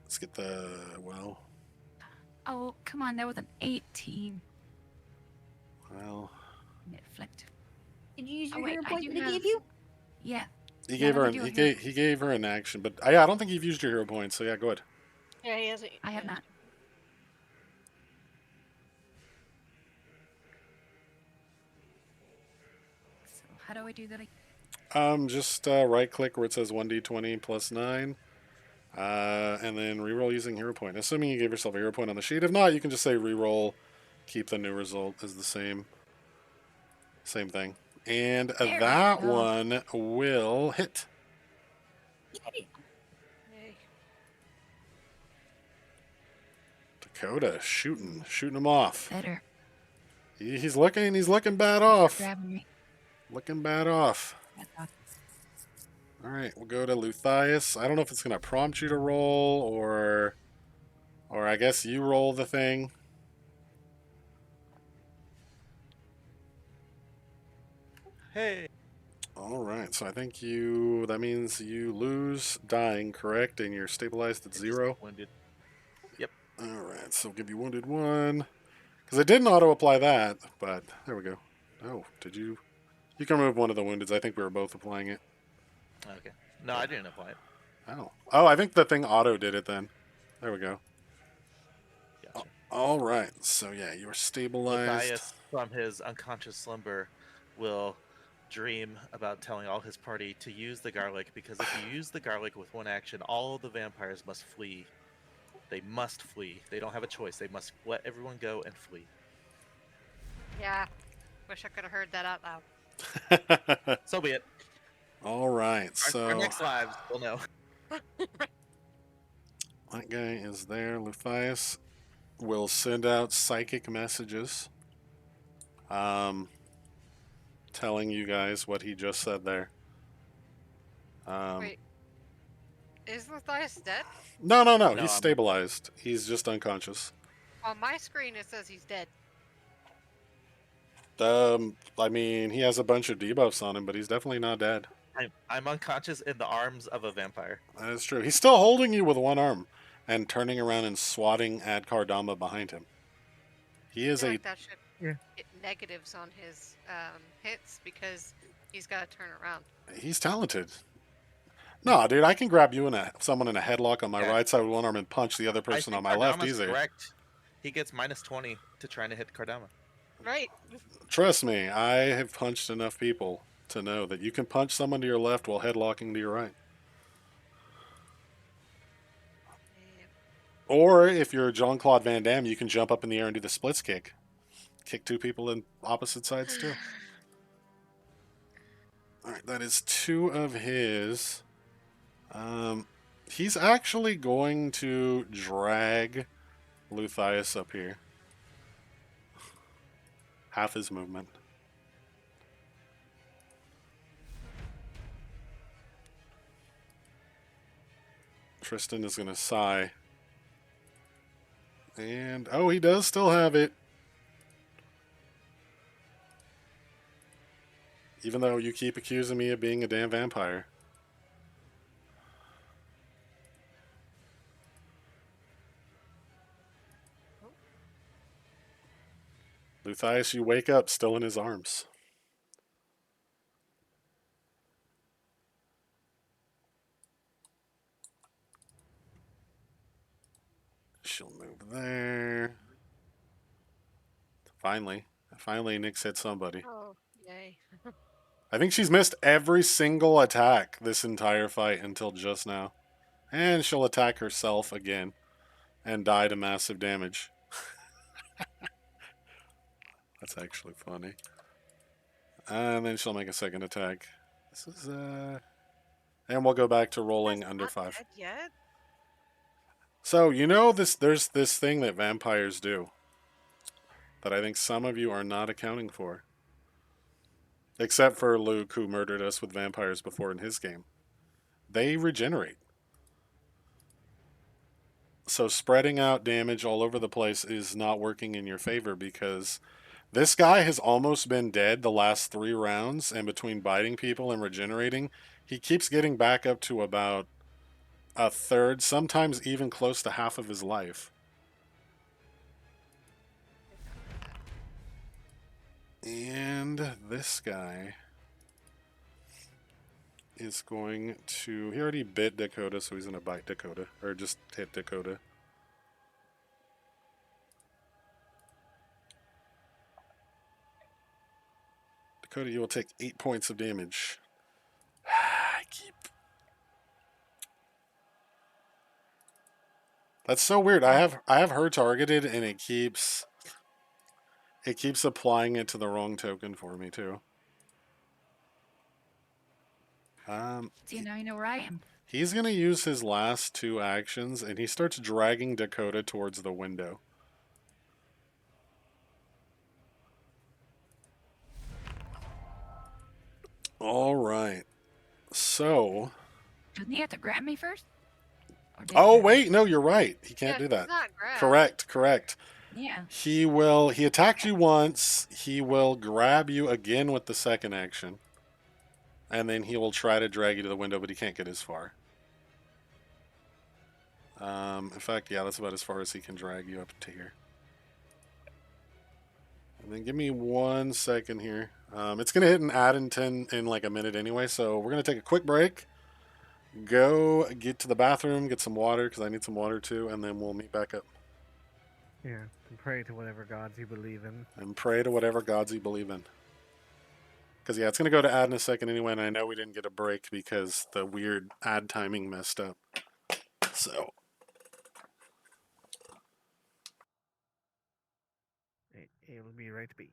Let's get the Oh, come on, that was an 18. well. And it flipped. Did you use Oh, your wait, hero I point do that he have- gave you? Yeah. He Yeah, gave her let an me do he it gave, he gave her an action, but yeah, I don't think you've used your hero points. So yeah, go ahead. Yeah, he hasn't. I have not. So how do I do that? Just right click where it says 1d20 plus 9, and then reroll using hero point. Assuming you gave yourself a hero point on the sheet. If not, you can just say reroll, keep the new result as the same thing. And There we that go. one will hit. Yay. Dakota shooting him off. Better. He's looking bad off. Grabbing me. Looking bad off. That's awesome. All right, we'll go to Luthias. I don't know if it's gonna prompt you to roll or I guess you roll the thing. Hey. All right, so I think that means you lose dying, correct? And you're stabilized at 0. Wounded. All right, so give you wounded 1. Because it didn't auto-apply that, but there we go. Oh, did you? You can remove one of the woundeds. I think we were both applying it. Okay. No, I didn't apply it. Oh, I think the thing auto did it then. There we go. Gotcha. All right. So yeah, you're stabilized. Matthias, from his unconscious slumber, will dream about telling all his party to use the garlic, because if you use the garlic with one action, all of the vampires must flee. They must flee. They don't have a choice. They must let everyone go and flee. Yeah. Wish I could have heard that out loud. So be it. All right. Our So next lives, we'll know. that guy is there. Luthius will send out psychic messages, telling you guys what he just said there. Wait, is Matthias dead? No, No, he's I'm- stabilized. He's just unconscious. On my screen, it says he's dead. I mean, he has a bunch of debuffs on him, but he's definitely not dead. I'm unconscious in the arms of a vampire. That is true. He's still holding you with one arm and turning around and swatting at Kardama behind him. He I is feel a like that should Yeah. get negatives on his hits because he's got to turn around. he's talented. No, dude, I can grab you and someone in a headlock on my Yeah. right side with one arm and punch the other I person think on my left Kardama's easy. correct. He gets -20 to trying to hit Kardama. Right. Trust me, I have punched enough people to know that you can punch someone to your left while headlocking to your right. Or if you're Jean-Claude Van Damme, you can jump up in the air and do the splits kick. Kick two people in opposite sides too. Alright, that is 2 of his. He's actually going to drag Luthius up here. Half his movement. Tristan is going to sigh. And, oh, he does still have it. Even though you keep accusing me of being a damn vampire. Luthius, you wake up still in his arms. She'll move there. Finally, Nyx hit somebody. Oh, yay. I think she's missed every single attack this entire fight until just now. And she'll attack herself again and die to massive damage. That's actually funny. And then she'll make a second attack. This is and we'll go back to rolling That's under not 5. dead yet? So, you know there's this thing that vampires do that I think some of you are not accounting for. Except for Luke, who murdered us with vampires before in his game. They regenerate. So spreading out damage all over the place is not working in your favor because this guy has almost been dead the last 3 rounds, and between biting people and regenerating, he keeps getting back up to about a third, sometimes even close to half of his life. And this guy is going to... He already bit Dakota, so he's going to bite Dakota. Or just hit Dakota. Dakota, you will take 8 points of damage. I keep... That's so weird. I have her targeted, and it keeps applying it to the wrong token for me too. See, now you know where I am. He's gonna use his last 2 actions, and he starts dragging Dakota towards the window. All right. So. Doesn't he have to grab me first? Or did he Oh grab me? wait, no, you're right. He can't do It's that. not grab. Correct. Yeah. He attacked you once. He will grab you again with the second action. And then he will try to drag you to the window, but he can't get as far. In fact, yeah, that's about as far as he can drag you up to here. And then give me 1 second here. It's going to hit an add in like a minute anyway, so we're going to take a quick break. Go get to the bathroom, get some water, because I need some water too, and then we'll meet back up. Yeah. And pray to whatever gods you believe in. And pray to whatever gods you believe in. Because, yeah, it's going to go to ad in a second anyway, and I know we didn't get a break because the weird ad timing messed up. So, It'll be right back.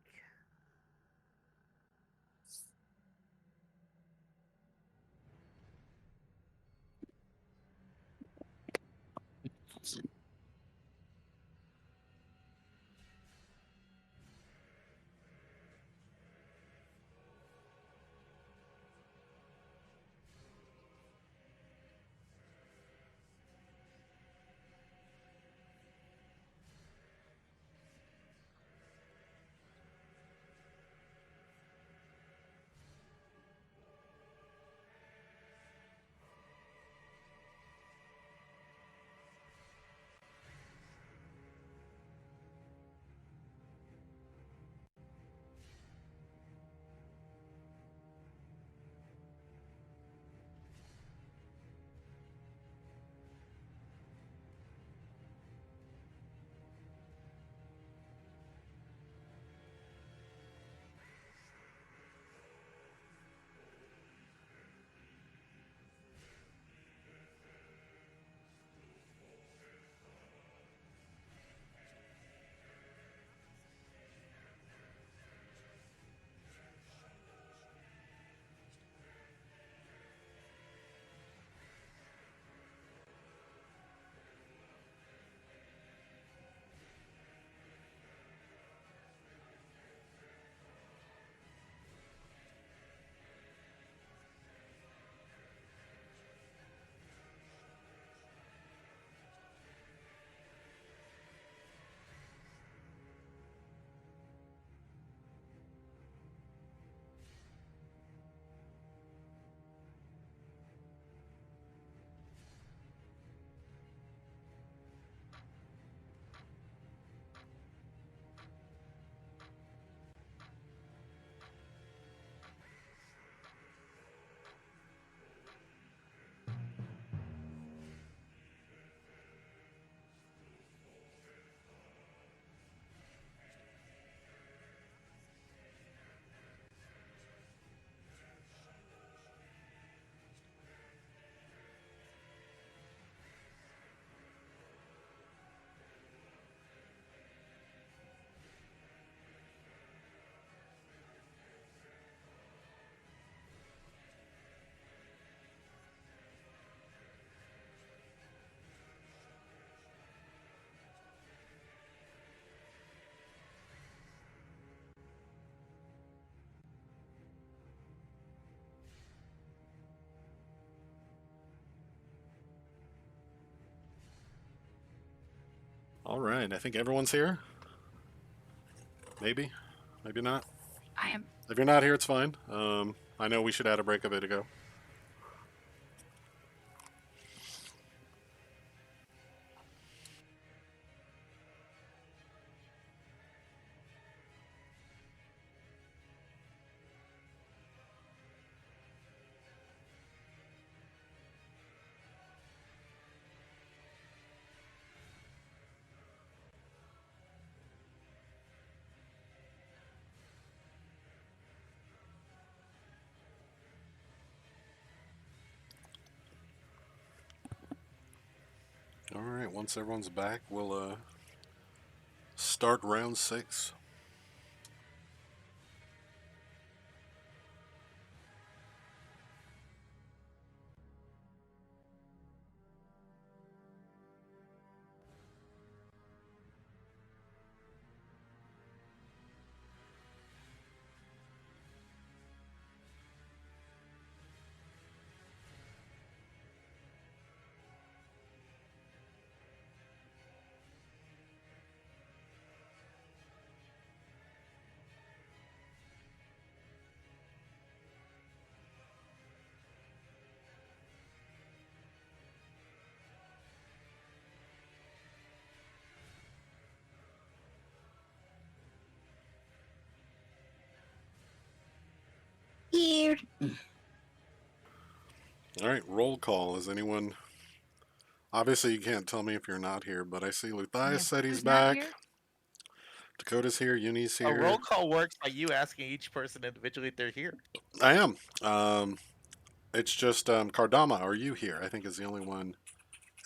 all right. I think everyone's here. Maybe. Maybe not. I am. If you're not here, it's fine. I know we should add a break a bit ago. All right. Once everyone's back, we'll start round 6. Here. All right. Roll call. Is anyone. Obviously, you can't tell me if you're not here, but I see Luthias Yeah, said he's who's not back. here? Dakota's here. Uni's A here. roll call works by you asking each person individually if they're here. I am. It's just Kardama. Are you here? I think is the only one,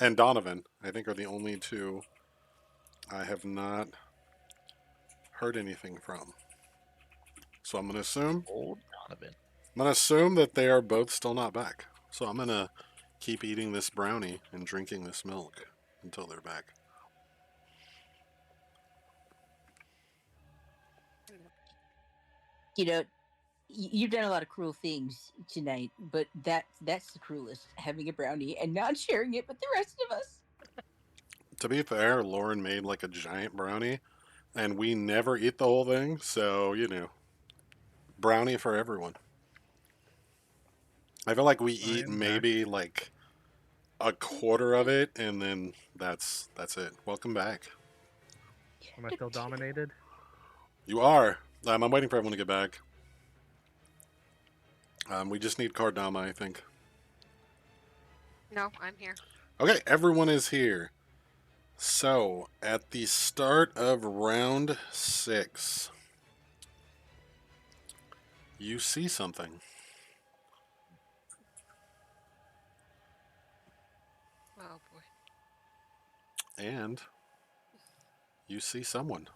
and Donovan. I think are the only two I have not heard anything from. So I'm gonna assume. Old Donovan. I'm gonna assume that they are both still not back. So I'm gonna keep eating this brownie and drinking this milk until they're back. You know, you've done a lot of cruel things tonight, but that's the cruelest, having a brownie and not sharing it with the rest of us. To be fair, Lauren made like a giant brownie, and we never eat the whole thing. So brownie for everyone. I feel like we eat am maybe like a quarter of it, and then that's it. Welcome back. Am I still dominated? You are. I'm waiting for everyone to get back. We just need Kardama, I think. No, I'm here. Okay, everyone is here. So, at the start of round 6, you see something. Oh boy. And you see someone.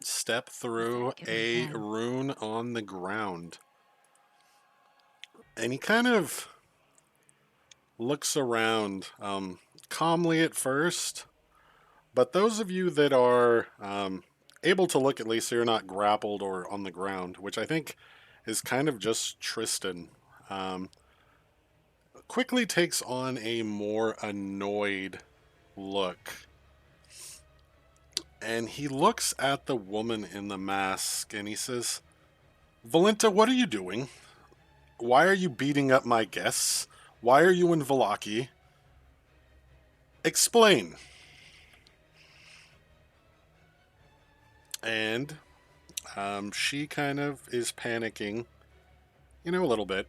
Step through Give it a again. rune on the ground. And he kind of looks around calmly at first. But those of you that are able to look, at least so you're not grappled or on the ground, which I think is kind of just Tristan, quickly takes on a more annoyed look. And he looks at the woman in the mask and he says, Valenta, what are you doing? Why are you beating up my guests? Why are you in Valaki? Explain. And she kind of is panicking, a little bit.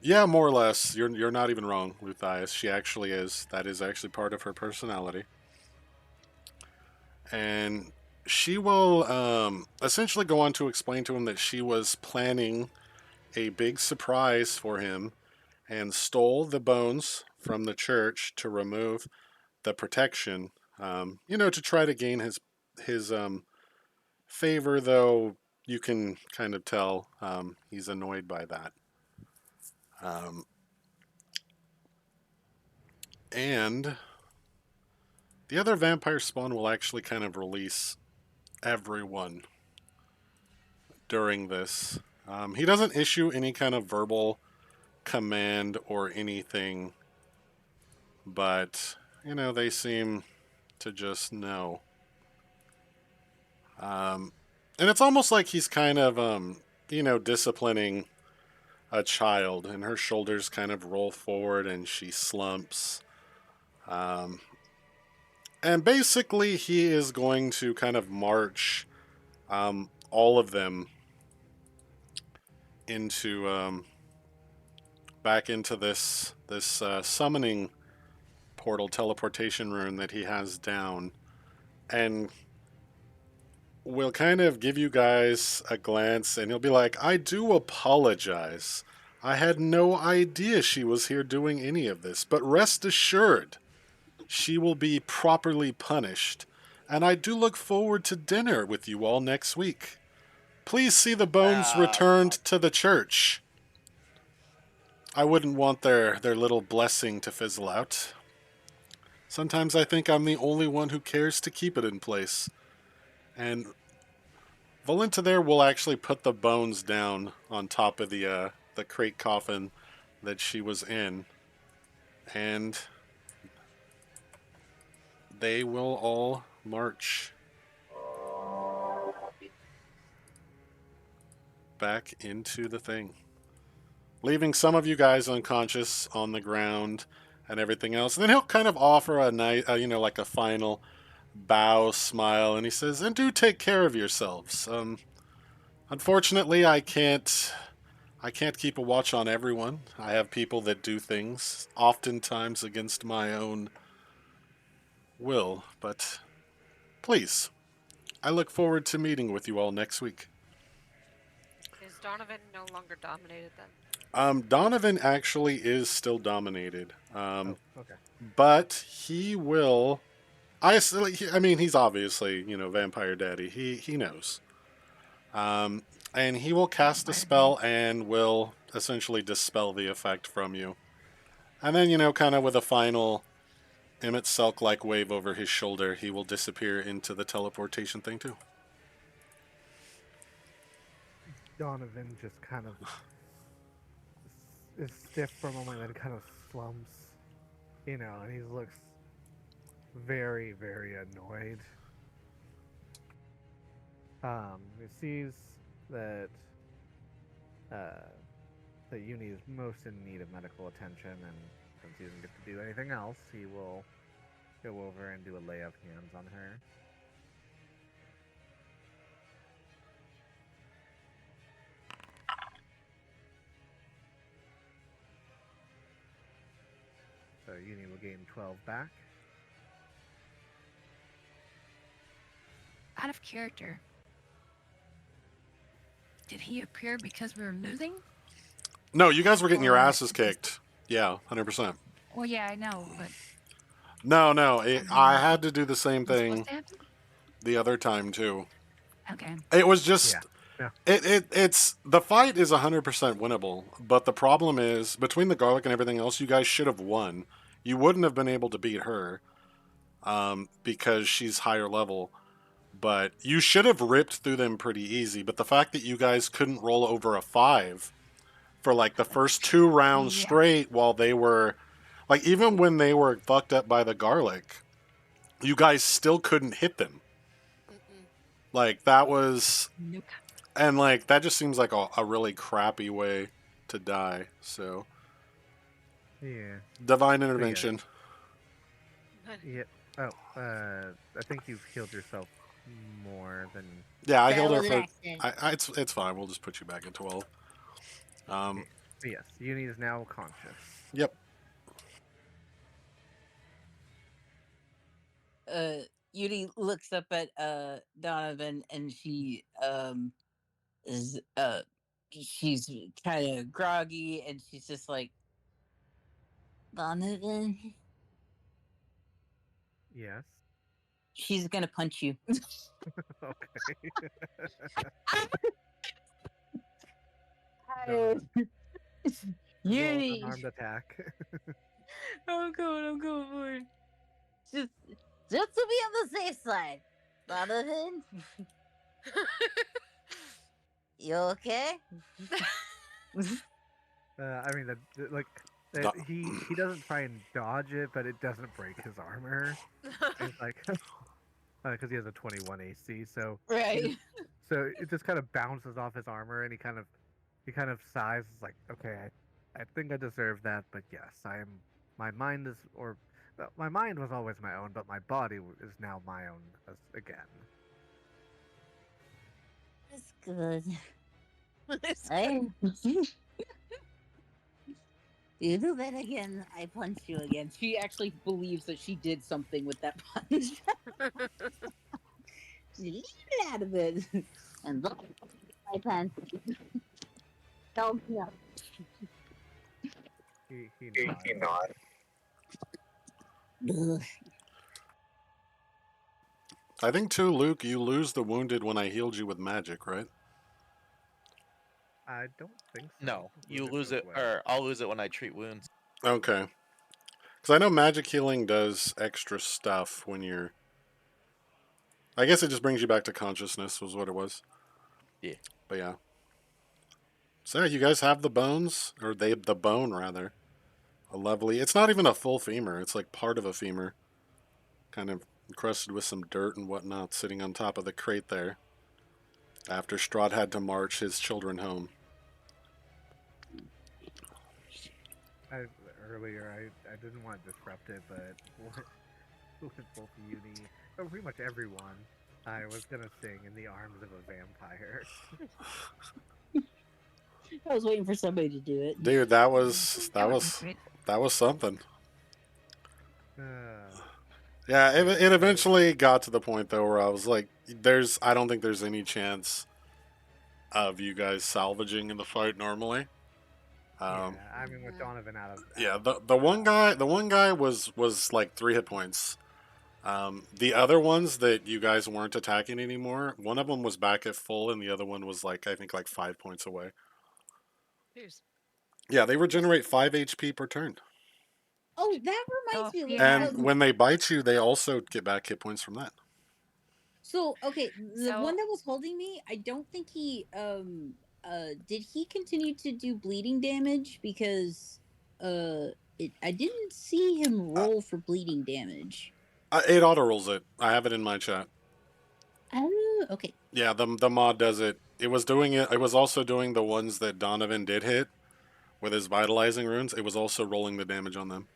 Yeah, more or less. You're not even wrong, Luthias. She actually is. That is actually part of her personality. And she will essentially go on to explain to him that she was planning a big surprise for him and stole the bones from the church to remove the protection, to try to gain his favor, though you can kind of tell he's annoyed by that. And the other vampire spawn will actually kind of release everyone during this. He doesn't issue any kind of verbal command or anything, but, they seem to just know. And it's almost like he's kind of, disciplining a child, and her shoulders kind of roll forward and she slumps. And basically, he is going to kind of march all of them into back into this summoning portal teleportation rune that he has down, and we'll kind of give you guys a glance, and he'll be like, I do apologize. I had no idea she was here doing any of this, but rest assured, she will be properly punished, and I do look forward to dinner with you all next week. Please see the bones returned to the church. I wouldn't want their little blessing to fizzle out. Sometimes I think I'm the only one who cares to keep it in place. And Valenta there will actually put the bones down on top of the crate coffin that she was in. And they will all march back into the thing, leaving some of you guys unconscious on the ground and everything else. And then he'll kind of offer a nice, like a final bow, smile, and he says, "And do take care of yourselves. Unfortunately, I can't I can't keep a watch on everyone. I have people that do things, oftentimes against my own will. But please, I look forward to meeting with you all next week. Is Donovan no longer dominated then? Donovan actually is still dominated. Oh, okay. But he will. I mean, he's obviously, Vampire Daddy. He knows. Um, and he will cast a spell and will essentially dispel the effect from you. And then, kind of with a final Emmett Selk like wave over his shoulder, he will disappear into the teleportation thing too. Donovan just kind of is stiff for a moment, then kind of slumps, and he looks very, very annoyed. He sees that that Uni is most in need of medical attention, and since he doesn't get to do anything else, he will go over and do a lay of hands on her. So Uni will gain 12 back. Out of character. Did he appear because we were losing? No, you guys were getting your Or- asses kicked. Yeah, 100%. Well, yeah, I know, but No, I mean, had to do the same was supposed thing to happen? the other time too. Okay. It was just Yeah. it's the fight is 100% winnable, but the problem is between the garlic and everything else, you guys should have won. You wouldn't have been able to beat her because she's higher level, but you should have ripped through them pretty easy. But the fact that you guys couldn't roll over a 5 for like the first 2 rounds Yeah. straight, while they were like, even when they were fucked up by the garlic, you guys still couldn't hit them. Mm-mm. Like that was. Nope. And, like, that just seems like a really crappy way to die. So, Yeah. divine intervention. Yeah. Oh, I think you've healed yourself more than. Yeah, I That healed her was an for. accident. It's fine. We'll just put you back at 12. Yes, Uni is now conscious. Yep. Yuri looks up at Donovan, and she is she's kind of groggy, and she's just like, Donovan, Yes. she's gonna punch you. Okay. I- Roll an Yuri, unarmed attack. I'm going for it. Just to be on the safe side. Donovan, you okay? I mean, like he doesn't try and dodge it, but it doesn't break his armor. It's like because he has a 21 AC, so Right. so it just kind of bounces off his armor, and he kind of sighs, like, okay, I think I deserve that, but yes, I am. My mind is, or my mind was always my own, but my body is now my own again. That's good. I... You do that again, I punch you again. She actually believes that she did something with that punch. She leave it out of it. And look, my pants. Don't me up. He nods. Ugh. I think, too, Luke, you lose the wounded when I healed you with magic, right? I don't think so. No, you Wounded lose goes it, away. or I'll lose it when I treat wounds. Okay. Because I know magic healing does extra stuff when you're. I guess it just brings you back to consciousness, was what it was. Yeah. But yeah. So, yeah, you guys have the bones, or the bone, rather. A lovely. It's not even a full femur, it's like part of a femur. Kind of encrusted with some dirt and whatnot, sitting on top of the crate there. After Strahd had to march his children home. Earlier, I didn't want to disrupt it, but with both Uni, or pretty much everyone, I was gonna sing "In the Arms of a Vampire." I was waiting for somebody to do it. Dude, that was Great. something. Uh, Yeah, it eventually got to the point though where I was like, I don't think there's any chance of you guys salvaging in the fight normally. yeah, I mean with Donovan out of Yeah, the one guy was like 3 hit points. The other ones that you guys weren't attacking anymore, one of them was back at full, and the other one was like I think like 5 points away. Jeez. Yeah, they regenerate 5 HP per turn, Oh, that reminds Oh, me. Like, yeah. and when they bite you, they also get back hit points from that. so okay, the So- one that was holding me, I don't think he did he continue to do bleeding damage because I didn't see him roll for bleeding damage. It auto rolls it. I have it in my chat. Oh, okay. Yeah, the mod does it. It was doing it. It was also doing the ones that Donovan did hit with his vitalizing runes. It was also rolling the damage on them.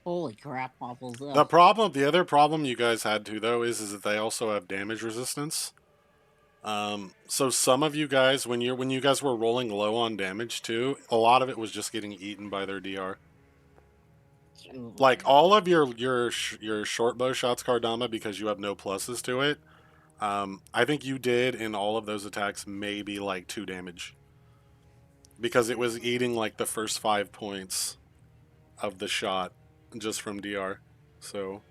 Holy crap, waffles! The other problem you guys had too, though, is that they also have damage resistance. So some of you guys, when you guys were rolling low on damage too, a lot of it was just getting eaten by their DR. Like all of your short bow shots, Kardama, because you have no pluses to it. I think you did in all of those attacks maybe like 2 damage because it was eating like the first 5 points of the shot just from DR. So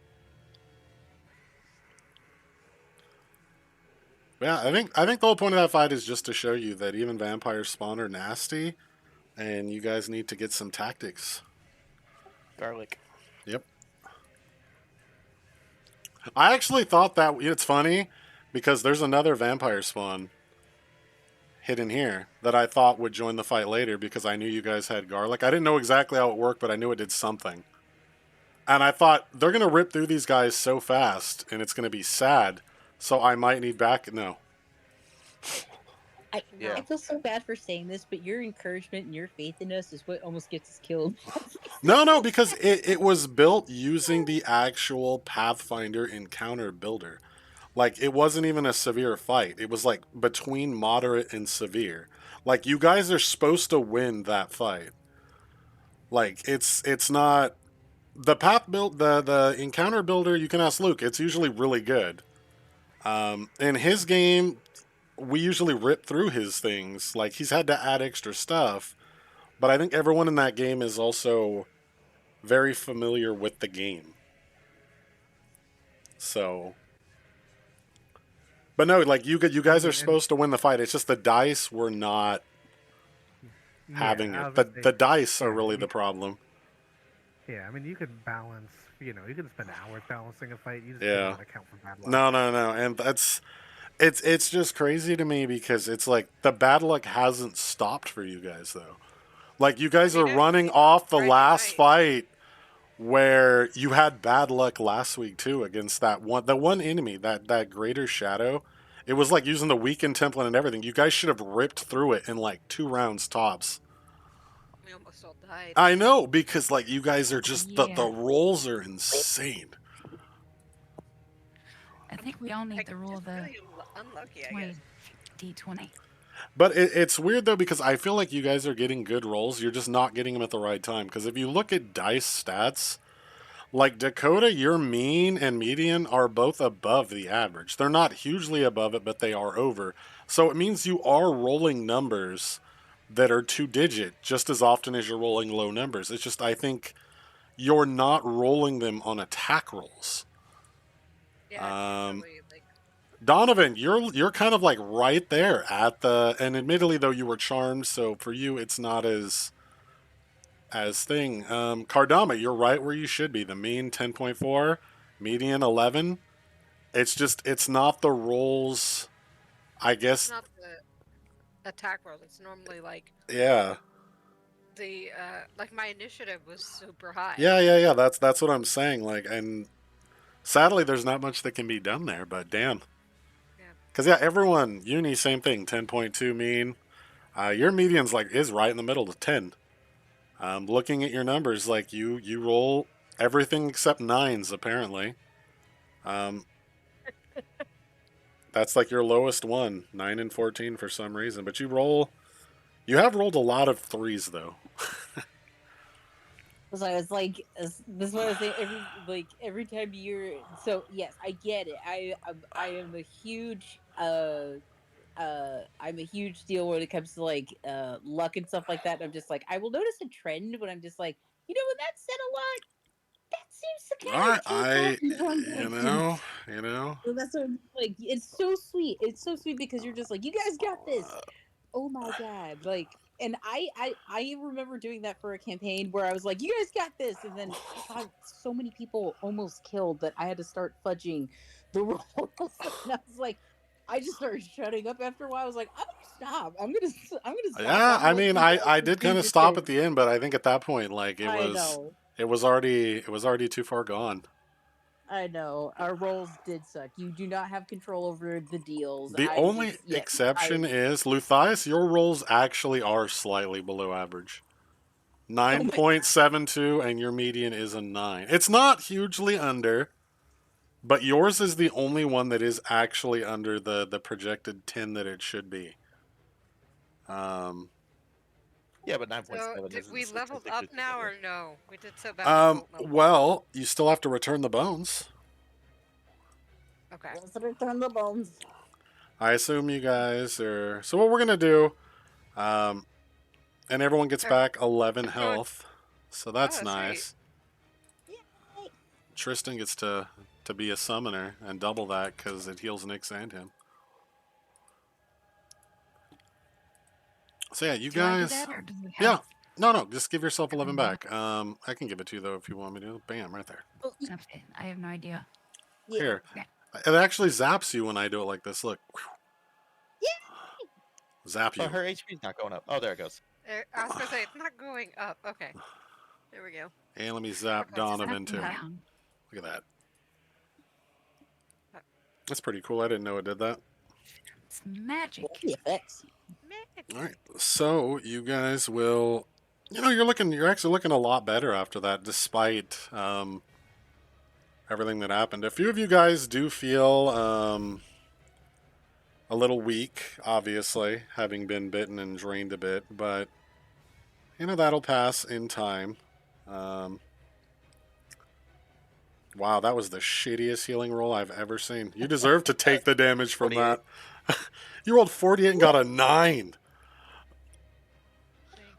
yeah, I think the whole point of that fight is just to show you that even vampires spawn are nasty, and you guys need to get some tactics. Garlic. Yep. I actually thought that it's funny because there's another vampire spawn hidden here that I thought would join the fight later because I knew you guys had garlic. I didn't know exactly how it worked, but I knew it did something. And I thought they're going to rip through these guys so fast and it's going to be sad. So I might need back. No. Yeah. I feel so bad for saying this, but your encouragement and your faith in us is what almost gets us killed. No, because it was built using the actual Pathfinder encounter builder. Like, it wasn't even a severe fight. It was, like, between moderate and severe. Like, you guys are supposed to win that fight. Like, it's not... The the encounter builder, you can ask Luke, it's usually really good. In his game, we usually rip through his things. Like, he's had to add extra stuff. But I think everyone in that game is also very familiar with the game. So... But no, like you guys are supposed to win the fight. It's just the dice were not having it. The dice are really the problem. Yeah, I mean you could balance. You know, you could spend hours balancing a fight. You just Yeah. don't account for bad luck. No, and that's it's just crazy to me because it's like the bad luck hasn't stopped for you guys though. Like you guys I mean, are it- running off the Friday last night. fight where you had bad luck last week too against the one enemy that greater shadow. It was like using the weakened template and everything. You guys should have ripped through it in like 2 rounds tops. We almost all died. I know because like you guys are just the Yeah. rolls are insane. I think we all need the rule of the Really unlucky, I 20 guess. D20. But it's weird though because I feel like you guys are getting good rolls. You're just not getting them at the right time. Because if you look at dice stats, like Dakota, your mean and median are both above the average. They're not hugely above it, but they are over. So it means you are rolling numbers that are 2-digit just as often as you're rolling low numbers. It's just I think you're not rolling them on attack rolls. Yeah, it's really, like, Donovan, you're kind of like right there at the, and admittedly though you were charmed, so for you it's not as thing. Kardama, you're right where you should be. The mean 10.4, median 11. It's just it's not the rolls. I it's guess not the attack rolls. It's normally like yeah. the like my initiative was super high. Yeah. That's what I'm saying. Like, and sadly, there's not much that can be done there. But damn. Yeah. Because yeah, everyone uni same thing. 10.2 mean. Your median's like is right in the middle of 10. Looking at your numbers, like you roll everything except 9s apparently. That's like your lowest one, 9 and 14 for some reason. But you roll You have rolled a lot of 3s though. So I was like, this is what I was saying. Every time you're so yes, I get it. I am a huge I'm a huge deal when it comes to like luck and stuff like that. And I'm just like I will notice a trend when I'm just like, when that said a lot, that seems to kind of take off in one you direction. know, you know. So that's what I'm like. It's so sweet. It's so sweet because you're just like, you guys got this. Oh my god, like, and I remember doing that for a campaign where I was like, you guys got this, and then I got so many people almost killed that I had to start fudging the rolls. And I was like, I just started shutting up after a while. I was like, I'm gonna stop. I'm gonna stop. Yeah, I'm I gonna let mean, you guys I just did do kind of your stop at thing. the end, but I think at that point, like I know. it was already too far gone. I know. Our rolls did suck. You do not have control over the deals. The I only just yeah. exception is Luthias. Your rolls actually are slightly below average. Oh my 9.72, and your median is a 9. It's not hugely under, but yours is the only one that is actually under the projected 10 that it should be. Um, Yeah, but 9.7 So did isn't we leveled up statistically now significant. or no? We did so bad with cult level. well, you still have to return the bones. Okay. Let's return the bones. I assume you guys are. So what we're gonna do, um, and everyone gets Every- back 11 everyone. health, so that's Oh, sweet. nice. Yay. Tristan gets to be a summoner and double that because it heals Nyx and him. So yeah, you Do I do guys. that, or does it Yeah. have? No, just give yourself 11 Okay. back. I can give it to you though if you want me to. Bam, right there. Oh, Okay, I have no idea. yeah. Here. Okay. It actually zaps you when I do it like this. Look. Zap you. Oh, her HP's not going up. Oh, there it goes. I was gonna say it's not going up. Okay. There we go. And let me zap Okay. Donovan It's too. up and down. Look at that. That's pretty cool. I didn't know it did that. It's magic. The effects. All right. So you guys will, you're actually looking a lot better after that, despite everything that happened. A few of you guys do feel a little weak, obviously, having been bitten and drained a bit, but that'll pass in time. Wow, that was the shittiest healing roll I've ever seen. You deserve to take the damage from 48. that. You rolled 48 and got a 9.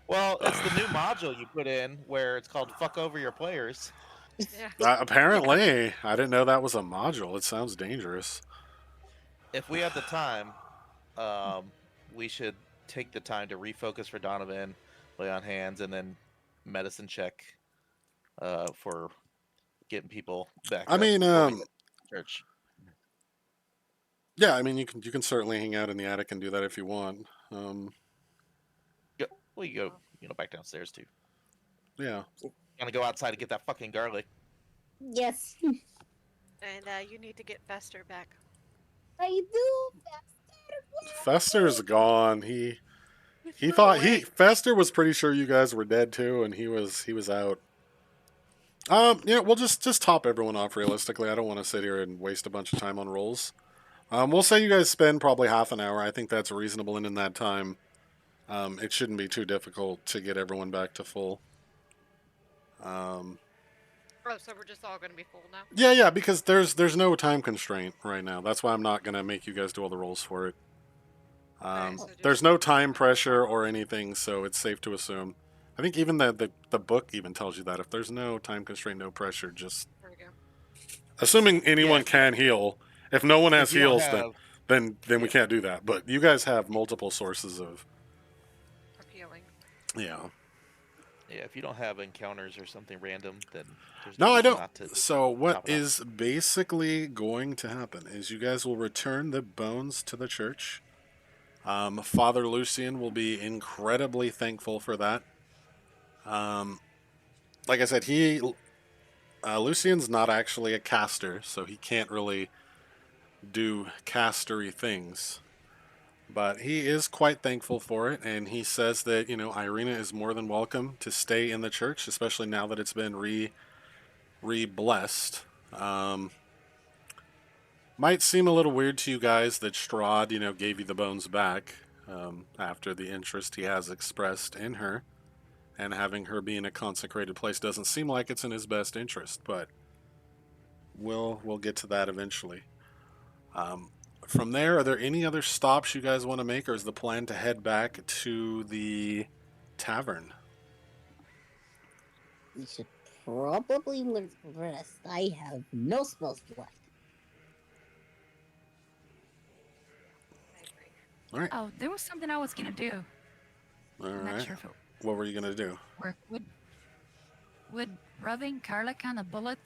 Well, it's the new module you put in where it's called "fuck over your players." Yeah. Apparently, I didn't know that was a module. It sounds dangerous. If we have the time, we should take the time to refocus for Donovan, lay on hands, and then medicine check for getting people back. I up mean, before we go to church. yeah, I mean, you can certainly hang out in the attic and do that if you want. Well, you go, back downstairs too. Yeah. Gonna go outside to get that fucking garlic. Yes. And you need to get Fester back. I do. Fester's gone. He flew thought away. Fester was pretty sure you guys were dead too, and he was out. Yeah, we'll just top everyone off realistically. I don't want to sit here and waste a bunch of time on rolls. We'll say you guys spend probably half an hour. I think that's reasonable, and in that time, it shouldn't be too difficult to get everyone back to full. Oh, so we're just all gonna be full now? Yeah, because there's no time constraint right now. That's why I'm not gonna make you guys do all the rolls for it. Okay, so There's just- no time pressure or anything, so it's safe to assume. I think even the book even tells you that if there's no time constraint, no pressure, just There we go. assuming anyone Yeah. can heal. If no one has If you don't heals, have- then we Yeah. can't do that. But you guys have multiple sources of Appealing. yeah. Yeah, if you don't have encounters or something random, then there's No, I reason don't. not to So what top it up. is basically going to happen is you guys will return the bones to the church. Father Lucian will be incredibly thankful for that. Like I said, Lucian's not actually a caster, so he can't really do castery things. But he is quite thankful for it, and he says that, Irina is more than welcome to stay in the church, especially now that it's been re-blessed. Might seem a little weird to you guys that Strahd, gave you the bones back. after the interest he has expressed in her, and having her be in a consecrated place doesn't seem like it's in his best interest, but we'll get to that eventually. Um, from there, are there any other stops you guys want to make, or is the plan to head back to the tavern? We should probably rest. I have no spells left. I agree. All right. Oh, there was something I was gonna do. All I'm not right. sure if it What were you gonna do? work. Would rubbing garlic on a bullet?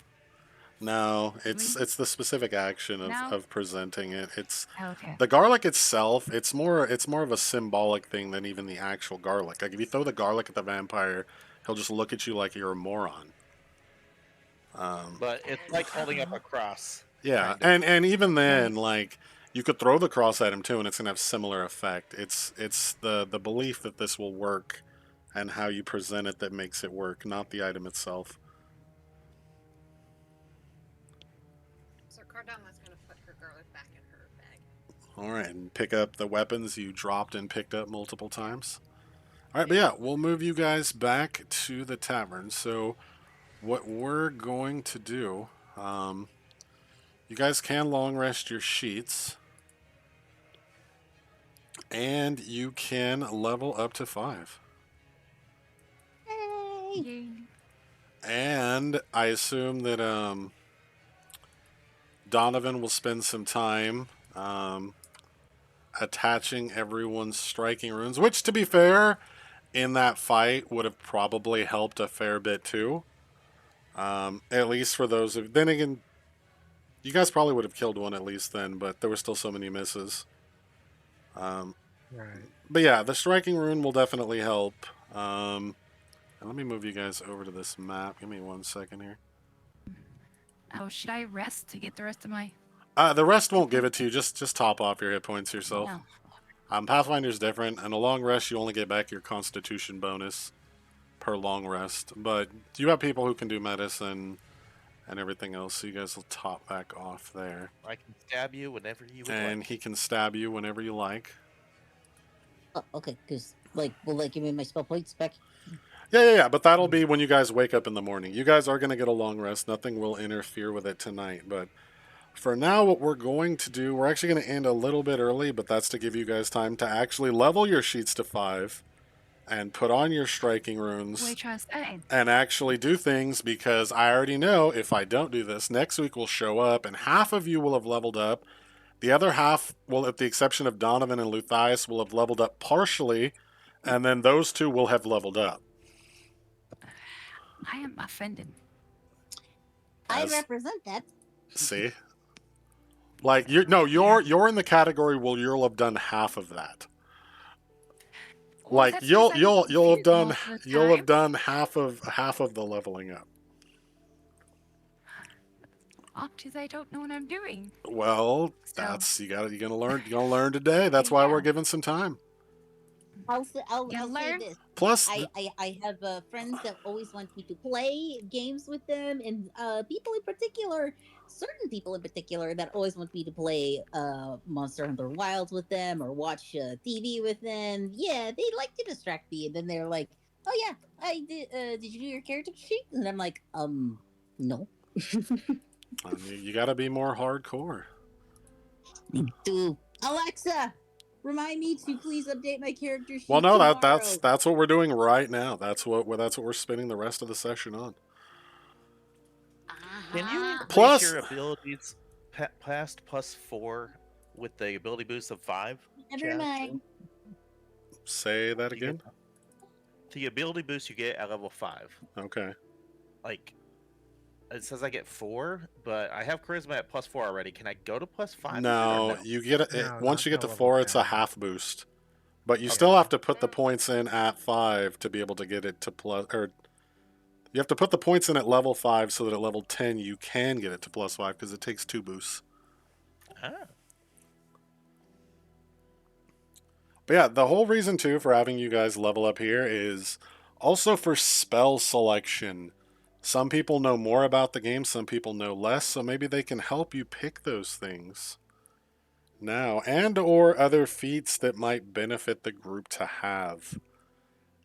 No, it's the specific action No? of presenting it. It's Okay. the garlic itself. It's more of a symbolic thing than even the actual garlic. Like if you throw the garlic at the vampire, he'll just look at you like you're a moron. But it's like holding up a cross. Yeah, kind of. and even then, Nice. like you could throw the cross at him too, and it's gonna have similar effect. It's the belief that this will work, and how you present it that makes it work, not the item itself. So Cardama's gonna put her garlic back in her bag. All right, and pick up the weapons you dropped and picked up multiple times. All right, but yeah, we'll move you guys back to the tavern. So, what we're going to do, you guys can long rest your sheets, and you can level up to 5. Hey! Yay. And I assume that Donovan will spend some time attaching everyone's striking runes, which, to be fair, in that fight would have probably helped a fair bit too. At least for those of... Then again, you guys probably would have killed one at least then, but there were still so many misses. Right. But yeah, the striking rune will definitely help. And let me move you guys over to this map. Give me 1 second here. Oh, should I rest to get the rest of my? The rest won't give it to you. Just top off your hit points yourself. No. Pathfinder's different. And a long rest, you only get back your Constitution bonus per long rest. But you have people who can do medicine and everything else, so you guys will top back off there. I can stab you whenever you would And like. he can stab you whenever you like. Oh, okay, because will that give me my spell points back? Yeah. But that'll be when you guys wake up in the morning. You guys are going to get a long rest. Nothing will interfere with it tonight. But for now, what we're going to do, we're actually going to end a little bit early, but that's to give you guys time to actually level your sheets to 5 and put on your striking runes Wait, try to stay. and actually do things, because I already know if I don't do this, next week will show up and half of you will have leveled up. The other half, well, at the exception of Donovan and Luthias, will have leveled up partially, and then those two will have leveled up. I am offended. I As- represent that. See? Like you're in the category where you'll have done half of that. Well, Like that's you'll 'cause I'm you'll have confused done most of the you'll have time. done half of the leveling up. Because I don't know what I'm doing. Well, So- that's you're gonna learn today. That's why we're Yeah. giving some time. I'll say learn? this. Plus, I have friends that always want me to play games with them, and people in particular, certain people in particular, that always want me to play Monster Hunter Wilds with them or watch TV with them. Yeah, they like to distract me, and then they're like, "Oh yeah, I did. Did you do your character sheet?" And I'm like, no. you got to be more hardcore. Do Alexa, remind me to please update my character sheet. Well, no, tomorrow. that's what we're doing right now. That's what we're spending the rest of the session on. Can you Uh-huh. increase Plus- your abilities past +4 with the ability boost of 5? Never Chad, mind. Say that You get again. the ability boost you get at level 5. Okay. Like, it says I get 4, but I have charisma at +4 already. Can I go to +5? No, you get it No, once not you get to till level 4. It's a 10. half boost, but you Okay. still have to put the points in at 5 to be able to get it to plus. Or you have to put the points in at level 5 so that at level 10 you can get it to +5 because it takes 2 boosts. Ah. But yeah, the whole reason too for having you guys level up here is also for spell selection. Some people know more about the game, some people know less, so maybe they can help you pick those things. now, and or other feats that might benefit the group to have.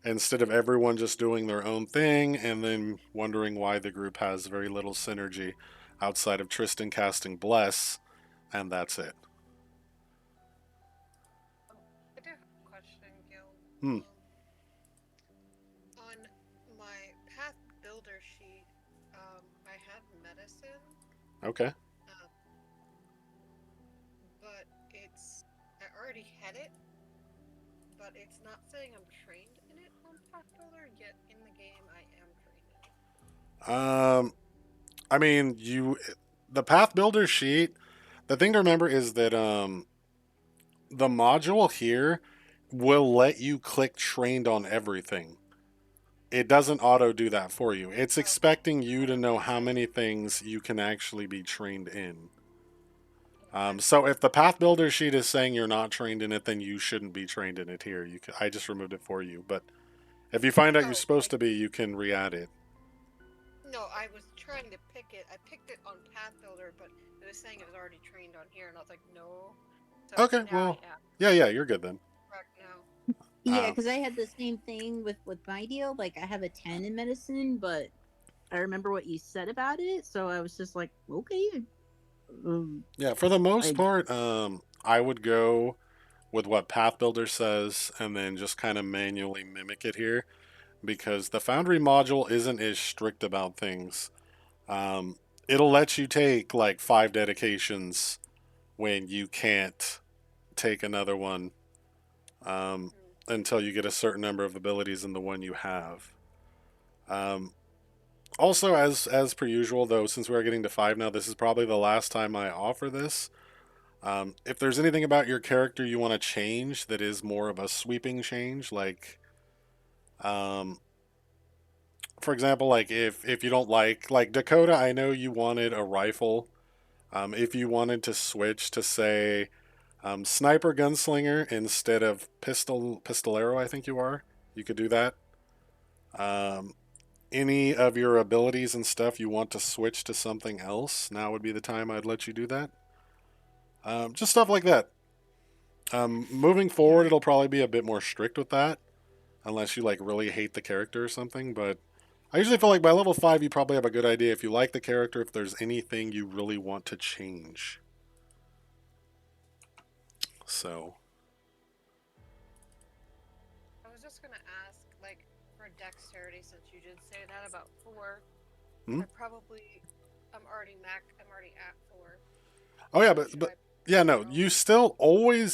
Instead of everyone just doing their own thing and then wondering why the group has very little synergy outside of Tristan casting Bless, and that's it. I do have a question, Gil. Hmm. On my path builder sheet, I had medicine, Okay. but I already had it, but it's not saying I'm trained in it on path builder, yet in the game I am trained in it. I mean, the path builder sheet. The thing to remember is that the module here will let you click trained on everything. It doesn't auto do that for you. It's expecting you to know how many things you can actually be trained in. So if the path builder sheet is saying you're not trained in it, then you shouldn't be trained in it here. I just removed it for you. But if you find out you're Oh, supposed to be, you can re-add it. no, I was trying to pick it. I picked it on path builder, but it was saying it was already trained on here, and I was like, no. So Okay, now well, I am yeah, you're good then. correct now. Yeah, Um, because I had the same thing with my deal. Like I have a 10 in medicine, but I remember what you said about it, so I was just like, okay. yeah, for the most I part, I would go with what Path Builder says and then just kind of manually mimic it here because the Foundry module isn't as strict about things. It'll let you take like 5 dedications when you can't take another one until you get a certain number of abilities in the one you have. Um, Also, as per usual, though, since we're getting to 5 now, this is probably the last time I offer this. If there's anything about your character you want to change that is more of a sweeping change, like, um, for example, like if you don't like Dakota, I know you wanted a rifle. If you wanted to switch to say sniper gunslinger instead of pistolero, I think you are. You could do that. Um, any of your abilities and stuff you want to switch to something else, now would be the time I'd let you do that. Just stuff like that. Moving forward, it'll probably be a bit more strict with that, unless you like really hate the character or something. But I usually feel like by level 5, you probably have a good idea if you like the character, if there's anything you really want to change. So, I was just gonna ask, like, for dexterity, since you did say that about 4, hmm? I'm already at 4. Oh yeah, So but should but I yeah, put no, on?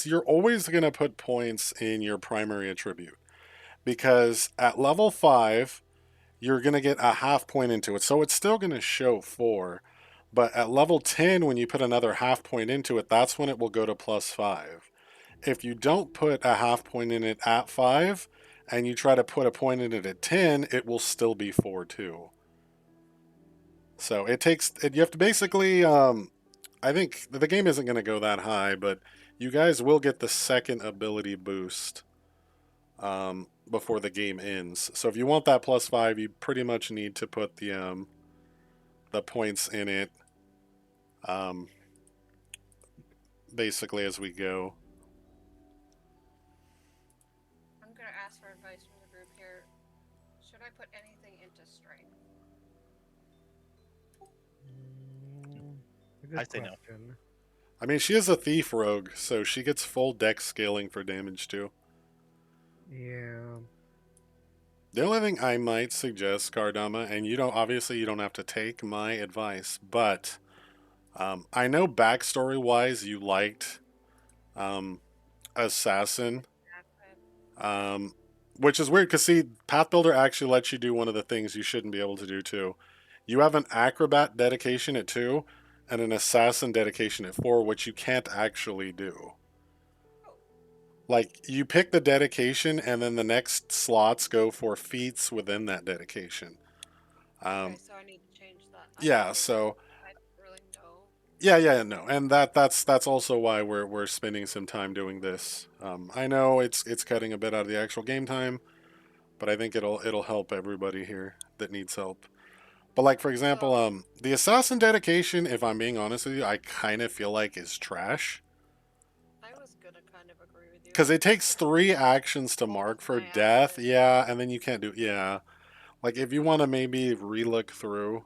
you're always gonna put points in your primary attribute because at level 5 you're going to get a half point into it. So it's still going to show 4. But at level 10, when you put another half point into it, that's when it will go to plus 5. If you don't put a half point in it at 5 and you try to put a point in it at 10, it will still be 4 too. So you have to basically, I think the game isn't going to go that high, but you guys will get the second ability boost before the game ends. So if you want that plus 5, you pretty much need to put the points in it um, basically as we go. I'm gonna ask for advice from the group here. Should I put anything into strength? Good I say no. question. I mean, she is a thief rogue, so she gets full dex scaling for damage too. Yeah. The only thing I might suggest, Cardama, and you don't have to take my advice, but I know backstory wise you liked um, Assassin, um, which is weird because see, Path Builder actually lets you do one of the things you shouldn't be able to do too. You have an Acrobat dedication at 2 and an Assassin dedication at 4, which you can't actually do. Oh, Like you pick the dedication and then the next slots go for feats within that dedication. okay. Um, So I need to change that. I yeah, didn't. so I didn't really know. yeah, no, and that's also why we're spending some time doing this. I know it's cutting a bit out of the actual game time, but I think it'll help everybody here that needs help. But like for example, So the assassin dedication, if I'm being honest with you, I kind of feel like is trash. Because it takes 3 actions to mark for My death. eyes. Yeah, and then you can't do. Yeah. Like, if you want to maybe relook through.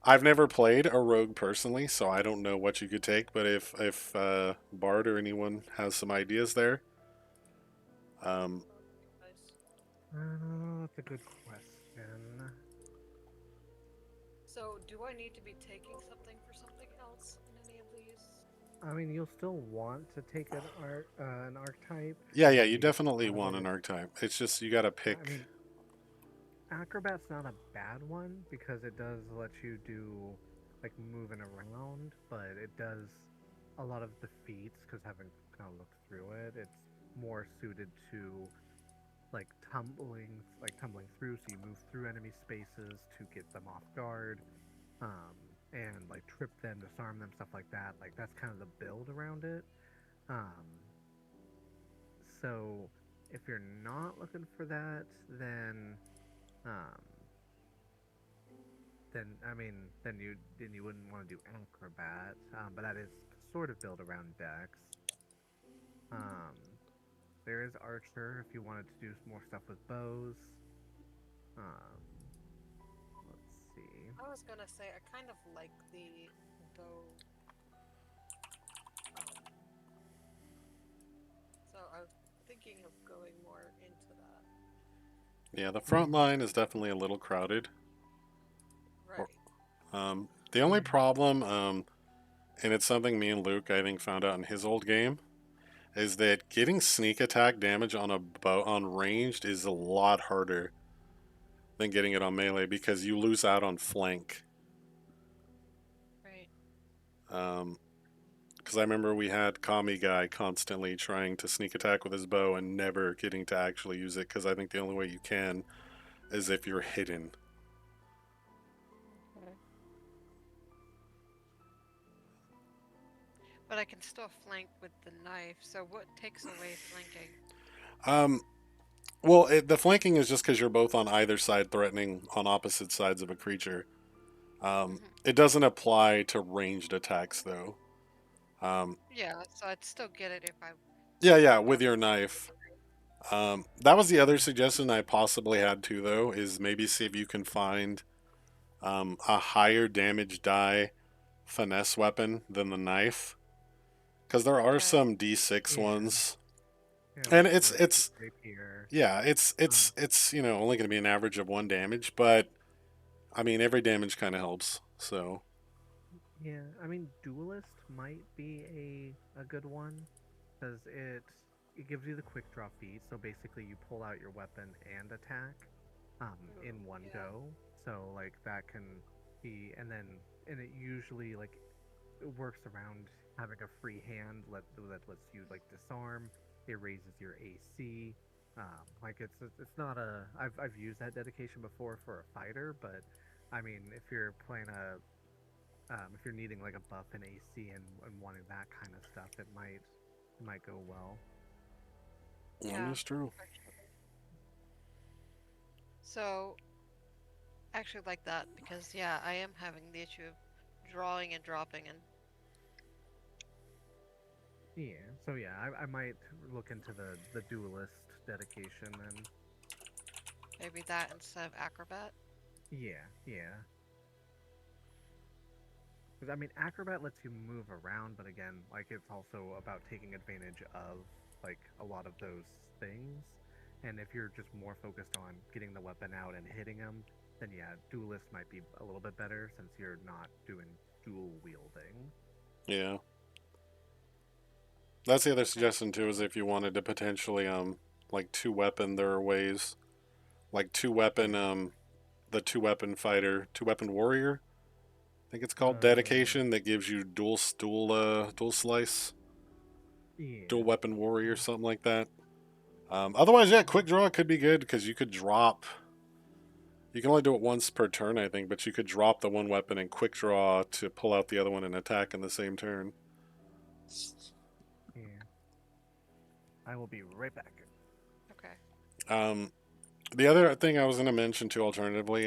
I've never played a rogue personally, so I don't know what you could take. But if Bard or anyone has some ideas there, um, That's a good question. So, do I need to be taking something for something else in any of these? I mean, you'll still want to take an archetype. yeah, It'll yeah, you be definitely part of want an it. archetype. It's just you got to I pick. mean, acrobat's not a bad one because it does let you do like moving around, but it does a lot of the feats because having kind of looked through it, it's more suited to tumbling through, so you move through enemy spaces to get them off guard, and like trip them, disarm them, stuff like that. Like that's kind of the build around it. Um, so if you're not looking for that, um, then I mean, then you wouldn't want to do acrobat, but that is sort of built around Dex. Um, there is archer if you wanted to do more stuff with bows. Um, let's see. I was gonna say I kind of like the bow. So I was thinking of going more into that. Yeah, the front line is definitely a little crowded. Right. The only problem, and it's something me and Luke I think found out in his old game, is that getting sneak attack damage on a bow on ranged is a lot harder than getting it on melee because you lose out on flank. Right. Because I remember we had Kami guy constantly trying to sneak attack with his bow and never getting to actually use it because I think the only way you can is if you're hidden. Okay. But I can still flank with the knife. So what takes away flanking? Um, well, the flanking is just because you're both on either side threatening on opposite sides of a creature. It doesn't apply to ranged attacks though. Yeah, so I'd still get it if I. Yeah, yeah, with your knife. That was the other suggestion I possibly had too, though, is maybe see if you can find a higher damage die finesse weapon than the knife, because there are Okay. some D6 Yeah. ones, Yeah, and like it's rapier. yeah, it's only going to be an average of 1 damage, but I mean every damage kind of helps. So Yeah, I mean, duelist might be a good one because it gives you the quick draw feat. So basically, you pull out your weapon and attack, in one Yeah. go. So like that can be, and it usually like it works around having a free hand that lets you like disarm. It raises your AC. Like it's not a I've used that dedication before for a fighter, but I mean if you're playing if you're needing like a buff in AC and wanting that kind of stuff, it might go well. that is true. So, actually like that because yeah, I am having the issue of drawing and dropping and Yeah. So yeah, I might look into the duelist dedication then. maybe that instead of acrobat. Yeah. Yeah. Because I mean, acrobat lets you move around, but again, like it's also about taking advantage of like a lot of those things. And if you're just more focused on getting the weapon out and hitting them, then yeah, duelist might be a little bit better since you're not doing dual wielding. Yeah, that's the other suggestion too. Is if you wanted to potentially like 2 weapon, there are ways like 2 weapon the 2 weapon fighter, 2 weapon warrior. I think it's called dedication that gives you dual slice, dual Yeah. weapon warrior, something like that. Otherwise, yeah, quick draw could be good because you could drop. You can only do it once per turn, I think, but you could drop the 1 weapon and quick draw to pull out the other one and attack in the same turn. Yeah. I will be right back. Okay. The other thing I was going to mention too, alternatively,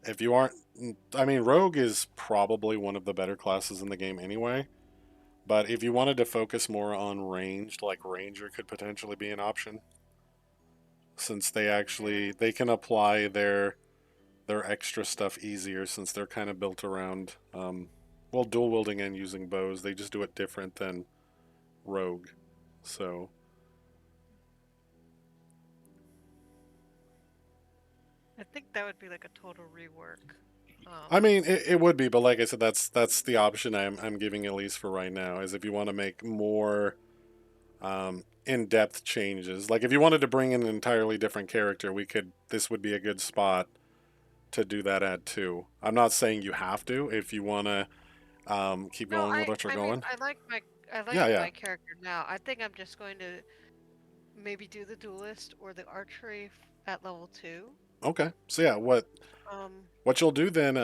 if you aren't, I mean, Rogue is probably one of the better classes in the game anyway. But if you wanted to focus more on ranged, like Ranger could potentially be an option, since they can apply their extra stuff easier since they're kind of built around well, dual wielding and using bows. They just do it different than rogue. So I think that would be like a total rework. I mean, it would be, but like I said, that's the option I'm giving at least for right now. Is if you want to make more in-depth changes, like if you wanted to bring in an entirely different character, we could. This would be a good spot to do that at too. I'm not saying you have to. If you want to keep No, going with what you're I mean going, I like yeah, yeah, my character now. I think I'm just going to maybe do the duelist or the archery at level 2. okay. So yeah, Um, what you'll do then,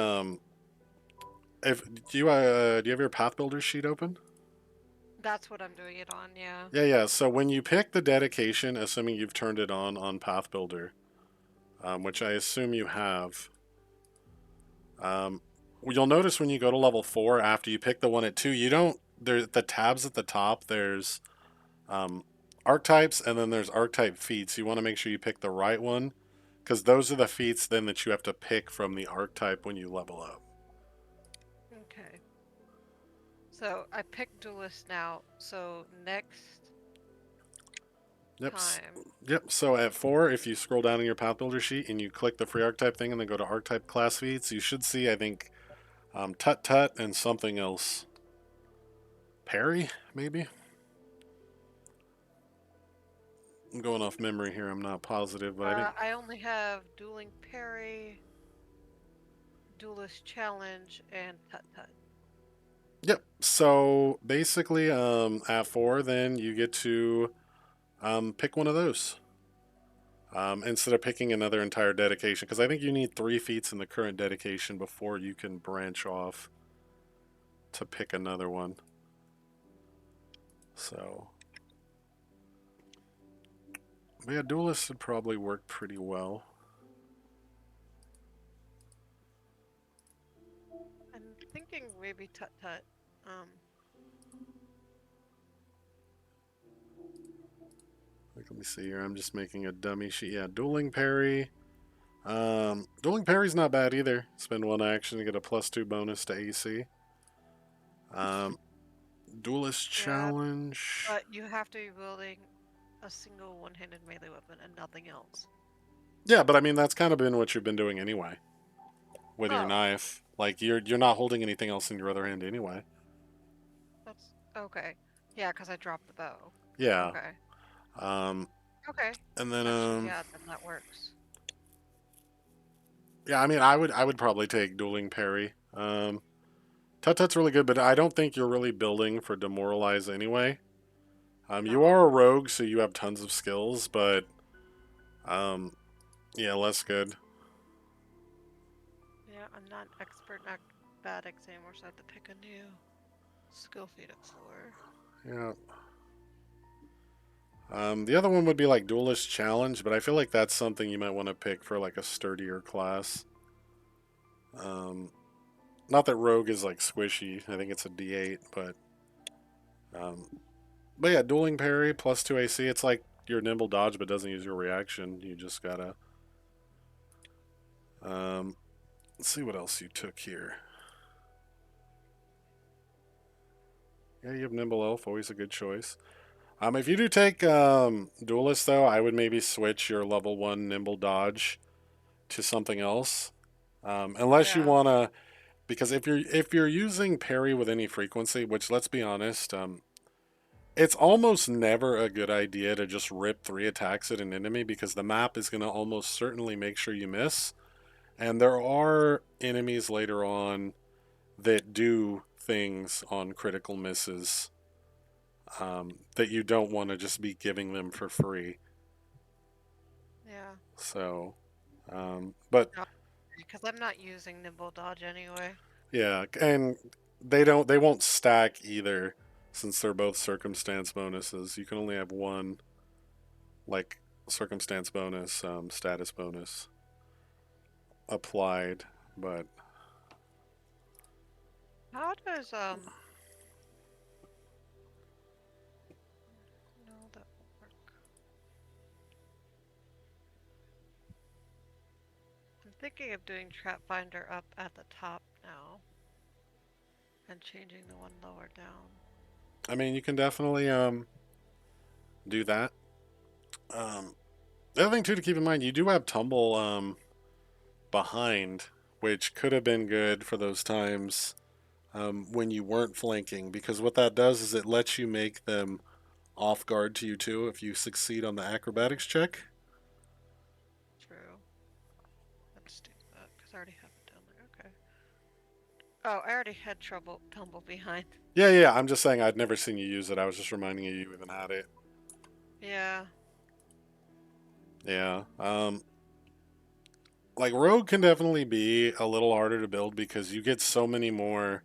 if do you have your path builder sheet open? that's what I'm doing it on, yeah. Yeah, yeah. So when you pick the dedication, assuming you've turned it on Path Builder, which I assume you have, you'll notice when you go to level 4, after you pick the one at 2, you don't. There, the tabs at the top. There's um, archetypes, and then there's archetype feats. You want to make sure you pick the right one, because those are the feats then that you have to pick from the archetype when you level up. Okay. So I picked duelist now. So next Yep. time. Yep. So at 4, if you scroll down in your Path Builder sheet and you click the free archetype thing and then go to archetype class feats, you should see, I think, Tut Tut and something else. Parry, maybe? I'm going off memory here. I'm not positive, but I think. I only have dueling parry, duelist challenge, and tut tut. Yep. So basically, at 4, then you get to pick one of those. Instead of picking another entire dedication, because I think you need 3 feats in the current dedication before you can branch off to pick another one. So, but yeah, duelist would probably work pretty well. I'm thinking maybe tut tut. Like, let me see here. I'm just making a dummy sheet. Yeah, dueling parry. Dueling parry's not bad either. Spend 1 action to get a +2 bonus to AC. Um, duelist Yeah, challenge. but you have to be wielding a single one-handed melee weapon and nothing else. Yeah, but I mean that's kind of been what you've been doing anyway. With your Oh, knife, like you're not holding anything else in your other hand anyway. that's okay. Yeah, because I dropped the bow. Yeah. Okay. Um, Okay. and then Actually, yeah, then that works. yeah, I mean I would probably take dueling parry. Tut Tut's really good, but I don't think you're really building for demoralize anyway. You No. are a rogue, so you have tons of skills, but um, yeah, less good. Yeah, I'm not an expert in acrobatics anymore, so I have to pick a new skill feat at 4. Yeah. The other one would be like Duelist Challenge, but I feel like that's something you might want to pick for like a sturdier class. Not that Rogue is like squishy. I think it's a D8, um, but yeah, Dueling Parry +2 AC. It's like your nimble dodge, but doesn't use your reaction. You just gotta. Let's see what else you took here. Yeah, you have Nimble Elf, always a good choice. If you do take Duelist, though, I would maybe switch your level 1 Nimble Dodge to something else. Unless you Yeah. want to, because if you're using parry with any frequency, which let's be honest, it's almost never a good idea to just rip 3 attacks at an enemy because the map is going to almost certainly make sure you miss. And there are enemies later on that do things on critical misses that you don't want to just be giving them for free. Yeah. So, but Because I'm not using nimble dodge anyway. yeah, and they won't stack either since they're both circumstance bonuses. You can only have one like circumstance bonus, status bonus applied, but How does thinking of doing Trap Finder up at the top now and changing the one lower down. I mean, you can definitely do that. Um, the other thing too to keep in mind, you do have tumble behind, which could have been good for those times when you weren't flanking, because what that does is it lets you make them off guard to you too if you succeed on the acrobatics check. True. Let's do that because I already have it down there. Okay. Oh, I already had trouble tumble behind. Yeah, yeah. I'm just saying I'd never seen you use it. I was just reminding you even had it. Yeah. Yeah. Like rogue can definitely be a little harder to build because you get so many more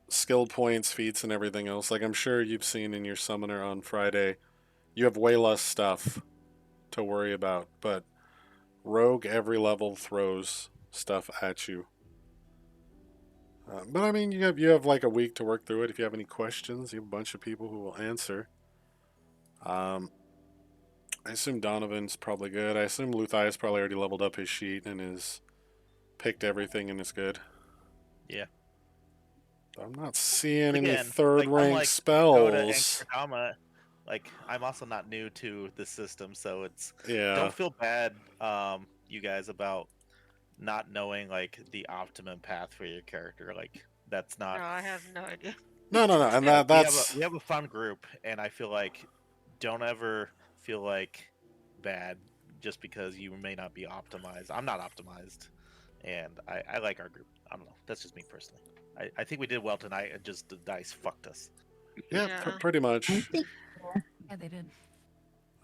skill points, feats, and everything else. Like I'm sure you've seen in your summoner on Friday, you have way less stuff to worry about. But rogue every level throws stuff at you. But I mean, you have like a week to work through it. If you have any questions, you have a bunch of people who will answer. Um, I assume Donovan's probably good. I assume Luthia's probably already leveled up his sheet and is picked everything and is good. Yeah. I'm not seeing any Again, third like rank unlike Dakota and spells. Kodama, like I'm also not new to the system, so it's Yeah. don't feel bad, you guys, about not knowing like the optimum path for your character. Like that's No, not. I have no idea. No, no, no. And Like, that's we have a fun group, and I feel like don't ever feel like bad just because you may not be optimized. I'm not optimized, and I like our group. I don't know. That's just me personally. I think we did well tonight, and just the dice fucked us. yeah, Yeah. pretty I much. think Yeah, they did.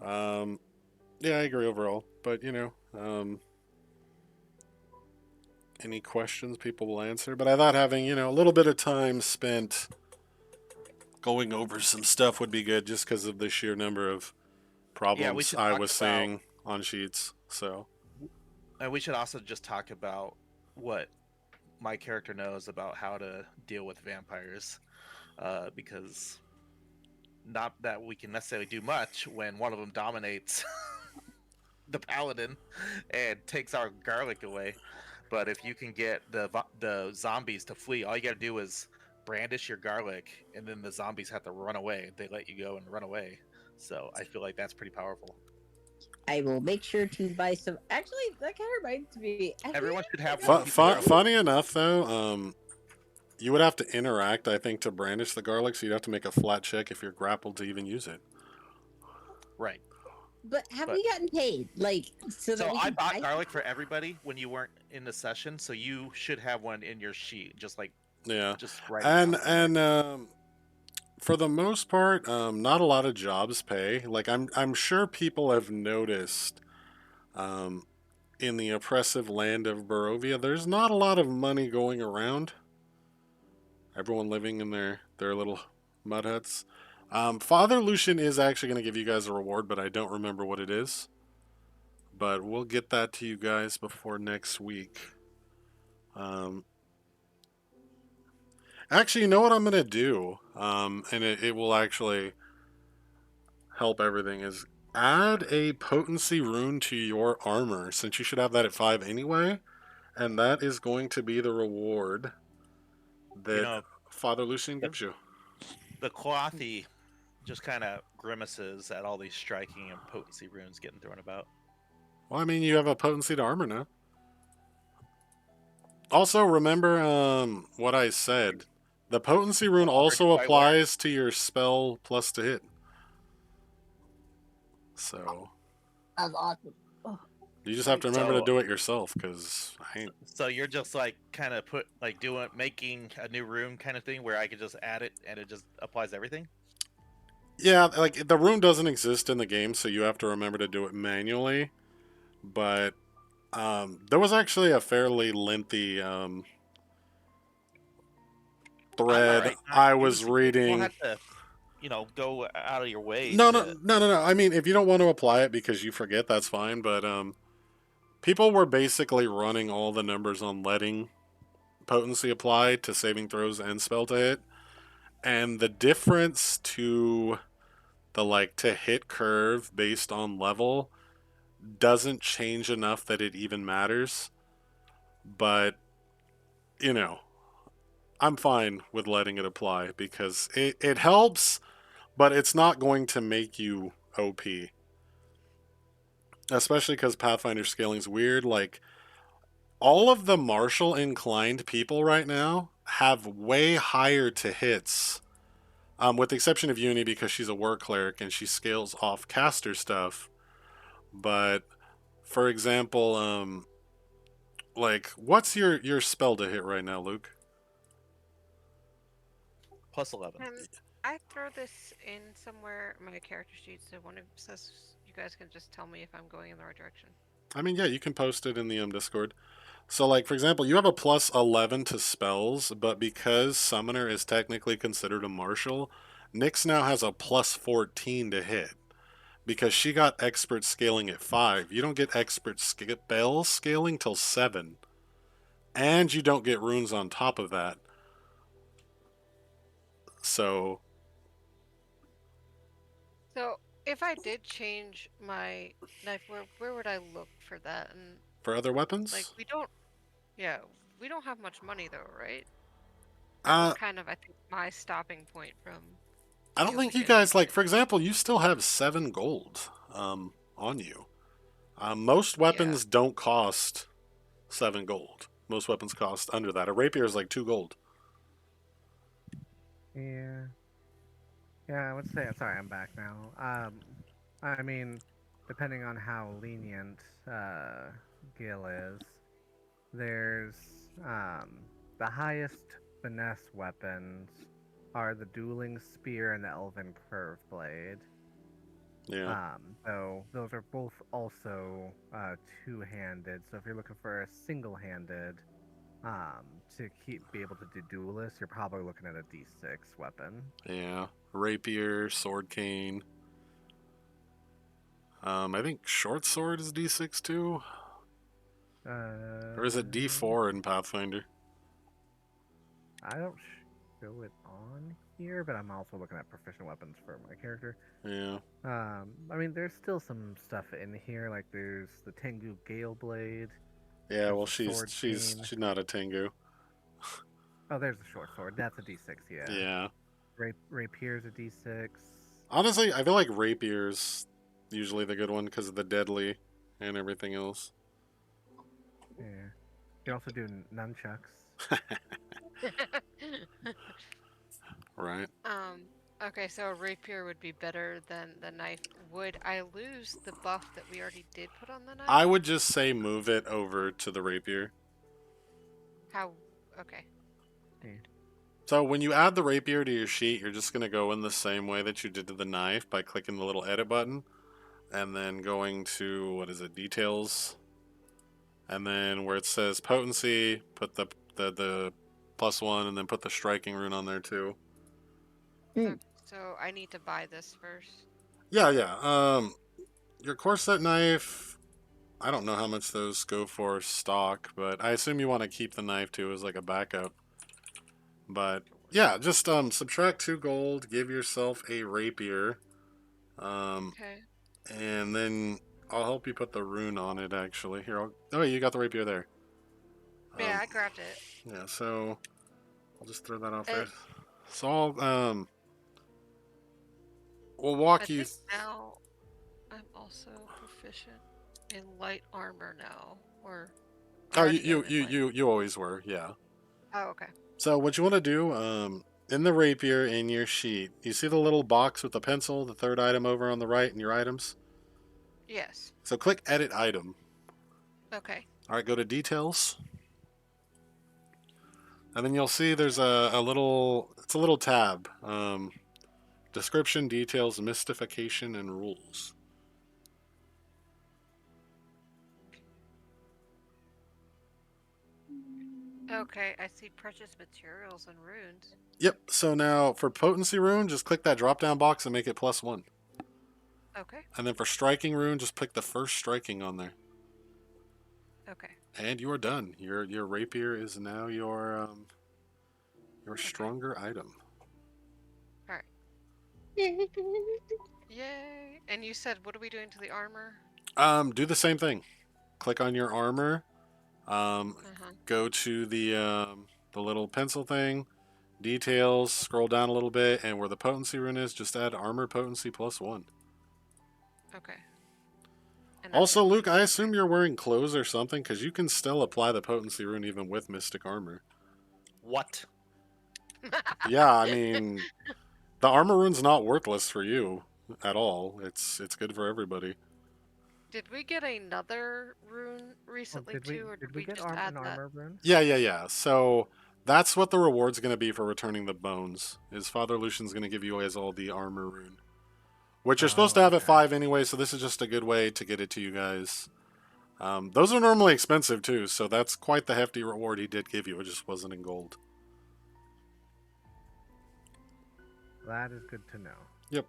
Yeah, I agree overall. But any questions people will answer. But I thought having a little bit of time spent going over some stuff would be good, just because of the sheer number of Yeah, we problems should I talk was about. seeing on sheets. So And we should also just talk about what my character knows about how to deal with vampires, because not that we can necessarily do much when one of them dominates the paladin and takes our garlic away. But if you can get the zombies to flee, all you got to do is brandish your garlic, and then the zombies have to run away. They let you go and run away. So I feel like that's pretty powerful. I will make sure to buy some. Actually, that kind of reminds me. Everyone should have Fu- one keep around. funny enough, though, you would have to interact, I think, to brandish the garlic. So you'd have to make a flat check if you're grappled to even use it. Right. But have But- we gotten paid? Like, so that So we I can bought buy garlic for everybody when you weren't in the session, so you should have one in your sheet, just Yeah, right and now. for the most part, not a lot of jobs pay. Like I'm sure people have noticed, in the oppressive land of Barovia, there's not a lot of money going around. Everyone living in their little mud huts. Father Lucian is actually going to give you guys a reward, but I don't remember what it is. But we'll get that to you guys before next week. Actually, you know what I'm going to do? And it will actually help everything, is add a potency rune to your armor, since you should have that at 5 anyway. And that is going to be the reward that You know, Father Lucian gives you. the clothy just kind of grimaces at all these striking and potency runes getting thrown about. Well, I mean, you have a potency to armor now. Also, remember what I said. The potency rune What word also do I wear? applies to your spell plus to hit. So That's awesome. you just have to remember to So- do it yourself, because I ain't. So you're just like kind of making a new rune kind of thing where I could just add it and it just applies to everything. Yeah, like the rune doesn't exist in the game, so you have to remember to do it manually. But there was actually a fairly lengthy thread Alright, I was You reading. don't have to, go out of your way. No, to... no. I mean, if you don't want to apply it because you forget, that's fine. But people were basically running all the numbers on letting potency apply to saving throws and spell to hit, and the difference to the to hit curve based on level doesn't change enough that it even matters. But, you know, I'm fine with letting it apply because it helps, but it's not going to make you OP. Especially because Pathfinder scaling's weird. Like, all of the martial inclined people right now have way higher to hits, with the exception of Uni because she's a war cleric and she scales off caster stuff. But for example, like what's your spell to hit right now, Luke? Plus 11. Can I throw this in somewhere in my character sheet so one of says you guys can just tell me if I'm going in the right direction? I mean, yeah, you can post it in the Discord. So, like, for example, you have a plus 11 to spells, but because Summoner is technically considered a martial, Nyx now has a plus 14 to hit. Because she got expert scaling at 5. You don't get expert spell scaling till 7. And you don't get runes on top of that. So, So if I did change my knife, where would I look for that? And for other weapons? like yeah, we don't have much money though, right? That was Uh, kind of I think my stopping point from I being don't able think to you get into guys, the like, game. for example, you still have 7 gold on you. Most Yeah. weapons don't cost 7 gold. Most weapons cost under that. A rapier is like 2 gold. Yeah. Yeah, I would say. Sorry, I'm back now. I mean, depending on how lenient Gil is, there's the highest finesse weapons are the dueling spear and the elven curve blade. Yeah. So those are both also two-handed. So if you're looking for a single-handed to be able to do duelist, you're probably looking at a D6 weapon. Yeah. Rapier, sword cane. I think short sword is D6 too. Or is it D4 in Pathfinder? I don't show it on here, but I'm also looking at proficient weapons for my character. Yeah. I mean, there's still some stuff in here, like there's the Tengu Gale Blade. Yeah, There's well the she's sword she's cane. she's not a Tengu. Oh, there's the short sword. That's a D6, yeah. Yeah. Rapier's a D6. Honestly, I feel like rapier's usually the good one because of the deadly and everything else. Yeah. You can also do nunchucks. Right. Okay, so a rapier would be better than the knife. Would I lose the buff that we already did put on the knife? I would just say move it over to the rapier. How? Okay. Yeah. So when you add the rapier to your sheet, you're just going to go in the same way that you did to the knife by clicking the little edit button and then going to, what is it, details. And then where it says potency, put the +1 and then put the striking rune on there too. So I need to buy this first. Yeah. Your corset knife, I don't know how much those go for stock, but I assume you want to keep the knife too as like a backup. But yeah, just subtract 2 gold, give yourself a rapier. Okay. And then I'll help you put the rune on it actually. Here, oh, you got the rapier there. Yeah, I grabbed it. Yeah, so I'll just throw that off Uh, there. So we'll I walk you think now I'm also proficient in light armor now, or I Oh, already you am in light. you always were, yeah. Oh, okay. So what you want to do, in the rapier in your sheet, you see the little box with the pencil, the third item over on the right in your items? Yes. So click edit item. Okay. All right, go to details. And then you'll see there's a little, it's a little tab. Description, details, mystification, and rules. Okay, I see precious materials and runes. Yep, so now for potency rune, just click that drop down box and make it +1. Okay. And then for striking rune, just click the first striking on there. Okay. And you are done. Your rapier is now your stronger item. Yay! And you said, what are we doing to the armor? Do the same thing. Click on your armor. Um, Uh-huh. go to the little pencil thing, details. Scroll down a little bit, and where the potency rune is, just add armor potency +1. Okay. And that's Also, it. Luke, I assume you're wearing clothes or something, because you can still apply the potency rune even with mystic armor. What? Yeah, I mean, the armor rune's not worthless for you at all. It's good for everybody. Did we get another rune Oh, recently did we too, or did did we we get just add an that? armor rune? Yeah. So that's what the reward's going to be for returning the bones. Is Father Lucian's going to give you guys all the armor rune, which you're supposed to Oh, have at okay. 5 anyway. So this is just a good way to get it to you guys. Those are normally expensive too, so that's quite the hefty reward he did give you. It just wasn't in gold. That is good to know. Yep.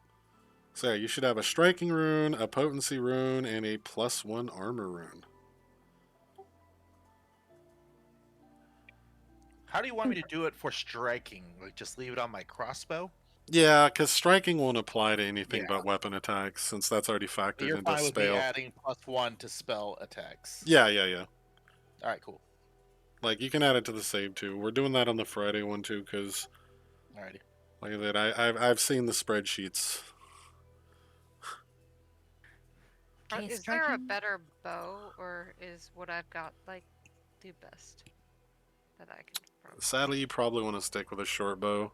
So yeah, you should have a striking rune, a potency rune, and a +1 armor rune. How do you want me to do it for striking? Like just leave it on my crossbow? Yeah, because striking won't apply to anything Yeah. but weapon attacks, since that's already factored You're into fine with me spell. adding +1 to spell attacks. Yeah. All right, cool. Like you can add it to the save too. We're doing that on the Friday one too, because Alrighty. like I said, I've seen the spreadsheets. Okay, Is there a striking. better bow, or is what I've got like the best that I can? Probably... Sadly, you probably want to stick with a short bow.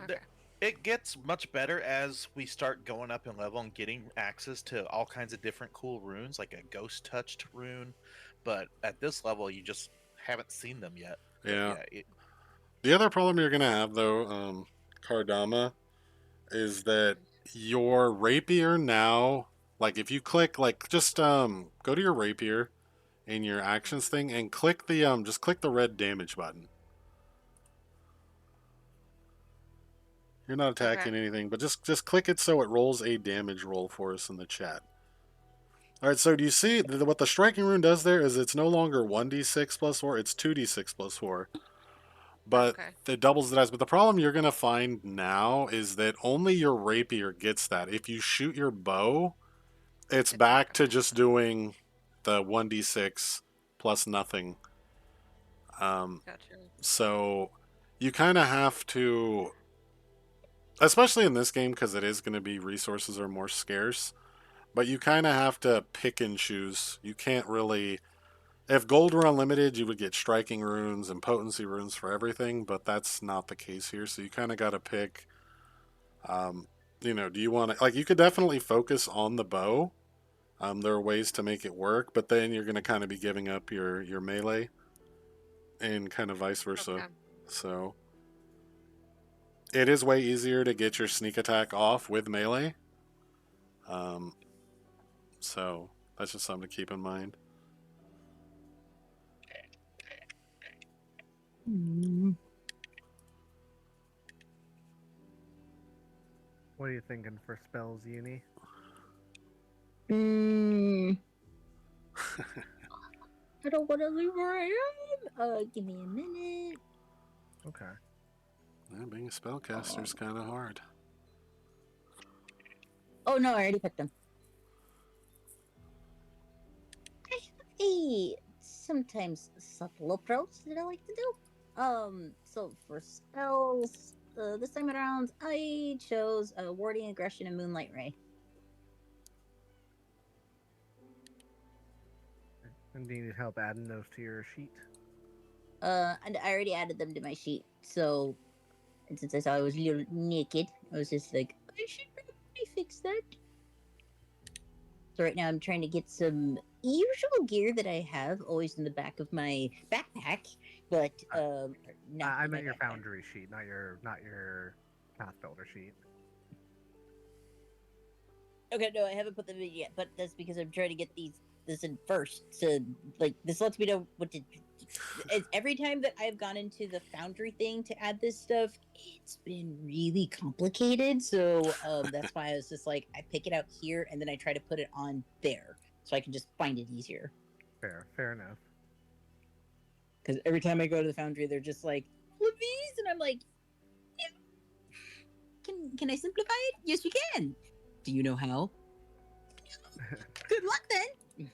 Okay. It gets much better as we start going up in level and getting access to all kinds of different cool runes, like a ghost touched rune. But at this level, you just haven't seen them yet. But Yeah. yeah, The other problem you're gonna have though, Kardama, is that your rapier now, like if you click, like just go to your rapier in your actions thing and click the just click the red damage button. You're not attacking Okay. anything, but just click it so it rolls a damage roll for us in the chat. All right, so do you see what the striking rune does there? Is it's no longer 1d6 plus 4, it's 2d6 plus 4. But Okay. it doubles the dice. But the problem you're going to find now is that only your rapier gets that. If you shoot your bow, it's It's back not to gonna just happen. doing the 1d6 plus nothing. Gotcha. So you kind of have to, especially in this game, because it is going to be resources are more scarce, but you kind of have to pick and choose. You can't really. If gold were unlimited, you would get striking runes and potency runes for everything, but that's not the case here. So you kind of got to pick. Um, do you want to like? You could definitely focus on the bow. There are ways to make it work, but then you're going to kind of be giving up your melee, and kind of vice versa. Okay. So it is way easier to get your sneak attack off with melee. Um, so that's just something to keep in mind. What are you thinking for spells, Uni? I don't want to leave where I am. Give me a minute. Okay. Yeah, being a spellcaster is kind of hard. Oh no, I already picked them. I have a sometimes subtle approach that I like to do. So for spells, this time around, I chose Warding Aggression and Moonlight Ray. And do you need help adding those to your sheet? And I already added them to my sheet. So, and since I saw I was a little naked, I was just like, I should probably fix that. So right now I'm trying to get some usual gear that I have always in the back of my backpack, but not. I in my meant your backpack. foundry sheet, not your path builder sheet. Okay, no, I haven't put them in yet, but that's because I'm trying to get this in first. So like this lets me know what to. Every time that I've gone into the foundry thing to add this stuff, it's been really complicated. So that's why I was just like, I pick it out here and then I try to put it on there, so I can just find it easier. Fair enough. Because every time I go to the foundry, they're just like, all of these, and I'm like, yeah. Can I simplify it? Yes, you can. Do you know how? Good luck then.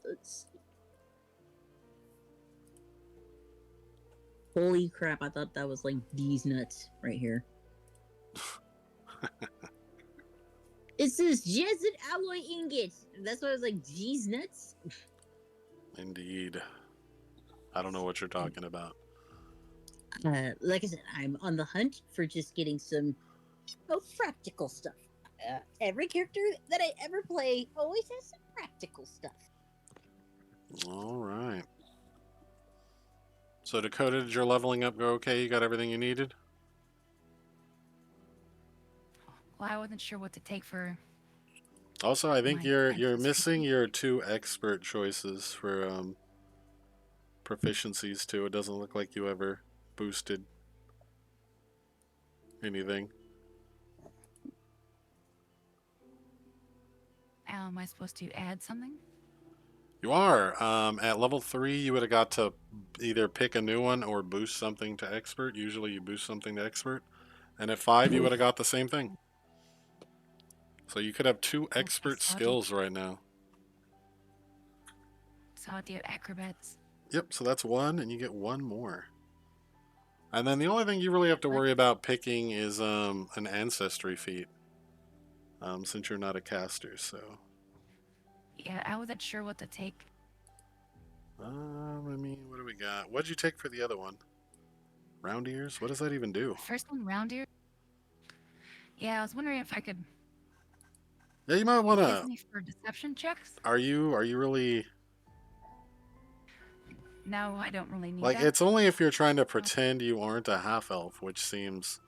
Let's see. Holy crap, I thought that was like these nuts right here. It says Jesuit alloy ingot. That's why I was like, geez nuts. Indeed. I don't know what you're talking about. Like I said, I'm on the hunt for just getting some practical stuff. Every character that I ever play always has some practical stuff. All right. So Dakota, did your leveling up go okay? You got everything you needed? Well, I wasn't sure what to take for. Also, I think My you're ancestry missing feat. your 2 expert choices for proficiencies too. It doesn't look like you ever boosted anything. How am I supposed to add something? You are. At level 3, you would have got to either pick a new one or boost something to expert. Usually you boost something to expert. And at 5, you would have got the same thing. So you could have 2 Okay, expert so I'll do- skills right now. So I'll do acrobats. Yep, so that's 1, and you get 1 more. And then the only thing you really have to worry about picking is an ancestry feat. Since you're not a caster, so... Yeah, I wasn't sure what to take. I mean, what do we got? What'd you take for the other one? Round ears? What does that even do? First one, round ear. Yeah, I was wondering if I could Yeah, you might want use to... me for deception checks. Are you really... No, I don't really need Like, that. it's only if you're trying to pretend you aren't a half-elf, which seems...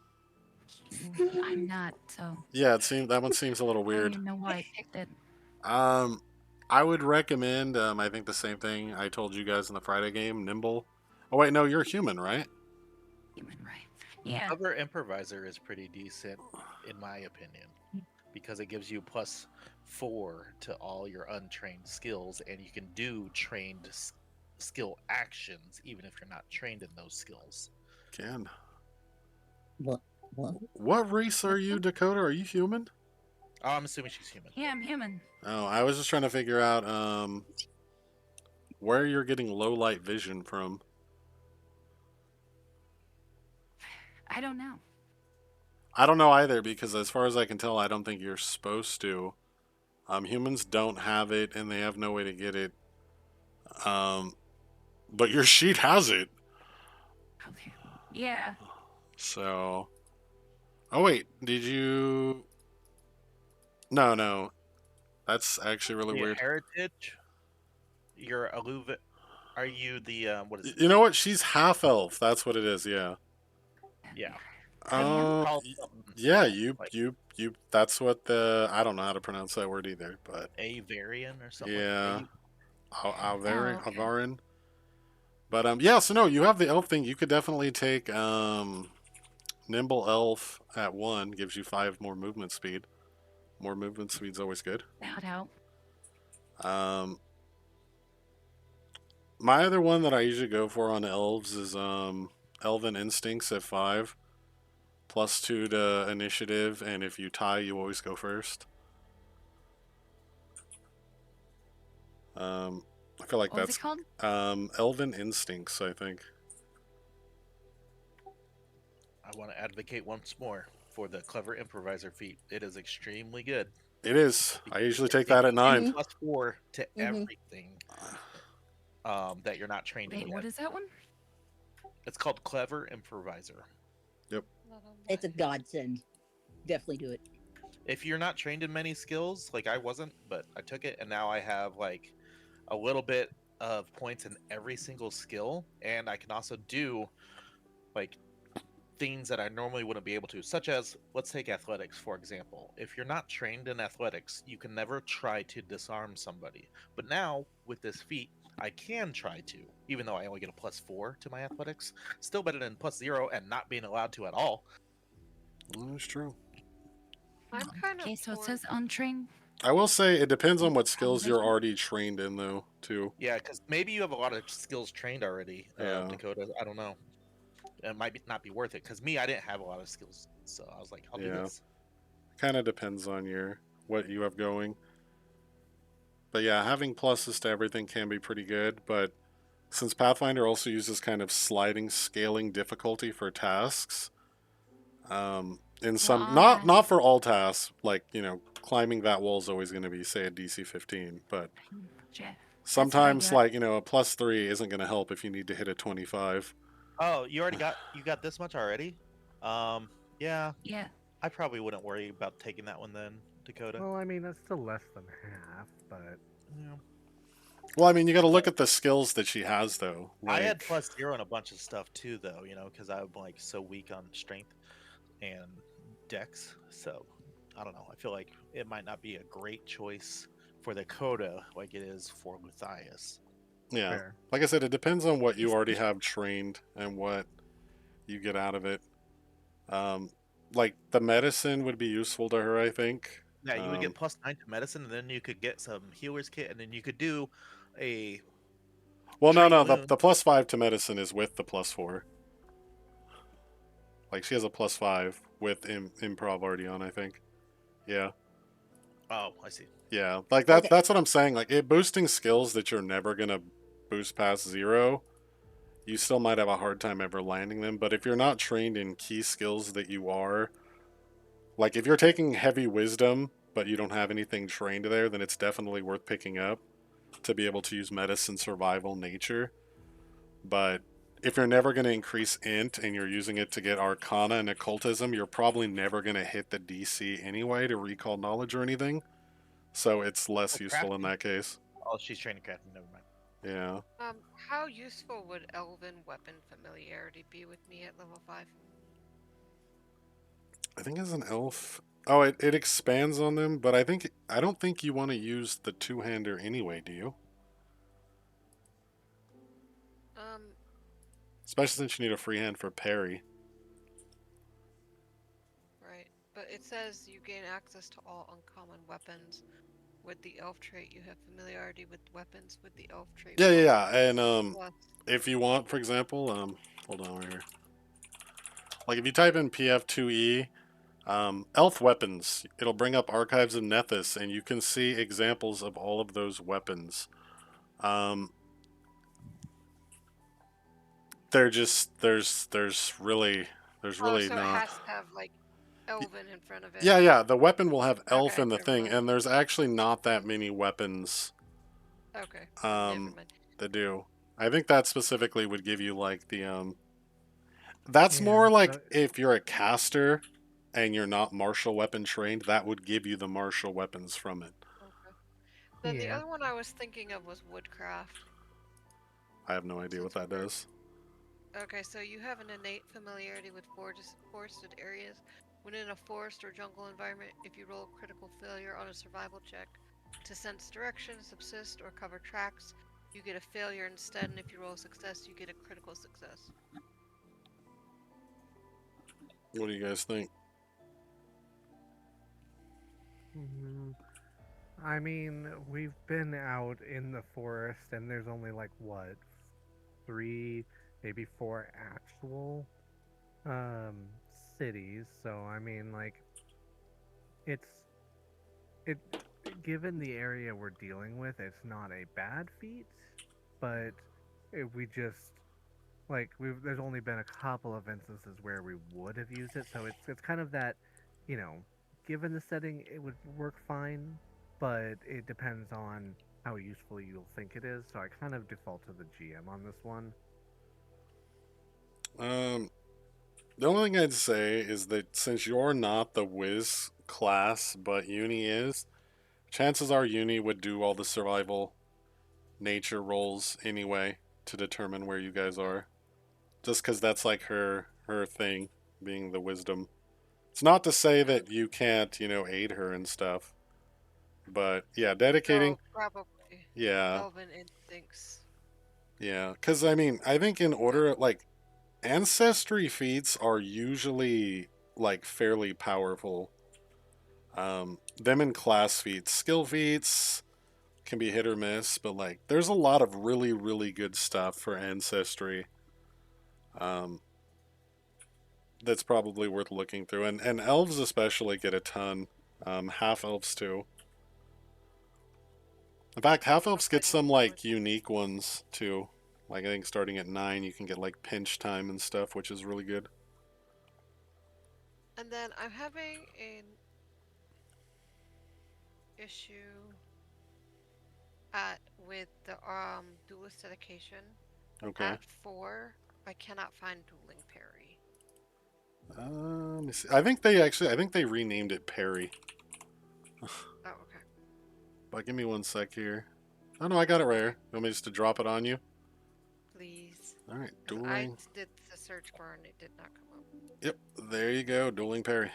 I'm not, so Yeah, that one seems a little I don't weird. even know why I picked it. I would recommend, I think the same thing I told you guys in the Friday game, Nimble. Oh, wait, no, you're human, right? Human right. Yeah. Cover improviser is pretty decent, in my opinion, because it gives you +4 to all your untrained skills, and you can do trained skill actions even if you're not trained in those skills. Can. What? What race are you, Dakota? Are you human? Oh, I'm assuming she's human. Yeah, I'm human. Oh, I was just trying to figure out where you're getting low light vision from. I don't know. I don't know either, because as far as I can tell, I don't think you're supposed to. Humans don't have it, and they have no way to get it. But your sheet has it. Okay. Yeah. So... Oh, wait. Did you... No. That's actually really Your weird. heritage, your alluve. Are you the what is it? You know what? She's half-elf. That's what it is, yeah. Yeah. Uh, yeah, you, that's what I don't know how to pronounce that word either, but... Avarian or something. Yeah. Okay. Avarin. But, yeah, so no, you have the elf thing. You could definitely take, Nimble Elf at 1, gives you 5 more movement speed. More movement speed's always good. That would help. My other one that I usually go for on elves is, Elven Instincts at 5. +2 to initiative, and if you tie, you always go first. I feel like What was that's it called? Elven Instincts, I think. I want to advocate once more for the clever improviser feat. It is extremely good. It is. I usually take that at 9. +4 to everything that you're not trained in Wait, yet. what is that one? It's called clever improviser. Yep. It's a godsend. Definitely do it. If you're not trained in many skills, like I wasn't, but I took it, and now I have like a little bit of points in every single skill, and I can also do like things that I normally wouldn't be able to, such as, let's take athletics, for example. If you're not trained in athletics, you can never try to disarm somebody. But now, with this feat, I can try to, even though I only get a +4 to my athletics. Still better than +0 and not being allowed to at all. That's true. I'm kind of Okay, so it torn. says untrained. I will say it depends on what skills you're already trained in, though, too. Yeah, because maybe you have a lot of skills trained already, Yeah. Dakota. I don't know. it might not be worth it. Because me, I didn't have a lot of skills, so I was like, I'll do Yeah. this. Kind of depends on what you have going. But yeah, having pluses to everything can be pretty good. But since Pathfinder also uses kind of sliding scaling difficulty for tasks, in some Why? not for all tasks, like climbing that wall is always going to be say a DC 15, but Jeff. That's what I sometimes got. like a +3 isn't going to help if you need to hit a 25. Oh, you got this much already? Yeah, Yeah. I probably wouldn't worry about taking that one then, Dakota. Well, I mean, that's still less than half, but Yeah. Well, I mean, you got to look at the skills that she has though. I had Like, +0 on a bunch of stuff too, though. Because I'm like so weak on strength and dex. So I don't know. I feel like it might not be a great choice for the Coda like it is for Matthias. yeah, fair. like I said, it depends on what you already have trained and what you get out of it. Um, like the medicine would be useful to her, I think. Yeah, you would get Um, +9 to medicine, and then you could get some healer's kit, and then you could do a well, no, treat no, wound. the +5 to medicine is with the +4. Like she has a +5 with improv already on, I think. Yeah, Oh, I see. yeah. Like Okay. that's what I'm saying. Like it boosting skills that you're never gonna boost past 0. You still might have a hard time ever landing them. But if you're not trained in key skills that you are, like if you're taking heavy wisdom but you don't have anything trained there, then it's definitely worth picking up to be able to use medicine, survival, nature. But if you're never going to increase int and you're using it to get arcana and occultism, you're probably never going to hit the DC anyway to recall knowledge or anything. So it's less Oh, useful in crafting. that case. Oh, she's training crafting. Never mind. Yeah. How useful would Elven weapon familiarity be with me at level 5? I think as an elf. Oh, it expands on them, but I don't think you want to use the two-hander anyway, do you? Um, Especially since you need a free hand for parry. right. But it says you gain access to all uncommon weapons. With the elf trait, you have familiarity with weapons with the elf trait. Yeah, yeah, yeah. And Plus, if you want, for example, hold on right here. Like if you type in PF2e, elf weapons, it'll bring up archives of Nethys, and you can see examples of all of those weapons. They're just there's really oh, so it not. has to have like Elven in front of it. Yeah, yeah. The weapon will have elf Okay, in the never thing, mind. and there's actually not that many weapons Okay, never mind. that do. I think that specifically would give you like the. That's Yeah, more like so if you're a caster and you're not martial weapon trained, that would give you the martial weapons from it. Okay. Then the yeah. other one I was thinking of was woodcraft. I have no idea what that does. Okay, so you have an innate familiarity with forested areas. When in a forest or jungle environment, if you roll a critical failure on a survival check to sense direction, subsist, or cover tracks, you get a failure instead, and if you roll a success, you get a critical success. What do you guys think? I mean, we've been out in the forest, and there's only like what, 3, maybe 4 actual cities. So I mean, like, it's it given the area we're dealing with, it's not a bad feat, but we just like there's only been a couple of instances where we would have used it, so it's kind of that, you know, given the setting, it would work fine, but it depends on how useful you'll think it is. So I kind of default to the GM on this one. The only thing I'd say is that since you're not the Wiz class, but Uni is, chances are Uni would do all the survival nature rolls anyway to determine where you guys are. Just because that's like her thing, being the wisdom. It's not to say that you can't, aid her and stuff. But yeah, dedicating. So probably Yeah, Elven instincts. yeah. Because I mean, I think in order, like, ancestry feats are usually like fairly powerful. Them in class feats, skill feats can be hit or miss, but like, there's a lot of really, really good stuff for ancestry. Um, that's probably worth looking through, and elves especially get a ton. Half elves too. In fact, half elves get some like unique ones too. Like I think starting at 9, you can get like pinch time and stuff, which is really good. And then I'm having an issue at with the duelist dedication. Okay. At 4, I cannot find dueling parry. Let me see. I think they renamed it Parry. Oh, okay. But give me one sec here. Oh no, I got it right here. You want me just to drop it on you? Please. All right, 'Cause I dueling. did the search bar and it did not come up. Yep, there you go, dueling parry.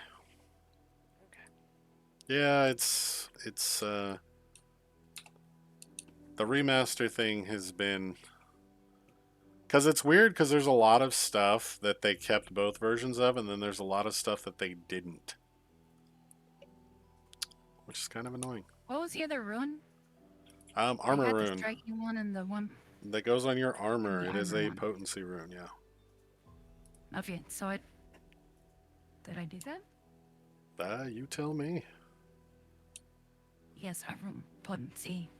Okay. Yeah, the remaster thing has been, because it's weird because there's a lot of stuff that they kept both versions of, and then there's a lot of stuff that they didn't, which is kind of annoying. What was the other rune? Armor I had the rune striking one and the one. that goes on your armor. The It is armor a one. potency rune, yeah. Okay, so I did I do that? You tell me. Yes, I room potency.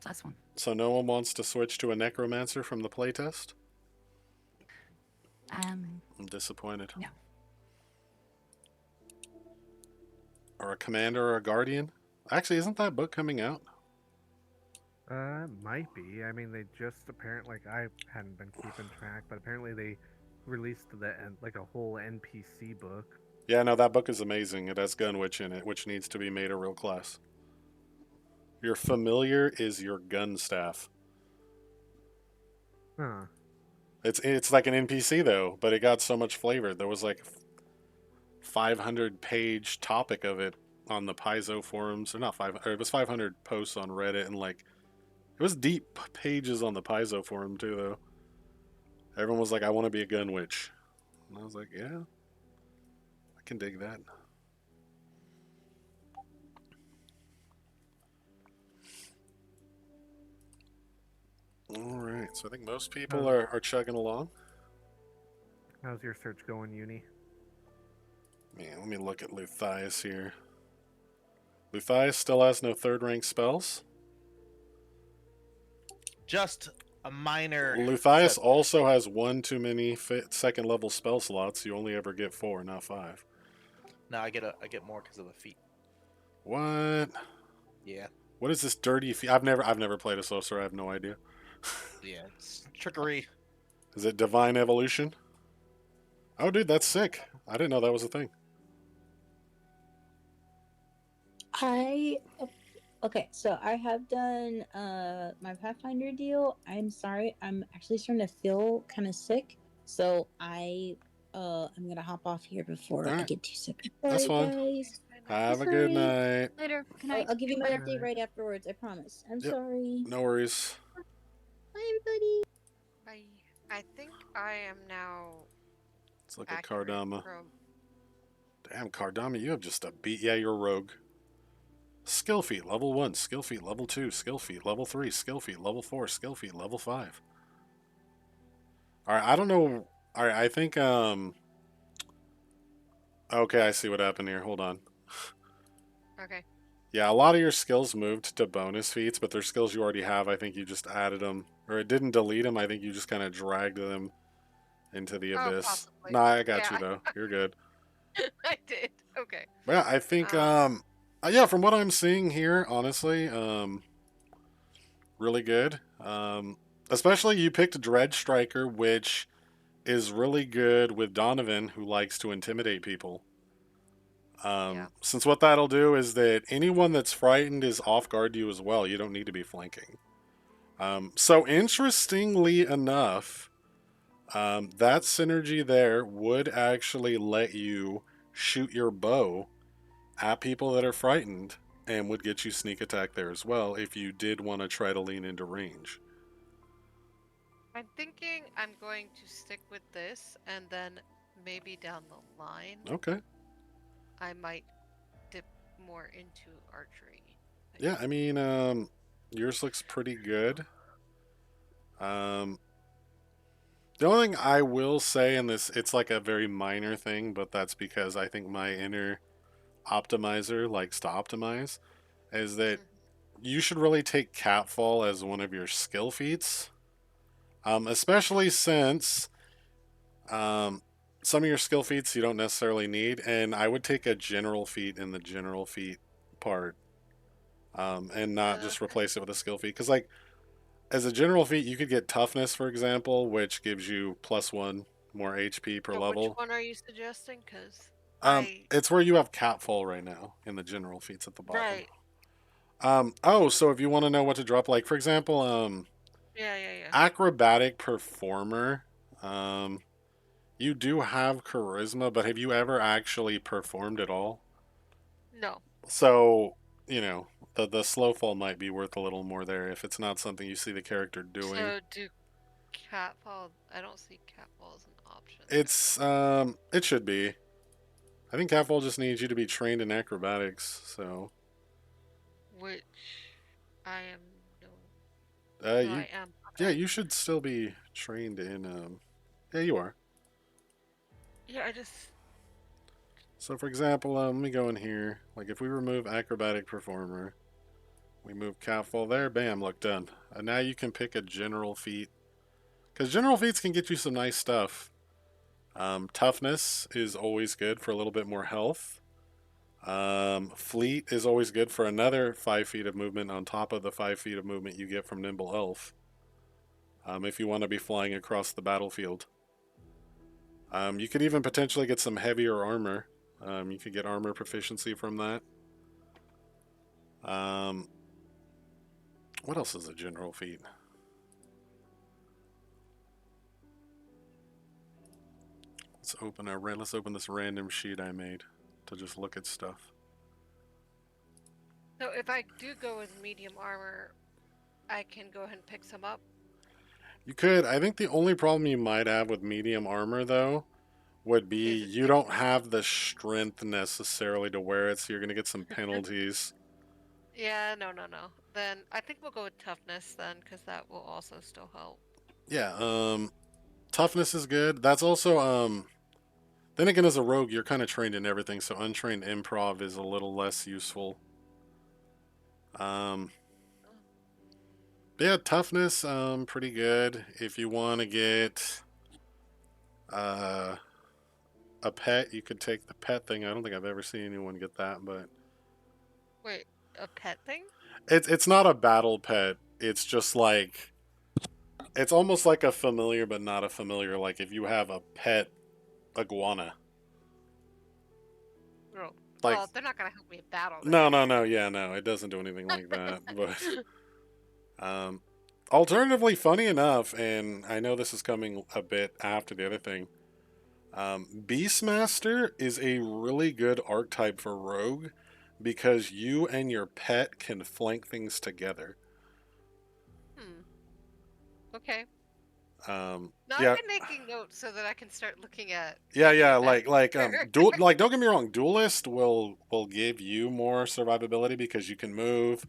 That's one. So no one wants to switch to a necromancer from the playtest? I'm disappointed. No. Or a commander or a guardian? Actually, isn't that book coming out? Might be. I mean, they just apparently, like, I hadn't been keeping track, but apparently they released like a whole NPC book. Yeah, no, that book is amazing. It has Gunwitch in it, which needs to be made a real class. Your familiar is your gun staff. Huh. It's like an NPC though, but it got so much flavor. There was like 500-page topic of it on the Paizo forums, or not 500. It was 500 posts on Reddit, and like it was deep pages on the Paizo forum too, though. Everyone was like, "I want to be a gun witch," and I was like, "Yeah, I can dig that." All right, so I think most people are chugging along. How's your search going, Uni? Man, let me look at Luthias here. Luthias still has no third-rank spells. Just a minor. Luthias also has one too many second-level spell slots. You only ever get 4, not 5. No, I get more because of the feet. What? Yeah. What is this dirty feat? I've never played a sorcerer. I have no idea. Yeah, it's trickery. Is it Divine Evolution? Oh, dude, that's sick. I didn't know that was a thing. Okay, so I have done my Pathfinder deal. I'm sorry, I'm actually starting to feel kind of sick, so I'm gonna hop off here before I Right. get too sick. That's fine. Guys. Have a good night. Later. Good night. I'll give you my Good update night. right afterwards. I promise. I'm Yep. sorry. No worries. Bye, everybody. I think I am now Let's look at accurate Kardama. from Damn, Kardama, you have just a beat. Yeah, you're a rogue. Skill feat, level 1. Skill feat, level 2. Skill feat, level 3. Skill feat, level 4. Skill feat, level 5. Alright, I don't know. Alright, I think, okay, I see what happened here. Hold on. Okay. Yeah, a lot of your skills moved to bonus feats, but they're skills you already have. I think you just added them. Or it didn't delete them. I think you just kind of dragged them into the abyss. Possibly. Nah, I got Yeah. you, though. You're good. I did. Okay. But yeah, I think, yeah, from what I'm seeing here, honestly, really good. Especially you picked Dread Striker, which is really good with Donovan, who likes to intimidate people. Yeah. Since what that'll do is that anyone that's frightened is off guard to you as well. You don't need to be flanking. So interestingly enough, that synergy there would actually let you shoot your bow at people that are frightened and would get you sneak attack there as well if you did want to try to lean into range. I'm thinking I'm going to stick with this, and then maybe down the line, Okay. I might dip more into archery. Yeah, I mean, yours looks pretty good. Yeah, The only thing I will say in this, it's like a very minor thing, but that's because I think my inner optimizer likes to optimize, is that you should really take Catfall as one of your skill feats, especially since um, some of your skill feats you don't necessarily need, and I would take a general feat in the general feat part, and not just Okay. replace it with a skill feat. Because like as a general feat, you could get toughness, for example, which gives you +1 more HP per So which level. one are you suggesting? Because I It's where you have Catfall right now in the general feats at the bottom. right. Oh, so if you want to know what to drop, like for example, Yeah, yeah, yeah. acrobatic performer, um, you do have charisma, but have you ever actually performed at all? No. So, you know, the slow fall might be worth a little more there if it's not something you see the character doing. So do catfall? I don't see catfall as an option there. It should be. I think Catfall just needs you to be trained in acrobatics, so Which I am no. No, you I am. yeah, Okay. you should still be trained in yeah, you are. Yeah, I just. So for example, let me go in here. Like if we remove acrobatic performer, we move Catfall there, bam, look done. And now you can pick a general feat. Because general feats can get you some nice stuff. Toughness is always good for a little bit more health. Fleet is always good for another 5 feet of movement on top of the 5 feet of movement you get from Nimble Elf. If you want to be flying across the battlefield. You could even potentially get some heavier armor. You could get armor proficiency from that. Um, what else is a general feat? Let's open this random sheet I made to just look at stuff. So if I do go with medium armor, I can go ahead and pick some up. You could. I think the only problem you might have with medium armor though would be Is it you don't have the strength necessarily to wear it, so you're gonna get some penalties. Yeah, no, no, no. Then I think we'll go with toughness then, because that will also still help. Yeah. Toughness is good. That's also Then again, as a rogue, you're kind of trained in everything, so untrained improv is a little less useful. Um, but yeah, toughness, pretty good. If you want to get uh, a pet, you could take the pet thing. I don't think I've ever seen anyone get that, but Wait, a pet thing? it's not a battle pet. It's just like it's almost like a familiar, but not a familiar. Like if you have a pet iguana, Oh, like well, they're not gonna help me in battle. no, no, no, yeah, no, it doesn't do anything like that, but. Alternatively, funny enough, and I know this is coming a bit after the other thing, Beastmaster is a really good archetype for Rogue because you and your pet can flank things together. Hmm. Okay. Now I've Yeah, been making notes so that I can start looking at. yeah, Making yeah. it back. Like don't get me wrong, Duelist will give you more survivability because you can move,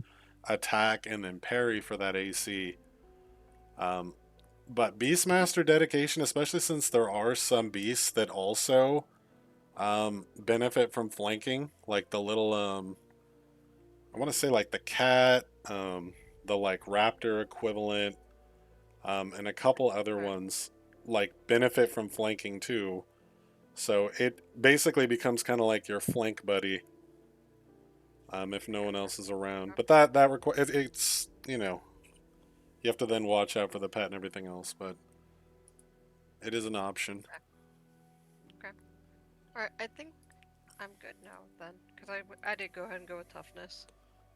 attack, and then parry for that AC. Um, but Beastmaster dedication, especially since there are some beasts that also benefit from flanking, like the little I want to say like the cat, the like raptor equivalent, and a couple other Right. ones like benefit from flanking too. So it basically becomes kind of like your flank buddy, if no one else is around. But it's you have to then watch out for the pet and everything else, but it is an option. Okay. All right. I think I'm good now then, because I did go ahead and go with toughness.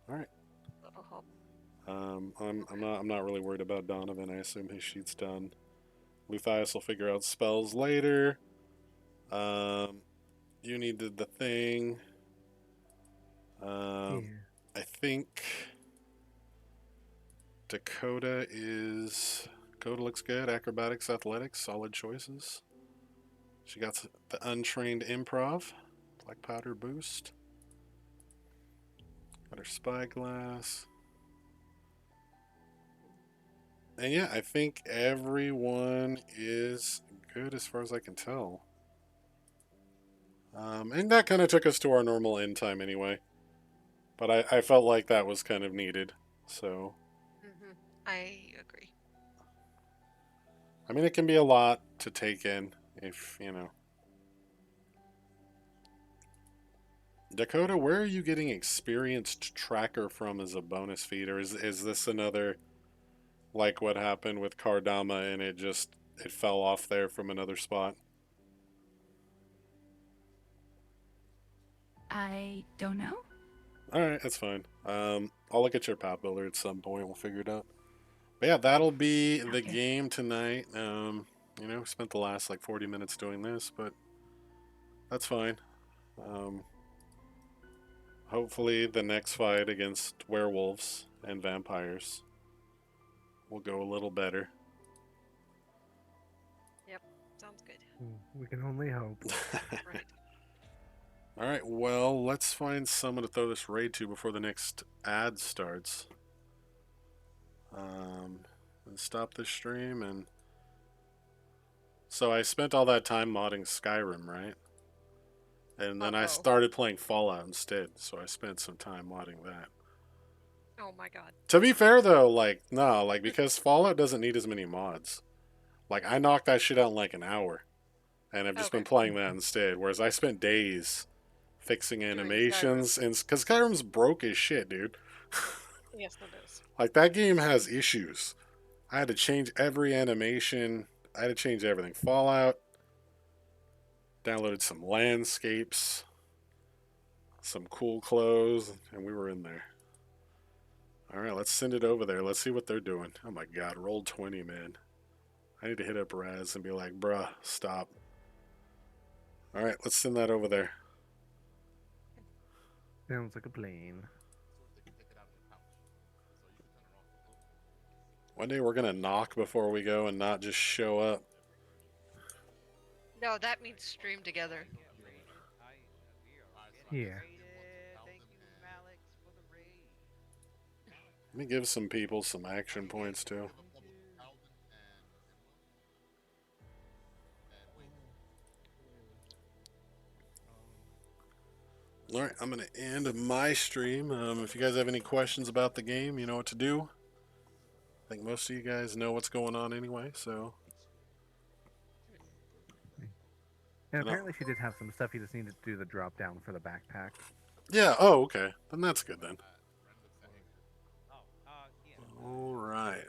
All right. That'll help. I'm not really worried about Donovan. I assume his sheet's done. Luthius will figure out spells later. You needed the thing. Yeah. I think Dakota looks good. Acrobatics, athletics, solid choices. She got the untrained improv, black powder boost. Got her spyglass. And yeah, I think everyone is good as far as I can tell. And that kind of took us to our normal end time anyway. But I felt like that was kind of needed. So, I agree. I mean, it can be a lot to take in if, you know. Dakota, where are you getting experienced tracker from as a bonus feed? Or is this another, like what happened with Kardama and it fell off there from another spot? I don't know. Alright, that's fine. I'll look at your path builder at some point. We'll figure it out. But yeah, that'll be the Okay. game tonight. You know, spent the last like 40 minutes doing this, but that's fine. Um, hopefully, the next fight against werewolves and vampires will go a little better. Sounds good. We can only hope. Right. All right, well, let's find someone to throw this raid to before the next ad starts. And stop this stream. And so I spent all that time modding Skyrim, right? And then I started playing Fallout instead, so I spent some time modding that. Oh my god. To be fair though, like no, like because Fallout doesn't need as many mods. Like I knocked that shit out in like an hour, and I've just been playing that instead. Whereas I spent days fixing animations, and because Skyrim's broke as shit, dude. Yes, it is. Like that game has issues. I had to change every animation. I had to change everything. Fallout. Downloaded some landscapes, some cool clothes, and we were in there. All right, let's send it over there. Let's see what they're doing. Oh my god, roll 20, man. I need to hit up Raz and be like, bruh, stop. All right, let's send that over there. Sounds like a plane. One day we're going to knock before we go and not just show up. No, that means stream together. Yeah. Let me give some people some action points too. All right, I'm going to end my stream. If you guys have any questions about the game, you know what to do. I think most of you guys know what's going on anyway, so. And apparently she did have some stuff. You just needed to do the drop down for the backpack. Yeah, oh, okay. Then that's good then. All right.